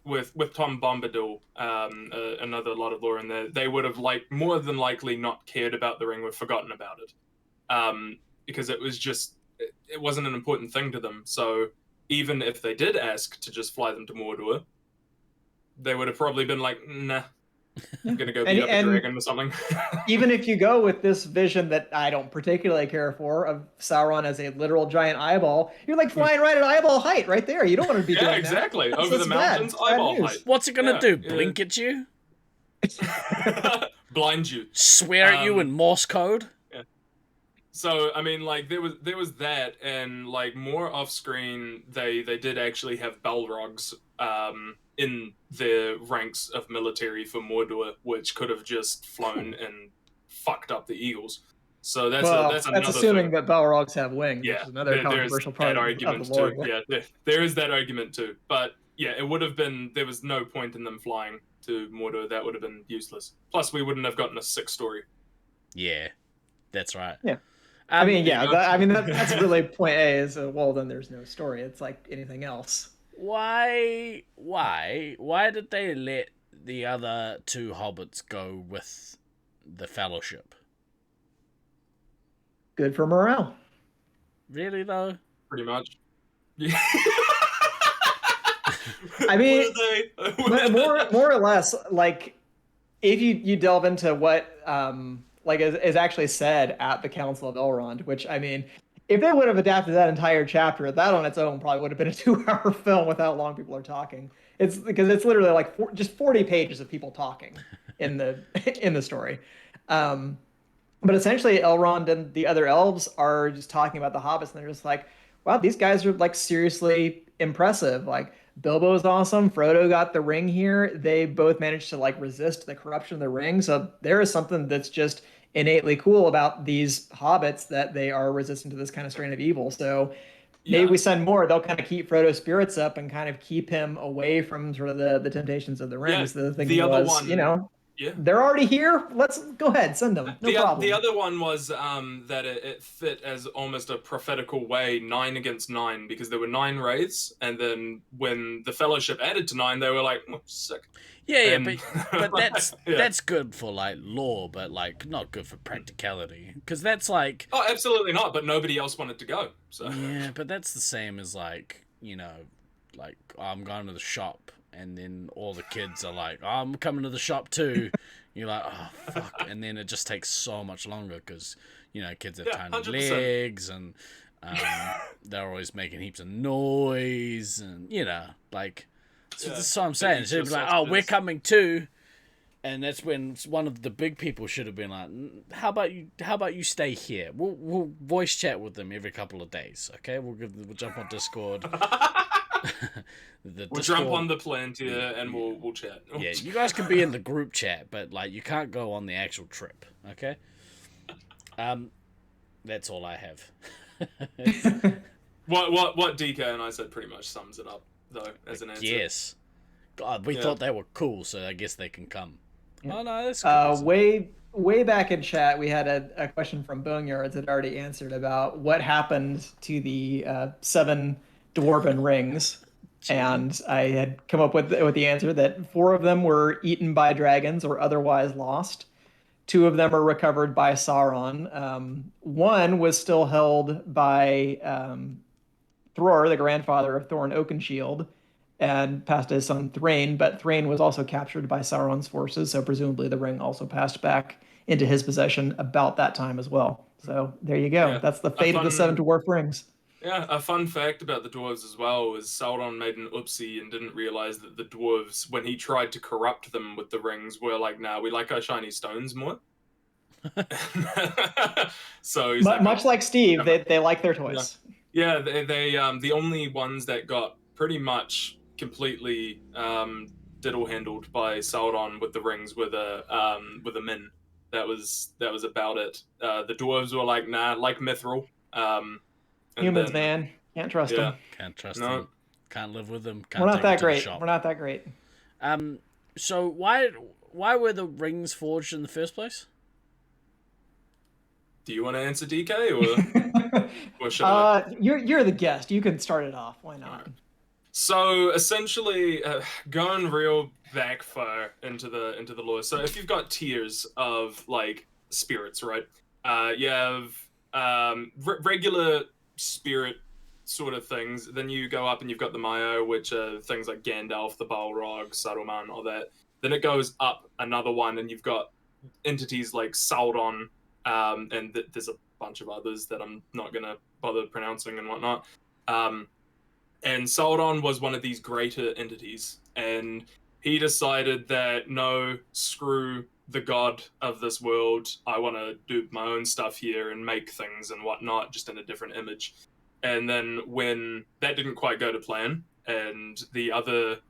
with Tom Bombadil, another lot of lore in there. They would have more than likely not cared about the ring or forgotten about it, because it was just it wasn't an important thing to them. So even if they did ask to just fly them to Mordor, they would have probably been like, nah, I'm going to go beat up a dragon or something. Even if you go with this vision that I don't particularly care for of Sauron as a literal giant eyeball, you're like flying right at eyeball height right there. You don't want to be doing that. Exactly. That's Over the mountains, eyeball height. What's it going to do? Blink at you? Blind you. Swear at you in Morse code? So I mean, there was that, and more off screen, they did actually have Balrogs in their ranks of military for Mordor, which could have just flown and fucked up the Eagles. So that's another assuming thing. that Balrogs have wings, Yeah, which is another controversial part of the lore. Yeah, there is that argument too. But yeah, it would have been, there was no point in them flying to Mordor. That would have been useless. Plus, we wouldn't have gotten a 6th story. Yeah, that's right. Yeah. That's really point A is, well, then there's no story. It's like anything else. Why did they let the other 2 hobbits go with the Fellowship? Good for morale. Really, though? Pretty much. Yeah. I mean, more or less, if you delve into what is actually said at the Council of Elrond, which, I mean, if they would have adapted that entire chapter, that on its own probably would have been a 2-hour film with how long people are talking. It's because it's literally just 40 pages of people talking in the story. But essentially, Elrond and the other elves are just talking about the hobbits, and they're just like, wow, these guys are seriously impressive. Bilbo's awesome. Frodo got the ring here. They both managed to resist the corruption of the ring. So there is something that's just innately cool about these hobbits, that they are resistant to this kind of strain of evil. So maybe we send more. They'll kind of keep Frodo's spirits up and kind of keep him away from sort of the temptations of the ring. Yeah, So the thing the was, other one, they're already here. Let's go ahead, send them. No problem. The other one was that it fit as almost a prophetical way, 9 against 9, because there were 9 wraiths, and then when the Fellowship added to 9, they were like, sick. Yeah, but that's good for lore, but not good for practicality, because that's oh, absolutely not. But nobody else wanted to go. So yeah, but that's the same as I'm going to the shop, and then all the kids are like, oh, I'm coming to the shop too. You're like, oh fuck, and then it just takes so much longer because kids have tiny 100%. legs, and they're always making heaps of noise, and so that's what I'm saying. So be like, oh, we're coming too. And that's when one of the big people should have been like, "How about you stay here? We'll voice chat with them every couple of days, okay? We'll jump on Discord. We'll jump on the Plantier and we'll chat. Yeah, you guys can be in the group chat, but like you can't go on the actual trip, okay? That's all I have. What DK and I said pretty much sums it up though as an answer. Yes. God, we thought they were cool, so I guess they can come. Yeah. Oh no, that's cool. Way back in chat, we had a question from Boneyards that already answered about what happened to the 7 dwarven rings, and I had come up with the answer that 4 of them were eaten by dragons or otherwise lost. 2 of them were recovered by Sauron. 1 was still held by Thror, the grandfather of Thorin Oakenshield, and passed to his son Thrain, but Thrain was also captured by Sauron's forces, so presumably the ring also passed back into his possession about that time as well. So there you go. Yeah. That's the fate of the 7 dwarf rings. Yeah, a fun fact about the dwarves as well was Sauron made an oopsie and didn't realize that the dwarves, when he tried to corrupt them with the rings, were like, "Nah, we like our shiny stones more." So he's Much like Steve, they like their toys. Yeah, they the only ones that got pretty much completely diddle handled by Sauron with the rings were the men. That was about it. The dwarves were like, nah, like Mithril. Humans, man, can't trust them. Can't trust them. Can't live with them. Can't We're not take that them to the great. shop. We're not that great. So why were the rings forged in the first place? Do you want to answer, DK, or should I? You're the guest. You can start it off. Why not? So essentially, going real back far into the lore. So if you've got tiers of like spirits, right? You have regular spirit sort of things. Then you go up and you've got the Maya, which are things like Gandalf, the Balrog, Saruman, all that. Then it goes up another one, and you've got entities like Sauron, and there's a bunch of others that I'm not gonna bother pronouncing and whatnot. And Sauron was one of these greater entities, and he decided that no, screw the god of this world. I want to do my own stuff here and make things and whatnot, just in a different image. And then when that didn't quite go to plan, and the other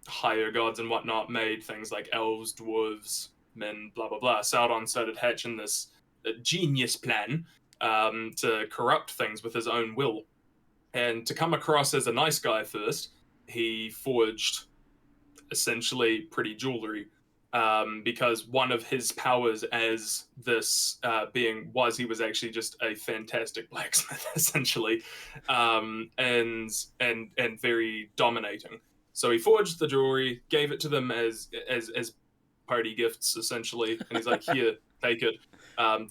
higher gods and whatnot made things like elves, dwarves, men, blah blah blah, Sauron started hatching this genius plan to corrupt things with his own will. And to come across as a nice guy first, he forged essentially pretty jewelry, because one of his powers as this being was he was actually just a fantastic blacksmith, essentially, and very dominating. So he forged the jewelry, gave it to them as party gifts, essentially, and he's like, "Here, take it.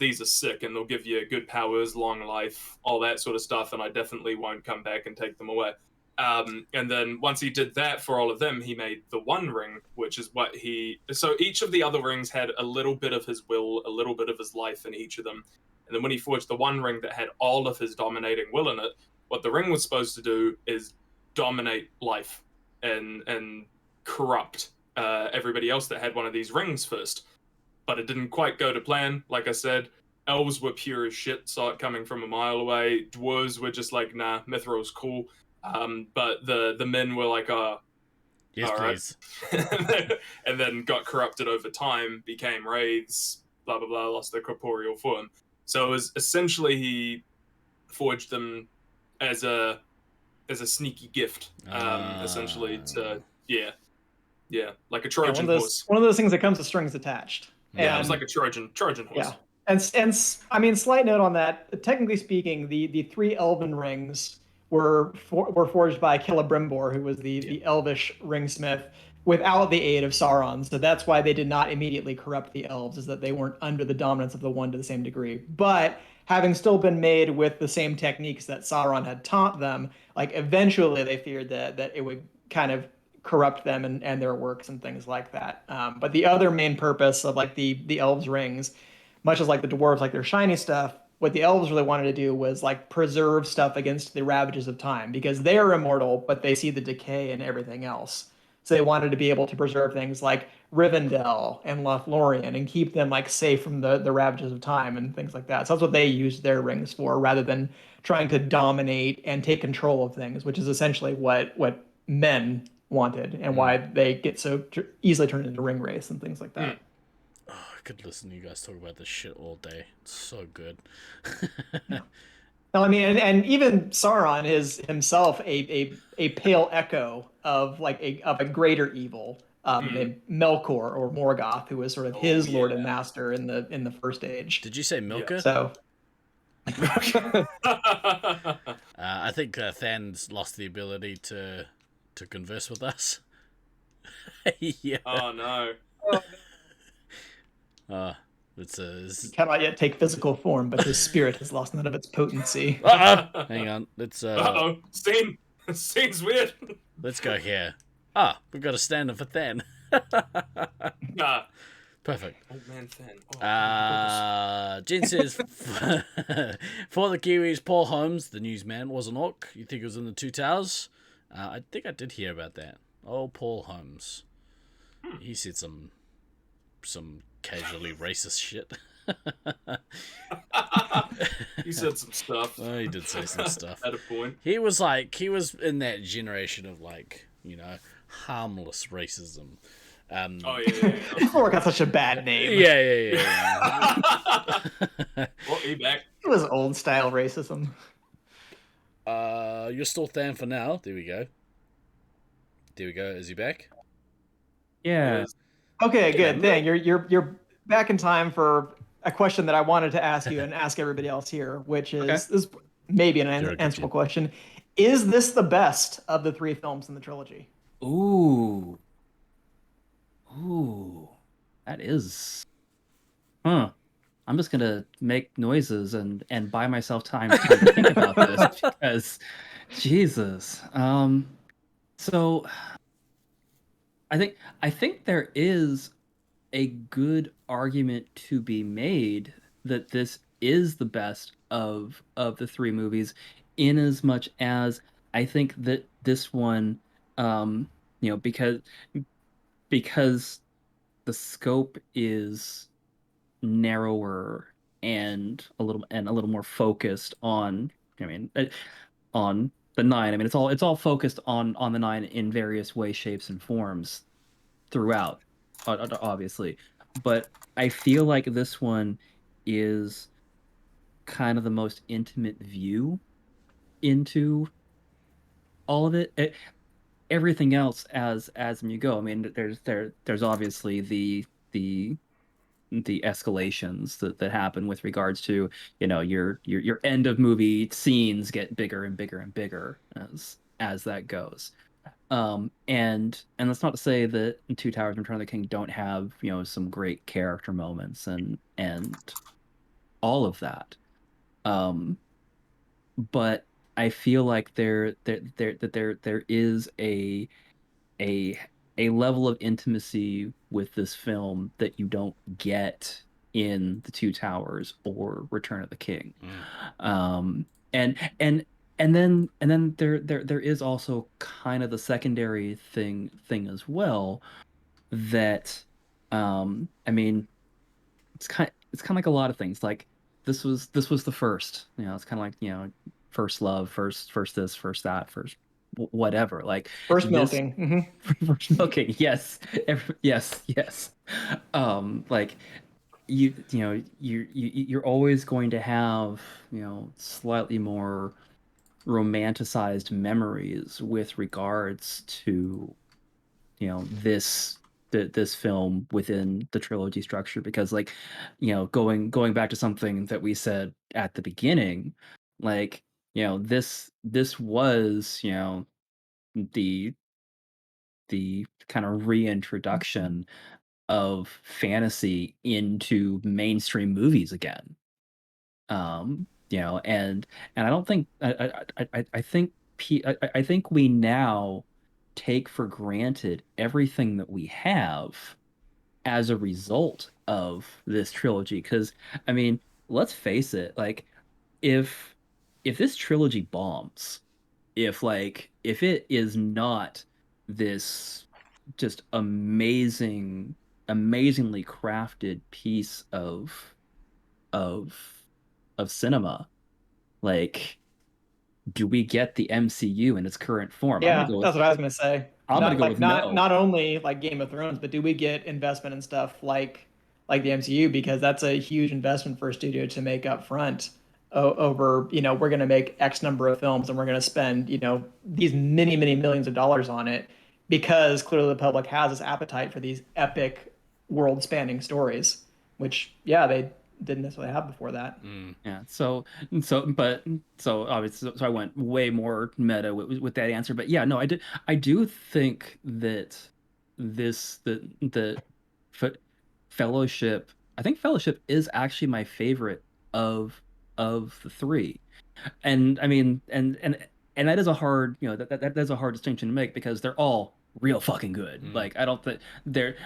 These are sick, and they'll give you good powers, long life, all that sort of stuff, and I definitely won't come back and take them away." And then once he did that for all of them, he made the One Ring, which is what so each of the other rings had a little bit of his will, a little bit of his life in each of them. And then when he forged the One Ring that had all of his dominating will in it, what the ring was supposed to do is dominate life and corrupt everybody else that had one of these rings first. But it didn't quite go to plan. Like I said, elves were pure as shit, saw it coming from a mile away. Dwarves were just like, nah, Mithril's cool. But the men were like, yes, please. Right. And then got corrupted over time, became wraiths, blah, blah, blah, lost their corporeal form. So it was essentially he forged them as a sneaky gift, essentially to, yeah, like a Trojan horse. One of those things that comes with strings attached. Yeah, it was like a Trojan horse. Yeah. And I mean, slight note on that, technically speaking, the 3 elven rings were forged by Celebrimbor, who was the elvish ringsmith, without the aid of Sauron. So that's why they did not immediately corrupt the elves, is that they weren't under the dominance of the one to the same degree. But having still been made with the same techniques that Sauron had taught them, like eventually they feared that it would kind of corrupt them and their works and things like that. But the other main purpose of like the elves' rings, much as like the dwarves like their shiny stuff, what the elves really wanted to do was like preserve stuff against the ravages of time, because they are immortal, but they see the decay and everything else. So they wanted to be able to preserve things like Rivendell and Lothlorien and keep them like safe from the ravages of time and things like that. So that's what they used their rings for, rather than trying to dominate and take control of things, which is essentially what men wanted and why they get so easily turned into ring wraiths and things like that. Oh, I could listen to you guys talk about this shit all day. It's so good. No, I mean, and even Sauron is himself a pale echo of like a greater evil, named Melkor or Morgoth, who was sort of his lord and master in the First Age. Did you say Milka? So I think Than's lost the ability to converse with us. Yeah. Oh no. he cannot yet take physical form, but his spirit has lost none of its potency. Hang on. Let's Uh-oh. Scene's weird. let's go here. We've got a stand-in for Than. Perfect. Old man Than. Jen says, for the Kiwis, Paul Holmes, the newsman, was an orc. You think it was in the Two Towers? I think I did hear about that. Oh, Paul Holmes. He said some casually racist shit. He said some stuff. Oh, he did say some stuff. At a point. He was in that generation of harmless racism. Oh yeah. Before it got such a bad name. Yeah. Well, he back. It was old style racism. You're still Than for now. There we go. Is he back? Yeah. Okay, good thing you're back in time for a question that I wanted to ask you and ask everybody else here, which is this is maybe an answerable question. Is this the best of the 3 films in the trilogy? Ooh, that is. I'm just gonna make noises and buy myself time to think about this because, Jesus. So I think there is a good argument to be made that this is the best of the 3 movies, in as much as I think that this one, because the scope is narrower and a little more focused on, on the 9. I mean, it's all focused on the 9 in various ways, shapes, and forms throughout, obviously. But I feel like this one is kind of the most intimate view into all of it. Everything else as you go. I mean, there's obviously the escalations that happen with regards to, your end of movie scenes get bigger and bigger and bigger as that goes. And that's not to say that Two Towers and Return of the King don't have, some great character moments and all of that. But I feel like there is a level of intimacy with this film that you don't get in The Two Towers or Return of the King. And then there is also kind of the secondary thing as well, that I mean, it's kind of like a lot of things. Like this was the first, it's kind of like, first love, first this, first that, first whatever. Like First milking. First milking. Yes. Yes. Like you're always going to have, slightly more romanticized memories with regards to, this film within the trilogy structure, because going back to something that we said at the beginning, like, this was, the kind of reintroduction of fantasy into mainstream movies again. And I don't think I think we now take for granted everything that we have as a result of this trilogy. Because, I mean, let's face it, like, if this trilogy bombs, if it is not this just amazingly crafted piece of of cinema. Like, do we get the MCU in its current form? Yeah, that's what I was gonna say. I'm gonna Not go like with no. not only like Game of Thrones, but do we get investment in stuff like the MCU? Because that's a huge investment for a studio to make up front over, we're gonna make X number of films and we're gonna spend, these many millions of dollars on it because clearly the public has this appetite for these epic world-spanning stories, which yeah, they didn't necessarily have before that. Yeah. So obviously, so I went way more meta with that answer. But yeah, no, I do think that the Fe- Fellowship. I think Fellowship is actually my favorite of the three. And I mean, and that is a hard, that is a hard distinction to make because they're all real fucking good. Like I don't think they're,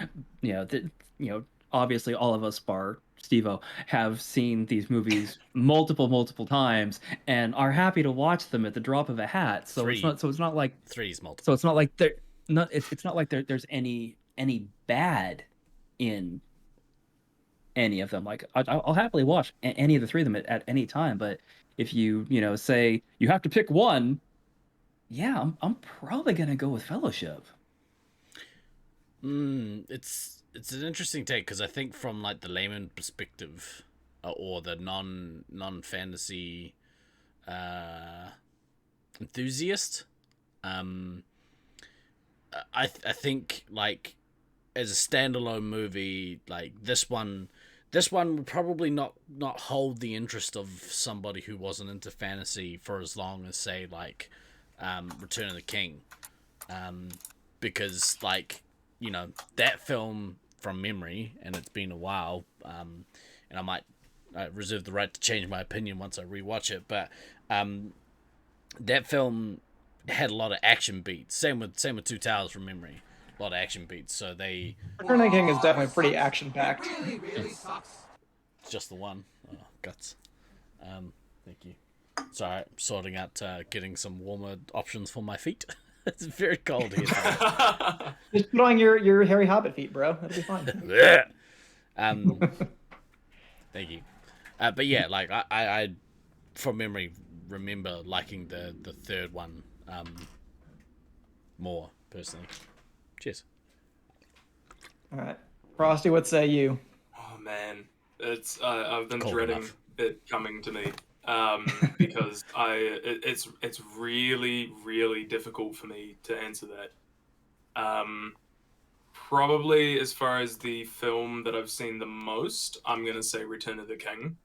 obviously all of us, bar Stevo, have seen these movies multiple times and are happy to watch them at the drop of a hat. So it's not like Three's multiple. so it's not like there not it's not like there's any bad in any of them. Like I'll happily watch any of the three of them at any time. But if say you have to pick one, yeah, I'm probably gonna go with Fellowship. It's an interesting take because I think from like the layman perspective, or the non fantasy enthusiast, I think like as a standalone movie, like this one would probably not hold the interest of somebody who wasn't into fantasy for as long as say like Return of the King, because like that film from memory, and it's been a while, and I might reserve the right to change my opinion once I rewatch it, but that film had a lot of action beats. Same with Two Towers from memory. A lot of action beats. So they Return of the King is definitely pretty action packed. it's just the one. Oh, guts. Thank you. Sorry, I'm sorting out getting some warmer options for my feet. It's very cold here. Just put on your hairy hobbit feet, bro. That'll be fine. Thank you. But yeah, like I from memory remember liking the third one more personally. Cheers. All right, Frosty, what say you? Oh man, it's I've been Cold dreading enough. it coming to me, because it's really difficult for me to answer that. Probably as far as the film that I've seen the most, I'm gonna say Return of the King,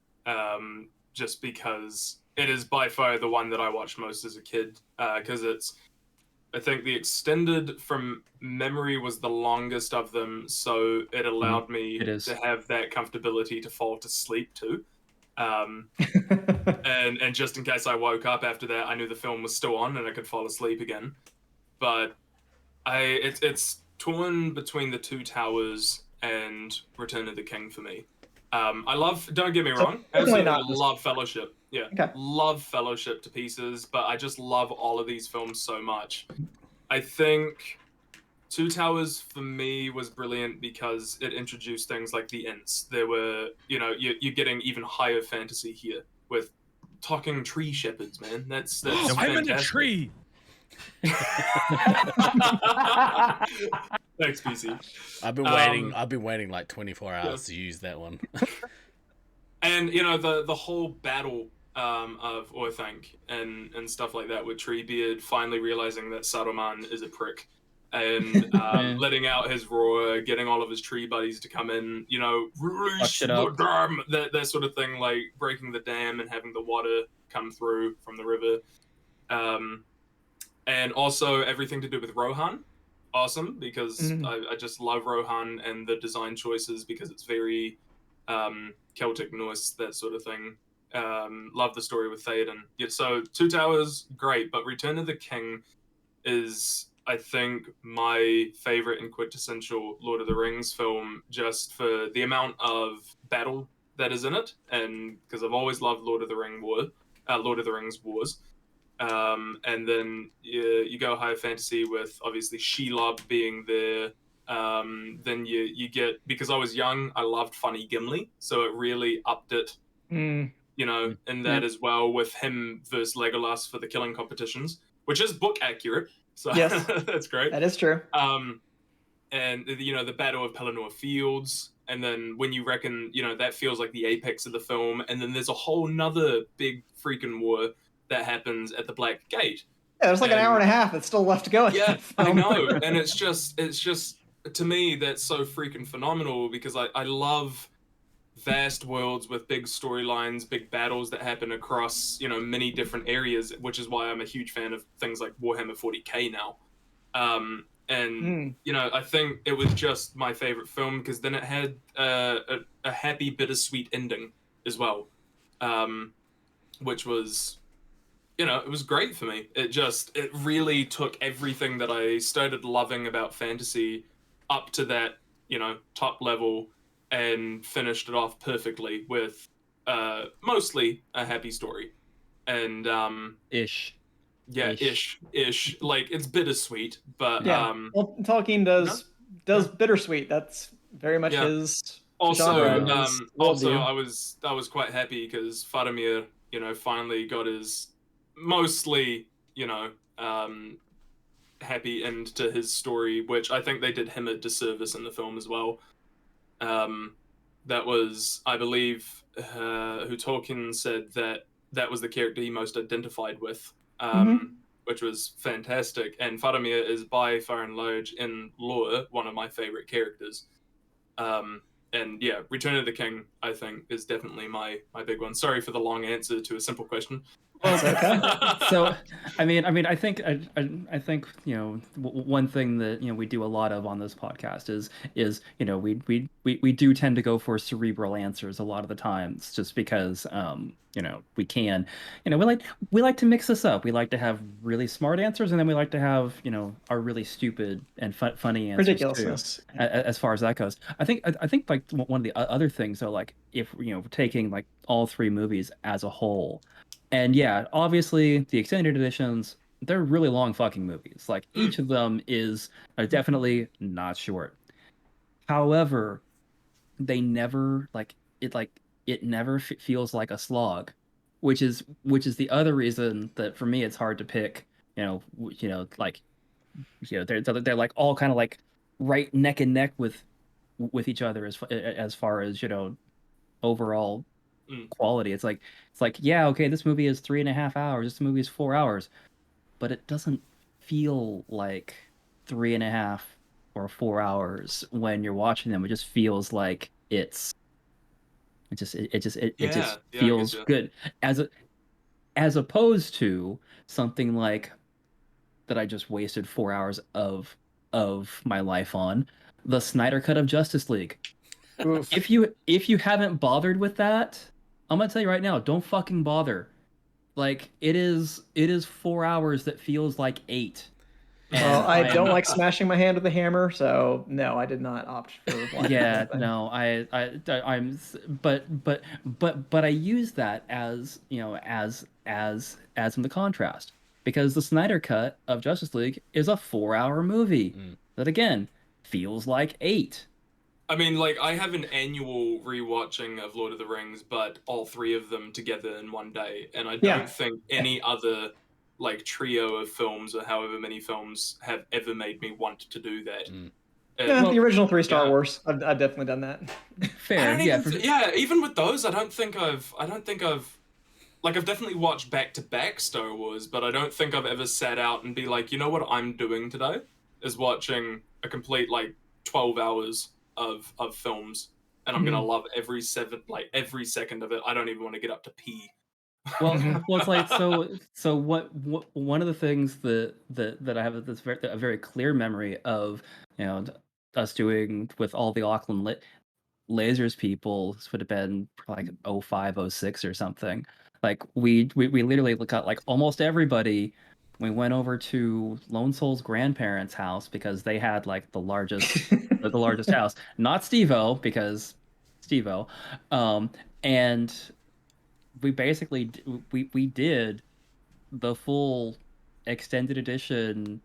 just because it is by far the one that I watched most as a kid, because I think the extended from memory was the longest of them, so it allowed me It is. to have that comfortability to fall to sleep too. And just in case I woke up after that, I knew the film was still on and I could fall asleep again. But it's torn between the Two Towers and Return of the King for me. Don't get me wrong, definitely absolutely not love Fellowship. Yeah, Okay. love Fellowship to pieces, but I just love all of these films so much. I think Two Towers for me was brilliant because it introduced things like the Ints. There were, you're getting even higher fantasy here with talking tree shepherds, man. That's I'm in a fantastic. tree. Thanks, PC. I've been waiting like 24 hours to use that one. And the whole battle of Orthanc and stuff like that with Treebeard finally realizing that Saruman is a prick and letting out his roar, getting all of his tree buddies to come in, release the dam, that sort of thing, like breaking the dam and having the water come through from the river. And also everything to do with Rohan. Awesome, because I just love Rohan and the design choices because it's very Celtic Norse, that sort of thing. Love the story with Théoden. Yeah, so Two Towers, great, but Return of the King is, I think, my favorite and quintessential Lord of the Rings film, just for the amount of battle that is in it, and because I've always loved Lord of the Rings Wars. And then you go higher fantasy with obviously Shelob being there. Then you get, because I was young, I loved Funny Gimli, so it really upped it. Mm. You know, in that as well, with him versus Legolas for the killing competitions, which is book accurate. So Yes. that's great. That is true. And you know, the Battle of Pelennor Fields, and then when you reckon, you know, that feels like the apex of the film, and then there's a whole nother big freaking war that happens at the Black Gate. Yeah, there's like an hour and a half that's still left to go. Yeah, I know, and it's just to me that's so freaking phenomenal, because I love vast worlds with big storylines, big battles that happen across, you know, many different areas, which is why I'm a huge fan of things like Warhammer 40k now. You know, I think it was just my favorite film because then it had a happy, bittersweet ending as well, which was, you know, it was great for me. It really took everything that I started loving about fantasy up to that, you know, top level, and finished it off perfectly with mostly a happy story. And Ish. Like, it's bittersweet, but yeah. Well, Tolkien does bittersweet. That's very much his genre. And his also I was quite happy because Faramir, you know, finally got his mostly, you know, happy end to his story, which I think they did him a disservice in the film as well. That was, I believe, who Tolkien said that was the character he most identified with, which was fantastic. And Faramir is by far and large in lore one of my favorite characters. And yeah, Return of the King, I think, is definitely my big one. Sorry for the long answer to a simple question. So, I mean, I think, you know, one thing that, you know, we do a lot of on this podcast is you know, we do tend to go for cerebral answers a lot of the times, just because you know, we can, you know, we like to mix this up. We like to have really smart answers, and then we like to have, you know, our really stupid and funny answers ridiculousness too, as far as that goes. I think like one of the other things, though, like, if, you know, taking like all three movies as a whole. And yeah, obviously the extended editions, they're really long fucking movies. Like, each of them is definitely not short. However, they never it never feels like a slog, which is the other reason that for me it's hard to pick. Like, you know, they're like all kind of like right neck and neck with each other as far as, you know, overall quality. It's like, yeah, okay, this movie is 3.5 hours, this movie is 4 hours, but it doesn't feel like 3.5 or 4 hours when you're watching them. It just feels like it just feels good, as opposed to something like that I just wasted 4 hours of my life on, the Snyder Cut of Justice League. If you haven't bothered with that, I'm gonna tell you right now, don't fucking bother. Like, it is 4 hours that feels like 8. Well, I don't like smashing my hand with a hammer, so no, I did not opt for watching. Yeah, no, I'm, but I use that as, you know, as in the contrast, because the Snyder Cut of Justice League is a 4-hour movie that, again, feels like 8. I mean, like, I have an annual rewatching of Lord of the Rings, but all three of them together in one day, and I don't think any other, like, trio of films or however many films have ever made me want to do that. The original 3 Star Wars, I've definitely done that. Fair, even with those, I don't think I've like, I've definitely watched back-to-back Star Wars, but I don't think I've ever sat out and be like, you know what I'm doing today is watching a complete, like, 12 hours of films, and I'm gonna love every second of it. I don't even want to get up to pee. Well, it's like, so what one of the things that I have this a very clear memory of, you know, us doing with all the Auckland lasers people, this would have been like 05, 06 or something. Like, we literally got like almost everybody. We went over to Lone Soul's grandparents' house because they had like the largest house. Not Steve-O, because Steve-O. And we basically we did the full extended edition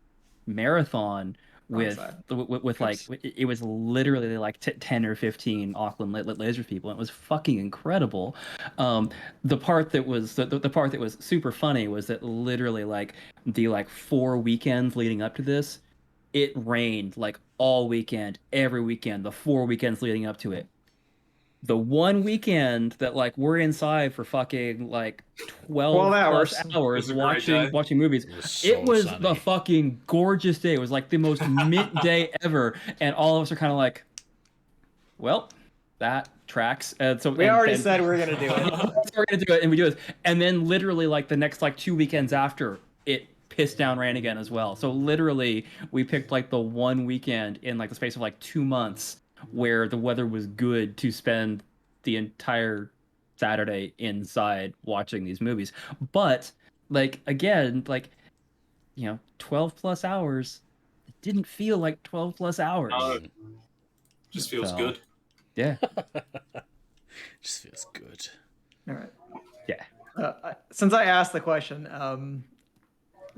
marathon Wrong with side. with like it was literally like 10 or 15 Auckland laser people, and it was fucking incredible. The part that was the part that was super funny was that literally like the like 4 weekends leading up to this, it rained like all weekend, every weekend, the 4 weekends leading up to it. The one weekend that like we're inside for fucking like 12 12 plus hours. It hours was a great day. watching movies, It was it so was sunny. the fucking gorgeous day. It was like the most mint day ever, and all of us are kind of like, well, that tracks. And so We already said we were gonna do it. we're gonna do it, and we do it, and then literally like the next like 2 weekends after, it pissed down rain again as well. So literally we picked like the one weekend in like the space of like 2 months where the weather was good to spend the entire Saturday inside watching these movies. But like again, like 12 plus hours, it didn't feel like 12 plus hours. No, just feels So, good. Yeah. Just feels good. All right. Yeah. Since I asked the question,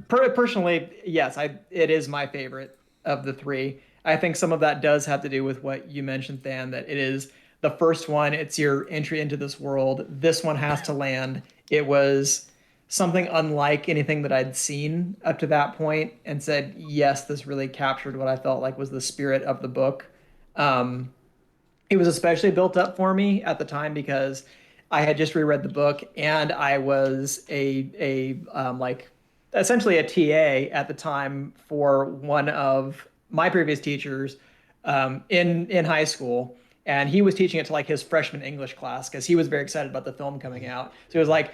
personally, yes, it is my favorite of the three. I think some of that does have to do with what you mentioned, Than, that it is the first one. It's your entry into this world. This one has to land. It was something unlike anything that I'd seen up to that point, and said, yes, this really captured what I felt like was the spirit of the book. Um, it was especially built up for me at the time because I had just reread the book, and I was a like essentially a TA at the time for one of my previous teachers in high school, and he was teaching it to like his freshman English class because he was very excited about the film coming out. So he was like,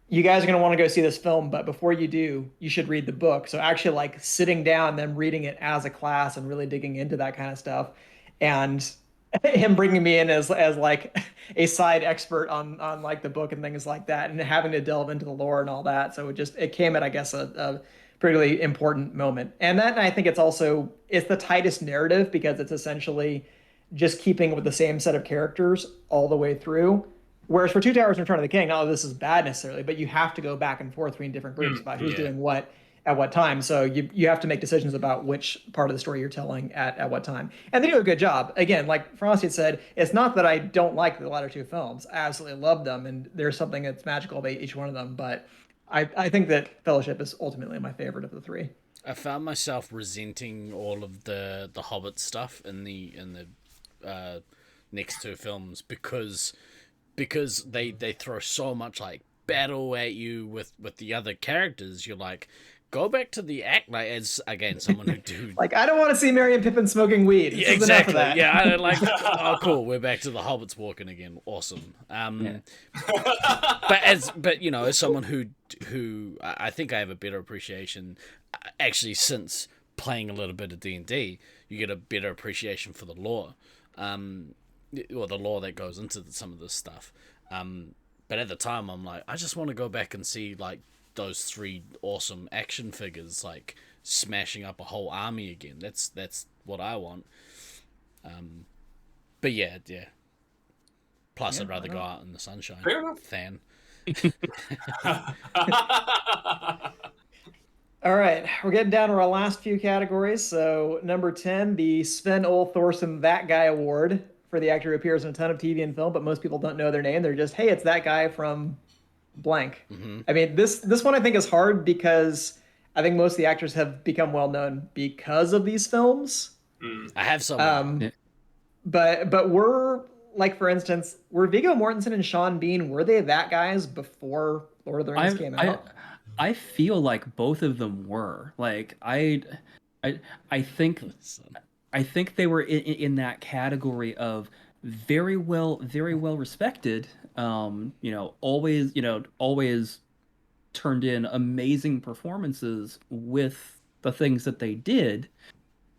"You guys are gonna want to go see this film, but before you do, you should read the book." So actually, like sitting down, then reading it as a class and really digging into that kind of stuff, and him bringing me in as like a side expert on like the book and things like that, and having to delve into the lore and all that. So it came at, I guess, a pretty important moment. And that, I think, it's the tightest narrative because it's essentially just keeping with the same set of characters all the way through. Whereas for Two Towers and Return of the King, not that this is bad necessarily, but you have to go back and forth between different groups about who's yeah. doing what at what time. So you have to make decisions about which part of the story you're telling at what time. And they do a good job. Again, like Frosty had said, it's not that I don't like the latter two films. I absolutely love them, and there's something that's magical about each one of them. But I think that Fellowship is ultimately my favorite of the three. I found myself resenting all of the Hobbit stuff in the next two films because they throw so much like battle at you with the other characters. You're like, go back to the act, like, as again someone who do Like, I don't want to see Merry and Pippin smoking weed. yeah, exactly. Yeah, I like. Oh, cool. We're back to the hobbits walking again. Awesome. But as someone who I think I have a better appreciation, actually, since playing a little bit of D&D, you get a better appreciation for the lore, or the lore that goes into some of this stuff. But at the time, I'm like, I just want to go back and see like those three awesome action figures like smashing up a whole army again. That's what I want. But yeah. Plus, I'd rather go out in the sunshine. Fair enough. Than. All right, we're getting down to our last few categories. So number 10, the Sven Ole Thorson That Guy Award for the actor who appears in a ton of TV and film, but most people don't know their name. They're just, hey, it's that guy from blank. Mm-hmm. I mean, this one I think is hard because I think most of the actors have become well known because of these films. I have some. But were, like, for instance, were Viggo Mortensen and Sean Bean, were they that guys before Lord of the Rings came out? I feel like both of them were. Like I think they were in that category of very well respected. Always turned in amazing performances with the things that they did,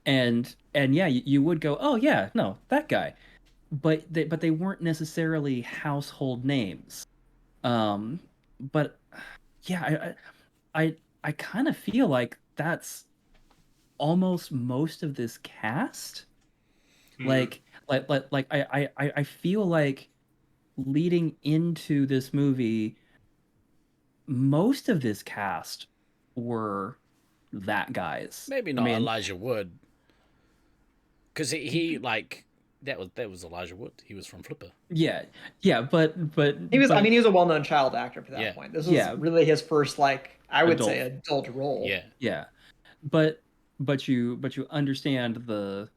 and yeah, you would go, oh yeah, no, that guy, but they weren't necessarily household names. But yeah, I kind of feel like that's almost most of this cast. Like I feel like leading into this movie, most of this cast were that guys. Maybe not Elijah Wood, because he like that was Elijah Wood. He was from Flipper. Yeah, but he was. But, I mean, he was a well-known child actor for that point. This was really his first, like, I would say, adult role. Yeah. But you understand the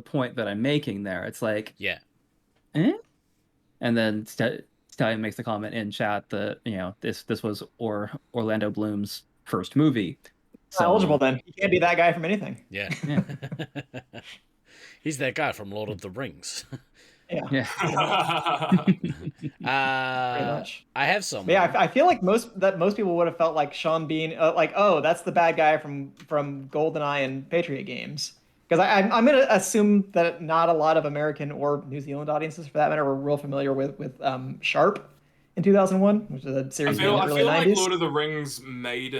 point that I'm making there. It's like, and then Stallion makes the comment in chat that this was Orlando Bloom's first movie. So eligible then. You can't be that guy from anything. Yeah. He's that guy from Lord of the Rings. Yeah. Pretty much. I have some. Yeah, I feel like most people would have felt like Sean Bean, like, oh, that's the bad guy from GoldenEye and Patriot games. Because I'm going to assume that not a lot of American or New Zealand audiences, for that matter, were real familiar with Sharp in 2001, which is a series in the early 90s. I feel like Lord of the Rings made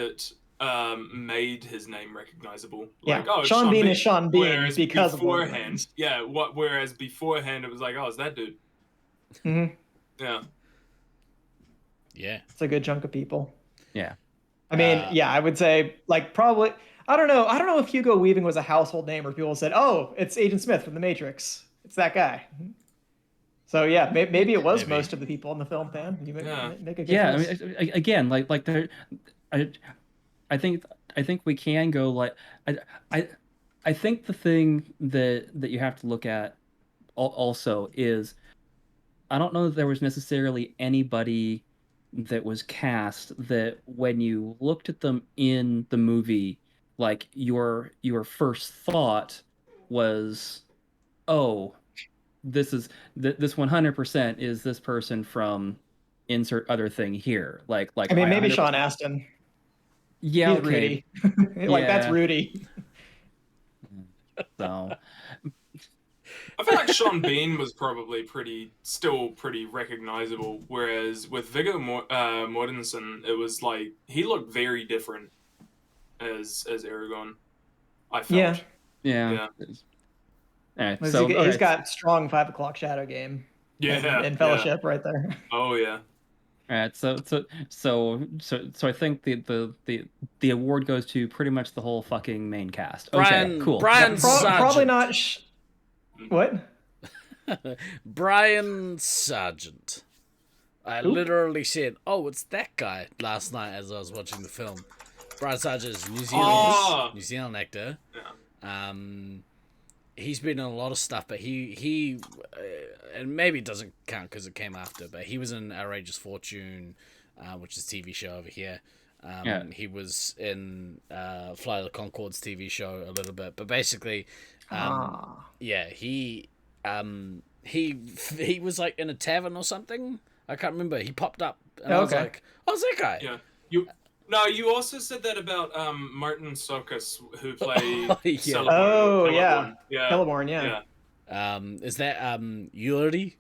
his name recognizable. Like, yeah, Sean Bean is Sean Bean because beforehand, whereas beforehand it was like, oh, it's that dude. Mm-hmm. Yeah. It's a good chunk of people. Yeah. I mean, I would say, like, probably, I don't know if Hugo Weaving was a household name or people said, oh, it's Agent Smith from The Matrix. It's that guy. So yeah, maybe it was most of the people in the film fan. You make a good I mean, again, like there, I think we can go like I think the thing that you have to look at also is I don't know that there was necessarily anybody that was cast that when you looked at them in the movie, like your first thought was, oh, this 100% is this person from insert other thing here. Like I mean, maybe Sean Astin. Yeah, he's Rudy. That's Rudy. So I feel like Sean Bean was probably still pretty recognizable, whereas with Viggo Mortensen, it was like he looked very different as Aragorn. I felt. Yeah. Right, he's got strong 5 o'clock shadow game. And Fellowship right there. Oh yeah. All right, so I think the award goes to pretty much the whole fucking main cast. Okay, cool. Brian Sargent. Probably not. What? Brian Sargent. I literally said, "Oh, it's that guy" last night as I was watching the film. Brian Sargent is New Zealand actor. Yeah. He's been in a lot of stuff, but he and maybe it doesn't count because it came after, but he was in Outrageous Fortune, which is a TV show over here. He was in Flight of the Conchords TV show a little bit, but basically, he was like in a tavern or something. I can't remember. He popped up, and I was like, "Oh, it's that guy." Yeah. You also said that about Martin Sokas, who played Celeborn. Oh, yeah. Celeborn, yeah. Is that Yuri?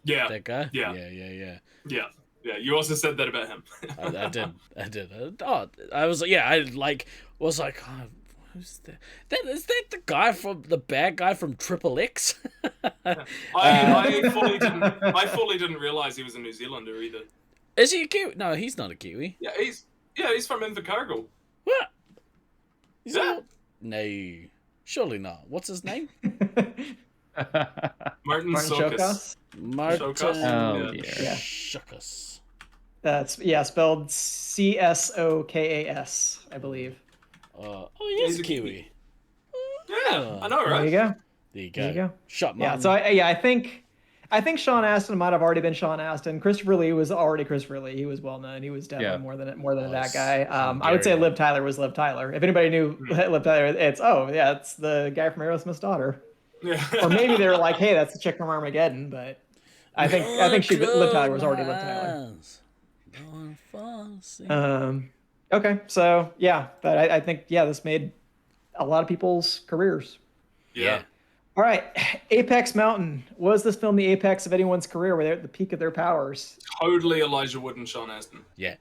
Yeah. That guy? Yeah. You also said that about him. I did. I was like, who's that? Is that the guy the bad guy from Triple X? I fully didn't realize he was a New Zealander either. Is he a Kiwi? No, he's not a Kiwi. Yeah, he's from Invercargill. What? No, surely not. What's his name? Martin Sokas. Martin Sokas. That's spelled Csokas, I believe. He is a Kiwi. Yeah, I know, right? There you go. Shut Martin. Yeah, so I think Sean Astin might have already been Sean Astin. Christopher Lee was already Christopher Lee. He was well known. He was definitely more than that guy. I would say Liv Tyler was Liv Tyler. If anybody knew Liv Tyler, it's the guy from Aerosmith's daughter. Yeah. Or maybe they were like, hey, that's the chick from Armageddon. But I think Liv Tyler was already Liv Tyler. Okay, so but I think this made a lot of people's careers. Yeah. All right, Apex Mountain. Was this film the apex of anyone's career? Were they at the peak of their powers? Totally Elijah Wood and Sean Astin. Yeah.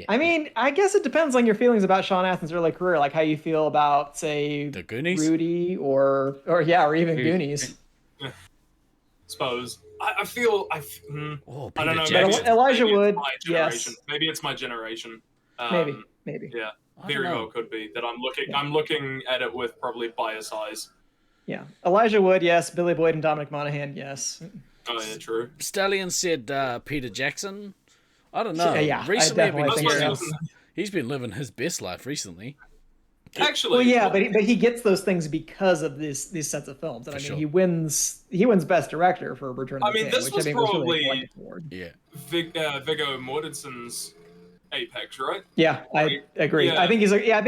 I mean, I guess it depends on your feelings about Sean Astin's early career, like how you feel about, say, The Goonies? Rudy or even Goonies. Suppose. I feel Oh, I don't Peter know. Jackson. But Elijah maybe Wood, it's my generation. yes. Maybe it's my generation. Maybe. Yeah, I don't very know. well could be that I'm looking. Yeah. I'm looking at it with probably bias eyes. Yeah. Elijah Wood, yes. Billy Boyd and Dominic Monaghan, yes. Oh yeah, true. Stallion said Peter Jackson. I don't know. Yeah, I Recently, I've been definitely think hearing so. he's been living his best life recently. Actually, Well, yeah, but he gets those things because of these sets of films. And For I mean, sure. he wins Best Director for Return of I the mean, King, this which was I think was really a probably- collective award. Yeah. Viggo Mortensen's Apex, right? Yeah, I agree. Yeah. I think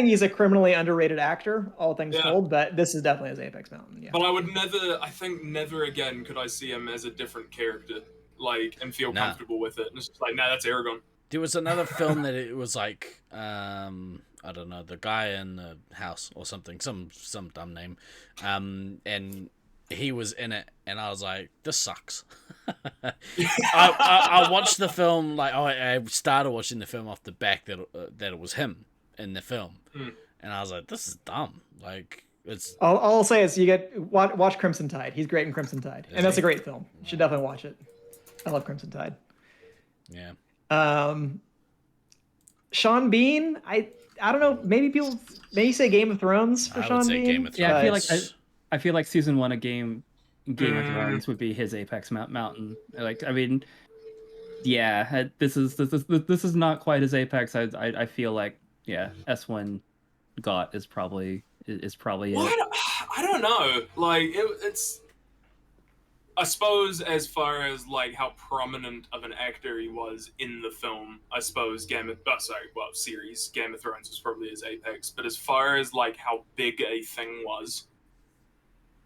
he's a criminally underrated actor, all things Yeah. told. But this is definitely his Apex Mountain. Yeah. But I think never again could I see him as a different character, like, and feel Nah. comfortable with it. And it's just like, nah, that's Aragon. There was another film that it was like, I don't know, the guy in the house or something, some dumb name, and he was in it, and I was like, this sucks. I watched the film, like, I started watching the film off the back that it was him in the film, and I was like, this is dumb. Like, it's All I'll say is you get watch Crimson Tide. He's great in Crimson Tide, and that's he? a great film. You should definitely watch it. I love Crimson Tide. yeah. Sean Bean, I don't know. Maybe people say Game of Thrones for I Sean would say Bean. Game of Thrones. Yeah, but- I feel like season 1 of Game of Thrones would be his Apex Mountain. Like, I mean, yeah, this is not quite his Apex. I feel like, yeah, S1 GOT is probably Well, it. I don't know. Like, it's. I suppose as far as like how prominent of an actor he was in the film, I suppose series Game of Thrones was probably his apex. But as far as like how big a thing was,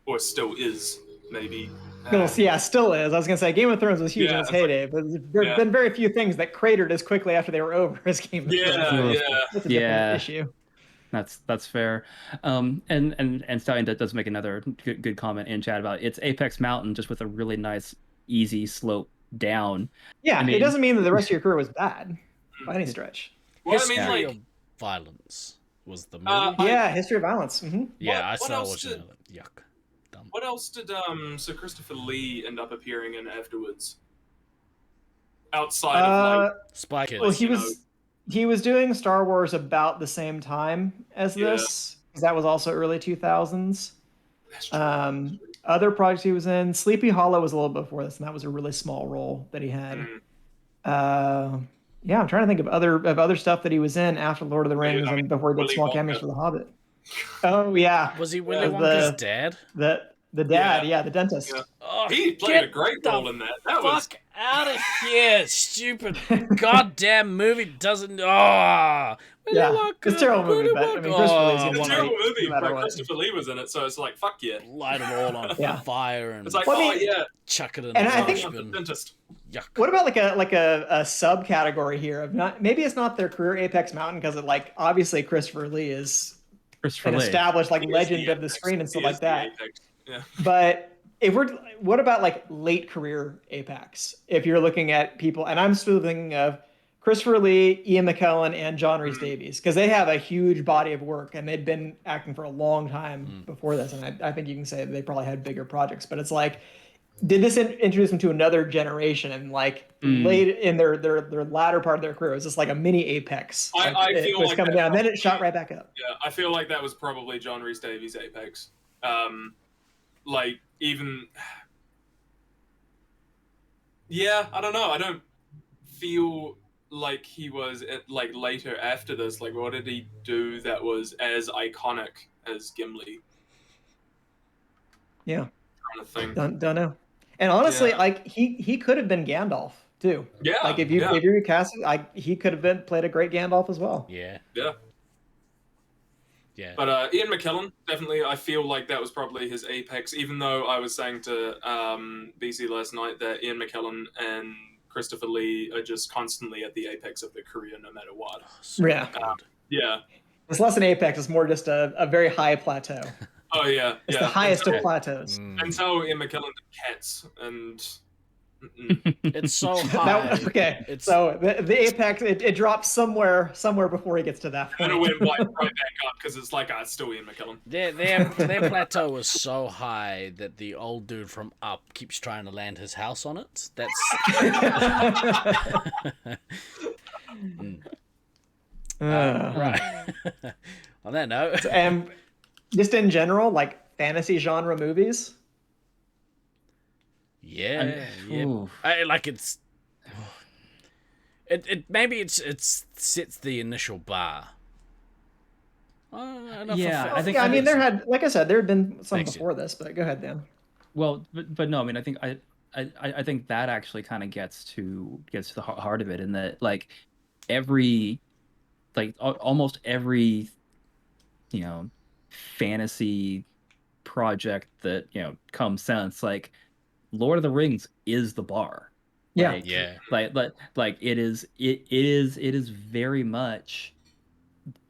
or still is, maybe. Yeah, still is. I was gonna say Game of Thrones was huge in Yeah, its it's like- heyday, but there's been very few things that cratered as quickly after they were over as Game of Thrones. Yeah. That's a Yeah. different issue. That's fair. And Stallion does make another good comment in chat about it's Apex Mountain just with a really nice easy slope down. Yeah, I mean- it doesn't mean that the rest of your career was bad by any stretch. Well, I History mean, like, of Violence was the movie. Yeah, History of Violence. yeah, I what started else watching did- it. Yuck. Dumb. what else did Sir Christopher Lee end up appearing in afterwards? Outside of like, Spy Kids. Well, you he was doing Star Wars about the same time as Yeah. this. 'Cause that was also early 2000s. that's true. Other projects he was in, Sleepy Hollow was a little before this, and that was a really small role that he had. Yeah, I'm trying to think of other stuff that he was in after Lord of the Rings and before he did Willy small Wonka. cameos for The Hobbit. Oh yeah, Was he Willy the- Wonka's dad? the dad, yeah, the dentist. Yeah. Oh, He played get a great the role in that. That was Fuck out of here, stupid goddamn movie doesn't. Oh, Willy Yeah, Wonka, it's a terrible movie, Willy but I mean, Wonka. Christopher Lee's Oh, in a one wanna terrible right, movie, no matter but what. Christopher Lee was in it, so it's like, fuck yeah. light it all on Yeah. fire and It's like, Well, I oh mean- yeah, chuck it in And the I think- dustbin. dentist. Yuck. What about like a subcategory here of not maybe it's not their career Apex Mountain because it like obviously Christopher Lee is Christopher an Lee. established like He is legend of the apex. screen and stuff He like is the that. apex. Yeah. But if what about like late career Apex? If you're looking at people, and I'm still thinking of Christopher Lee, Ian McKellen, and John Rhys Davies because they have a huge body of work and they'd been acting for a long time before this. And I think you can say they probably had bigger projects. But it's like, did this introduce them to another generation and like late in their latter part of their career? It was just like a mini Apex. I Like, it feel was like coming that down, then it probably- shot right back up. Yeah, I feel like that was probably John Rhys Davies' apex. Like even. Yeah, I don't know. I don't feel like he was like later after this. Like, what did he do that was as iconic as Gimli? Yeah, Kind of thing. don't know. And honestly, Yeah. like he could have been Gandalf too. Yeah. Like if you recast it, like he could have played a great Gandalf as well. Yeah. Yeah. Yeah. But Ian McKellen, definitely, I feel like that was probably his apex. Even though I was saying to BC last night that Ian McKellen and Christopher Lee are just constantly at the apex of their career, no matter what. So Yeah. good. Yeah. It's less an apex; it's more just a very high plateau. Oh yeah. It's yeah. the highest until, of plateaus. Mm. until Ian McKellen did Cats, and It's so high. Okay, It's so the apex it drops somewhere before he gets to that And it point. went right back up because it's like, it's still Ian McKellen. their plateau is so high that the old dude from Up keeps trying to land his house on it. That's right. On that note, And just in general, like fantasy genre movies. yeah. Ooh. Like it's. It maybe it sets the initial bar. Yeah, I think. Yeah, I mean, there had, like I said, there had been some Thanks, before this, but go ahead, Dan. Well, but no, I mean, I think I think that actually kind of gets to the heart of it, in that like almost every fantasy project that comes since, like Lord of the Rings is the bar. Yeah. Like, Yeah. like it is very much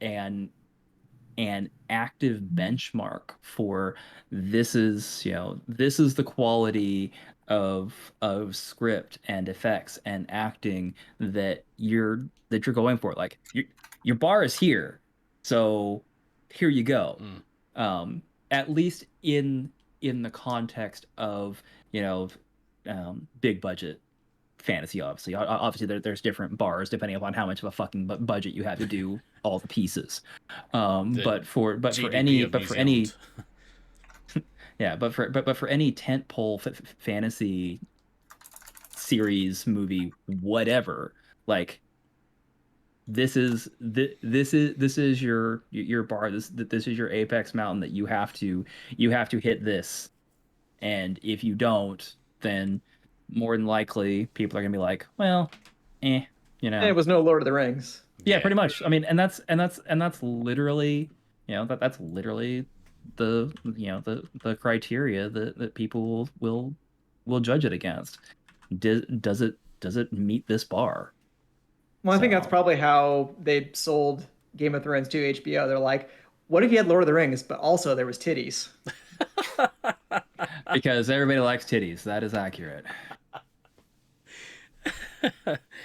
an active benchmark for this is the quality of script and effects and acting that you're going for. Like your bar is here, so here you go. At least in the context of big budget fantasy. Obviously there's different bars depending upon how much of a fucking budget you have to do all the pieces. But for any yeah, but for any tentpole fantasy series, movie, whatever, like this is your bar. This is your apex mountain that you have to hit this, and if you don't, then more than likely people are gonna be like, well, It was no Lord of the Rings. Yeah, pretty much. I mean, and that's literally, that's literally the the criteria that people will judge it against. Does it meet this bar? Well, I think that's probably how they sold Game of Thrones to HBO. They're like, what if you had Lord of the Rings, but also there was titties? Because everybody likes titties. That is accurate.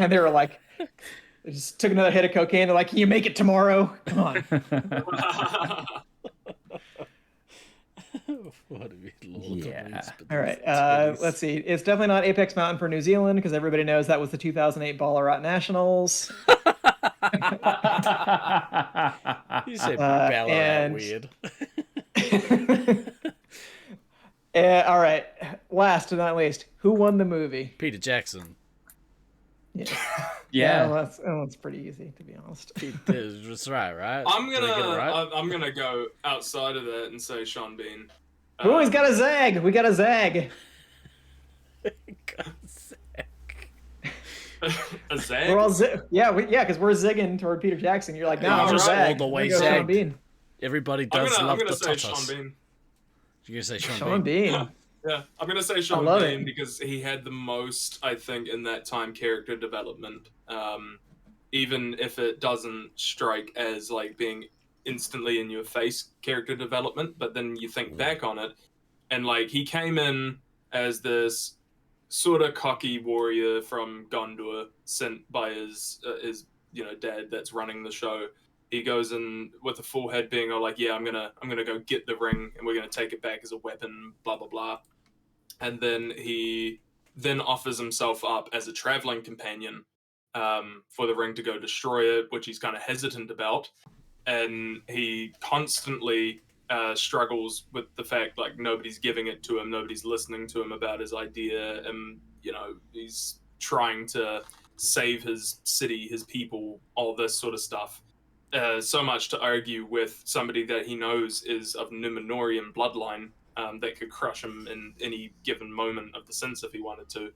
And they were like, they just took another hit of cocaine. They're like, can you make it tomorrow? Come on. What have you, Lord of the Rings, but All right. titties. Let's see. It's definitely not Apex Mountain for New Zealand because everybody knows that was the 2008 Ballarat Nationals. You say Ballarat and- weird. All right. Last but not least, who won the movie? Peter Jackson. Yeah. Well, that's pretty easy, to be honest. That's right? I'm Did I get it right? I'm gonna go outside of that and say Sean Bean. Oh, he's got a zag. We got a zag. A zag? We're all because we're zigging toward Peter Jackson. You're like, no, Yeah, I'm just zag. all the way I'm gonna go Sean zagged. Bean. Everybody I'm does love gonna the say tatas. Sean Bean. You're gonna say Sean Sean Bean. Bean. Yeah, I'm gonna say Sean love Bean it. because he had the most, I think, in that time character development. Even if it doesn't strike as like being instantly in your face character development, but then you think back on it, and like he came in as this sort of cocky warrior from Gondor, sent by his dad that's running the show. He goes in with a full head, being all like, "Yeah, I'm gonna go get the ring, and we're gonna take it back as a weapon." Blah blah blah. And then he offers himself up as a traveling companion for the ring to go destroy it, which he's kind of hesitant about, and he constantly struggles with the fact like nobody's giving it to him, nobody's listening to him about his idea, and he's trying to save his city, his people, all this sort of stuff. So much to argue with somebody that he knows is of Numenorian bloodline that could crush him in any given moment of the sense if he wanted to.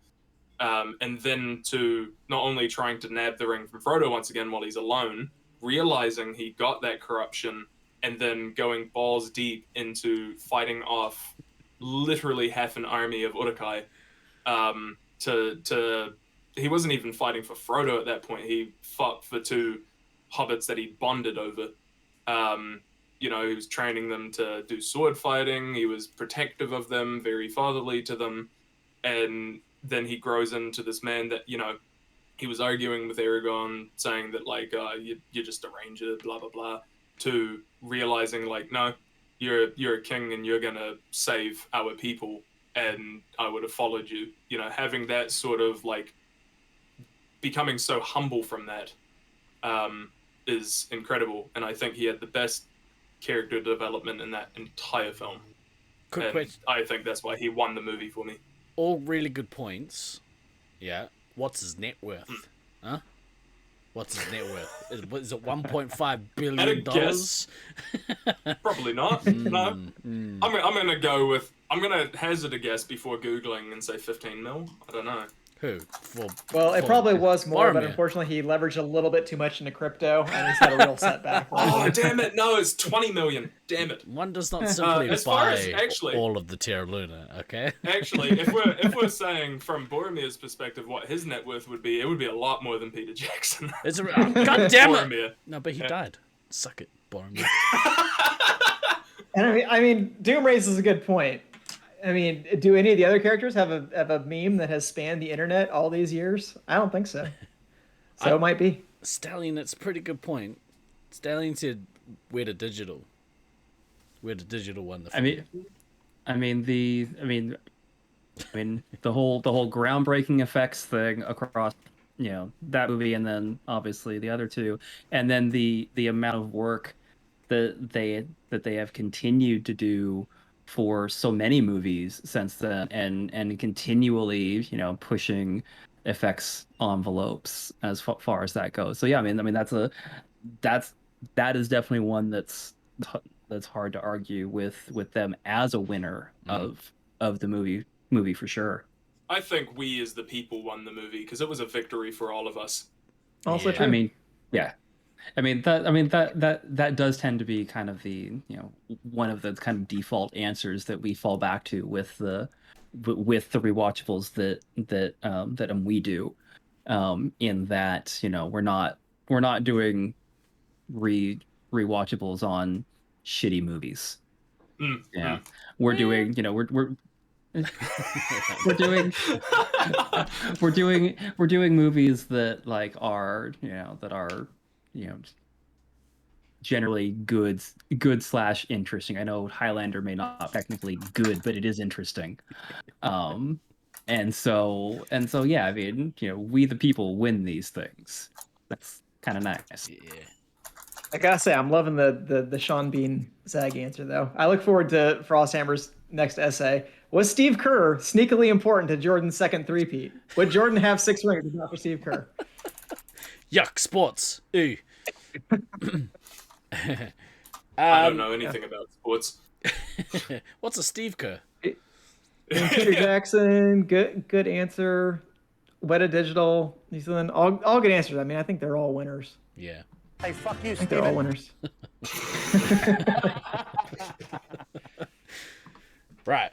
And then to not only trying to nab the ring from Frodo once again while he's alone, realizing he got that corruption, and then going balls deep into fighting off literally half an army of Uruk-hai. He wasn't even fighting for Frodo at that point. He fought for two hobbits that he bonded over. He was training them to do sword fighting. He was protective of them, very fatherly to them. And then he grows into this man that, he was arguing with Aragorn, saying that, like, you're just a ranger, blah, blah, blah, to realizing, like, no, you're a king and you're going to save our people, and I would have followed you. Having that sort of, like, becoming so humble from that is incredible. And I think he had the best character development in that entire film. Quick question. I think that's why he won the movie for me. All really good points. Yeah. What's his net worth? Huh? What's his net worth? Is it $1.5 billion? Probably not. No. I'm gonna hazard a guess before Googling and say 15 mil. I don't know. Who? It probably was more, Boromir. but unfortunately he leveraged a little bit too much into crypto, and he's had a real setback. Oh, damn it. No, it's 20 million. Damn it. One does not simply buy all of the Terra Luna, okay? Actually, if we're saying from Boromir's perspective what his net worth would be, it would be a lot more than Peter Jackson. God damn it! Boromir. No, but he died. Suck it, Boromir. And I mean, Doom raises a good point. I mean, do any of the other characters have a meme that has spanned the internet all these years? I don't think so. So it might be. Stallion, it's a pretty good point. Stallion said, "Where the digital? Where the digital won the film?" I mean the whole groundbreaking effects thing across that movie, and then obviously the other two, and then the amount of work that they have continued to do for so many movies since then, and continually pushing effects envelopes as far as that goes. So yeah, I mean that is definitely one that's hard to argue with them as a winner of the movie for sure. I think we as the people won the movie because it was a victory for all of us. Also true. I mean, yeah. That does tend to be kind of the one of the kind of default answers that we fall back to with the rewatchables that we do, in that we're not doing rewatchables on shitty movies. We're doing we're doing movies that like are generally good / interesting. I know Highlander may not technically good, but it is interesting. And so yeah, I mean, we the people win these things. That's kind of nice. Yeah. I gotta say, I'm loving the Sean Bean Zag answer though. I look forward to Frosthammer's next essay. Was Steve Kerr sneakily important to Jordan's second three-peat? Would Jordan have 6 rings if not for Steve Kerr? Yuck, sports. Ooh. I don't know anything about sports. What's a Steve Kerr? And Peter Jackson, good answer. Weta Digital, New Zealand, all good answers. I mean, I think they're all winners. Yeah. Hey, fuck you, I think they're all winners. Right.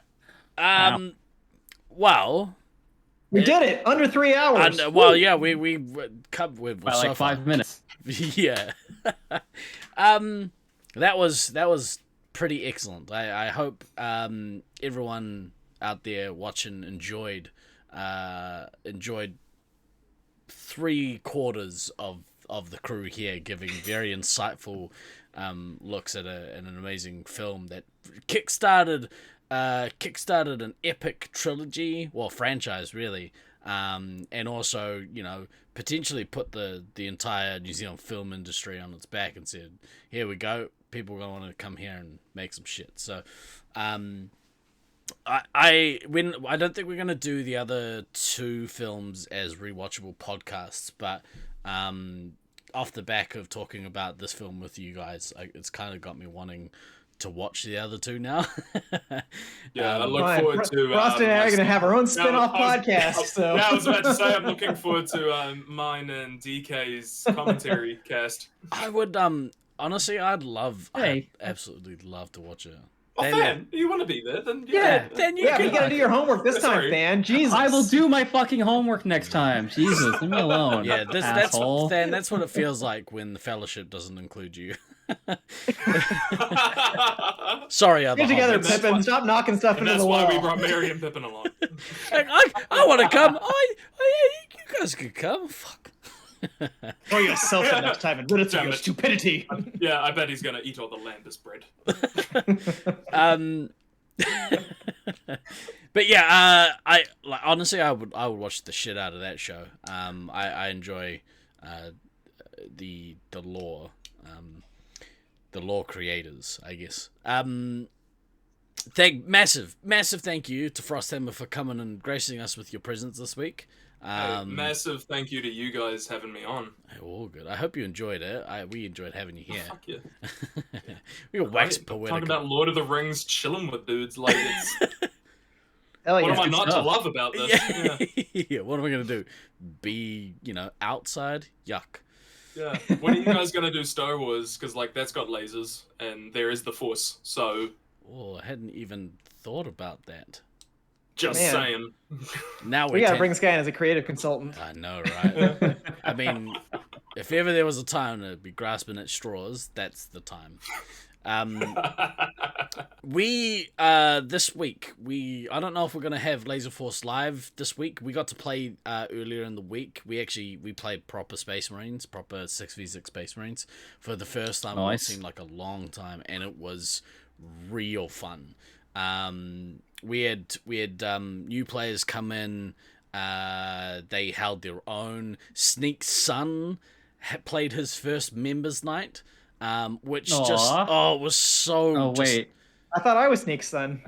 Well, we did it under 3 hours. Well, yeah, we covered with by like 5 minutes. Yeah. That was pretty excellent. I hope everyone out there watching enjoyed 3/4 of the crew here giving very insightful looks at an amazing film that kickstarted an epic trilogy, well, franchise really, and also potentially put the entire New Zealand film industry on its back and said, here we go, people are going to come here and make some shit. So I don't think we're going to do the other 2 films as rewatchable podcasts, but off the back of talking about this film with you guys, it's kind of got me wanting to watch the other 2 now. Yeah, I look forward to... Frost and I are going to have our own spin-off podcast. So. Yeah, I was about to say, I'm looking forward to mine and DK's commentary cast. I would, honestly, I'd absolutely love to watch it. Well, fan, you want to be there, then then you got to do your homework this time, fan. Jesus. I will do my fucking homework next time. Jesus, leave me alone. Yeah, that's what it feels like when the Fellowship doesn't include you. Sorry, other Get together, hobbits. Pippin. Stop knocking stuff And into that's the why wall. we brought Merry and Pippin along. Like, I want to come. Yeah, you guys could come. Fuck. Throw yourself in next time and rid us of Damn your it. stupidity. Yeah, I bet he's gonna eat all the lambus bread. But yeah, I like honestly, I would watch the shit out of that show. I enjoy the lore, the lore creators, I guess. Massive thank you to Frosthammer for coming and gracing us with your presence this week. Massive thank you to you guys having me on. All good. I hope you enjoyed it. We enjoyed having you here. Fuck yeah. We were wax Talking poetic. about Lord of the Rings chilling with dudes, like it's Hell what yeah. am I good not to stuff. love about this? Yeah. Yeah. Yeah. What am I gonna do? Be outside? Yuck. Yeah. When are you guys gonna do Star Wars? Because like that's got lasers and there is the Force. So Oh, I hadn't even thought about that. just Man. saying. Now We we're gotta bring Skyan as a creative consultant. I know, right? I mean, if ever there was a time to be grasping at straws, that's the time. We this week I don't know if we're gonna have Laser Force live this week. We got to play earlier in the week. We played proper Space Marines, proper 6v6 Space Marines for the first time. Nice. It seemed like a long time, and it was real fun. We had new players come in. They held their own. Sneak Sun played his first members night, which Aw. just was so. Oh just- wait, I thought I was Sneak Son.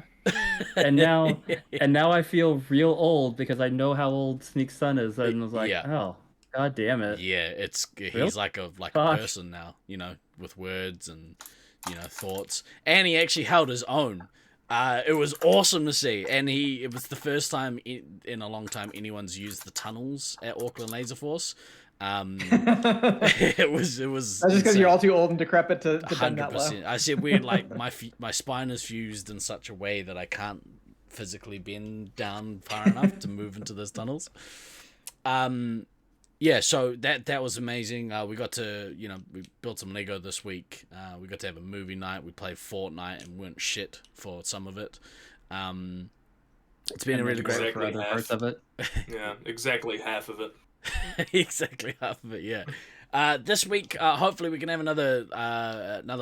and now I feel real old because I know how old Sneak Sun is, and I was like, Yeah. oh, god damn it. Yeah, he's Really? like a Gosh. person now, with words and thoughts, and he actually held his own. It was awesome to see, and it was the first time in a long time anyone's used the tunnels at Auckland Laser Force. It was That's just because you're all too old and decrepit to bend that low. 100%. I said weird, like my spine is fused in such a way that I can't physically bend down far enough to move into those tunnels. Yeah, so that was amazing. We got to, we built some Lego this week. We got to have a movie night. We played Fortnite and weren't shit for some of it. It's been a really great. Exactly for other parts half. of it. Yeah, exactly half of it. Exactly half of it, yeah. This week, hopefully we can have another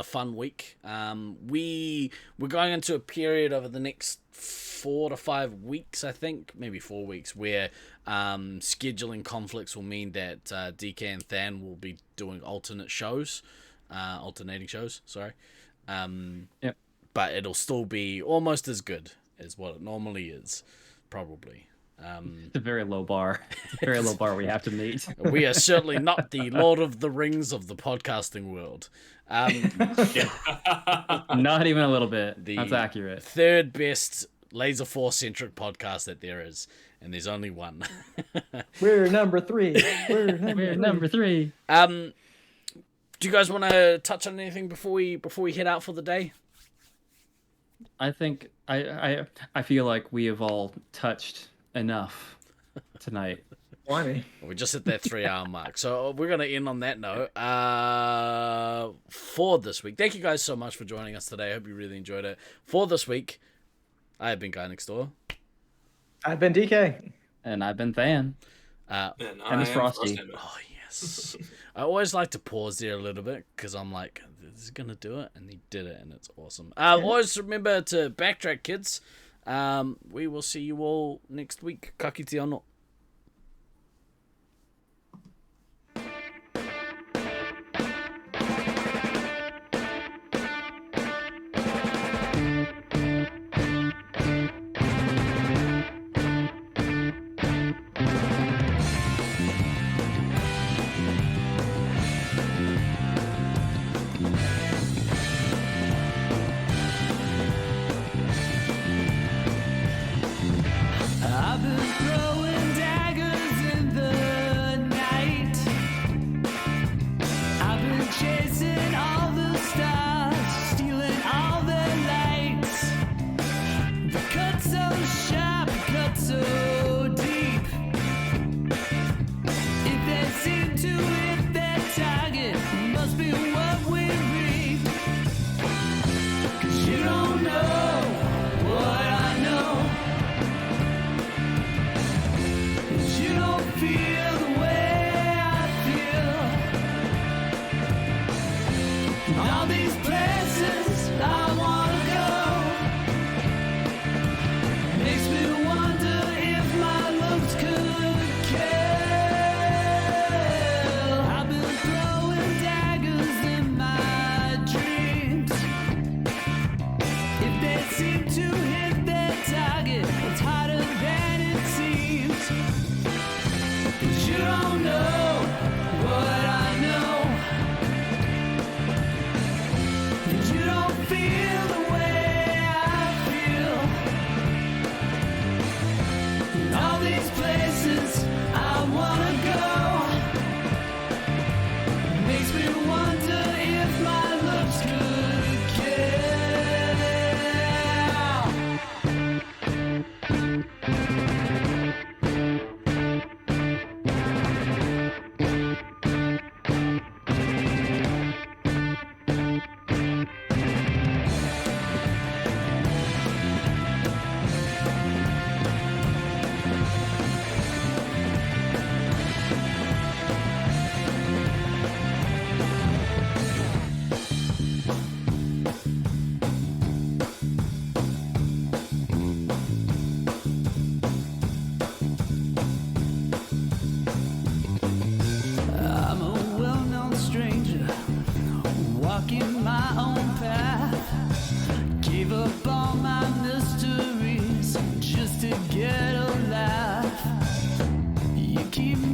fun week. We're going into a period over the next 4 to 5 weeks, I think, maybe 4 weeks, where scheduling conflicts will mean that DK and Than will be doing alternating shows, sorry. Yep. But it'll still be almost as good as what it normally is, probably. It's a very low bar. Very low bar we have to meet. We are certainly not the Lord of the Rings of the podcasting world. Not even a little bit. The That's accurate. third best Laser Force centric podcast that there is, and there's only one. We're number 3. We're We're number 3. Do you guys want to touch on anything before we head out for the day? I think I feel like we have all touched enough tonight. Blimey. We just hit that 3-hour mark, so we're gonna end on that note. For this week, thank you guys so much for joining us today. I hope you really enjoyed it. For this week, I have been Guy Next Door. I've been DK. And I've been Than. And And it's I am Frosty. Frosthammer. Oh yes. I always like to pause there a little bit because I'm like, this is gonna do it, and he did it, and it's awesome. Always remember to backtrack, kids. We will see you all next week. Ka kite anō. I've been throwing she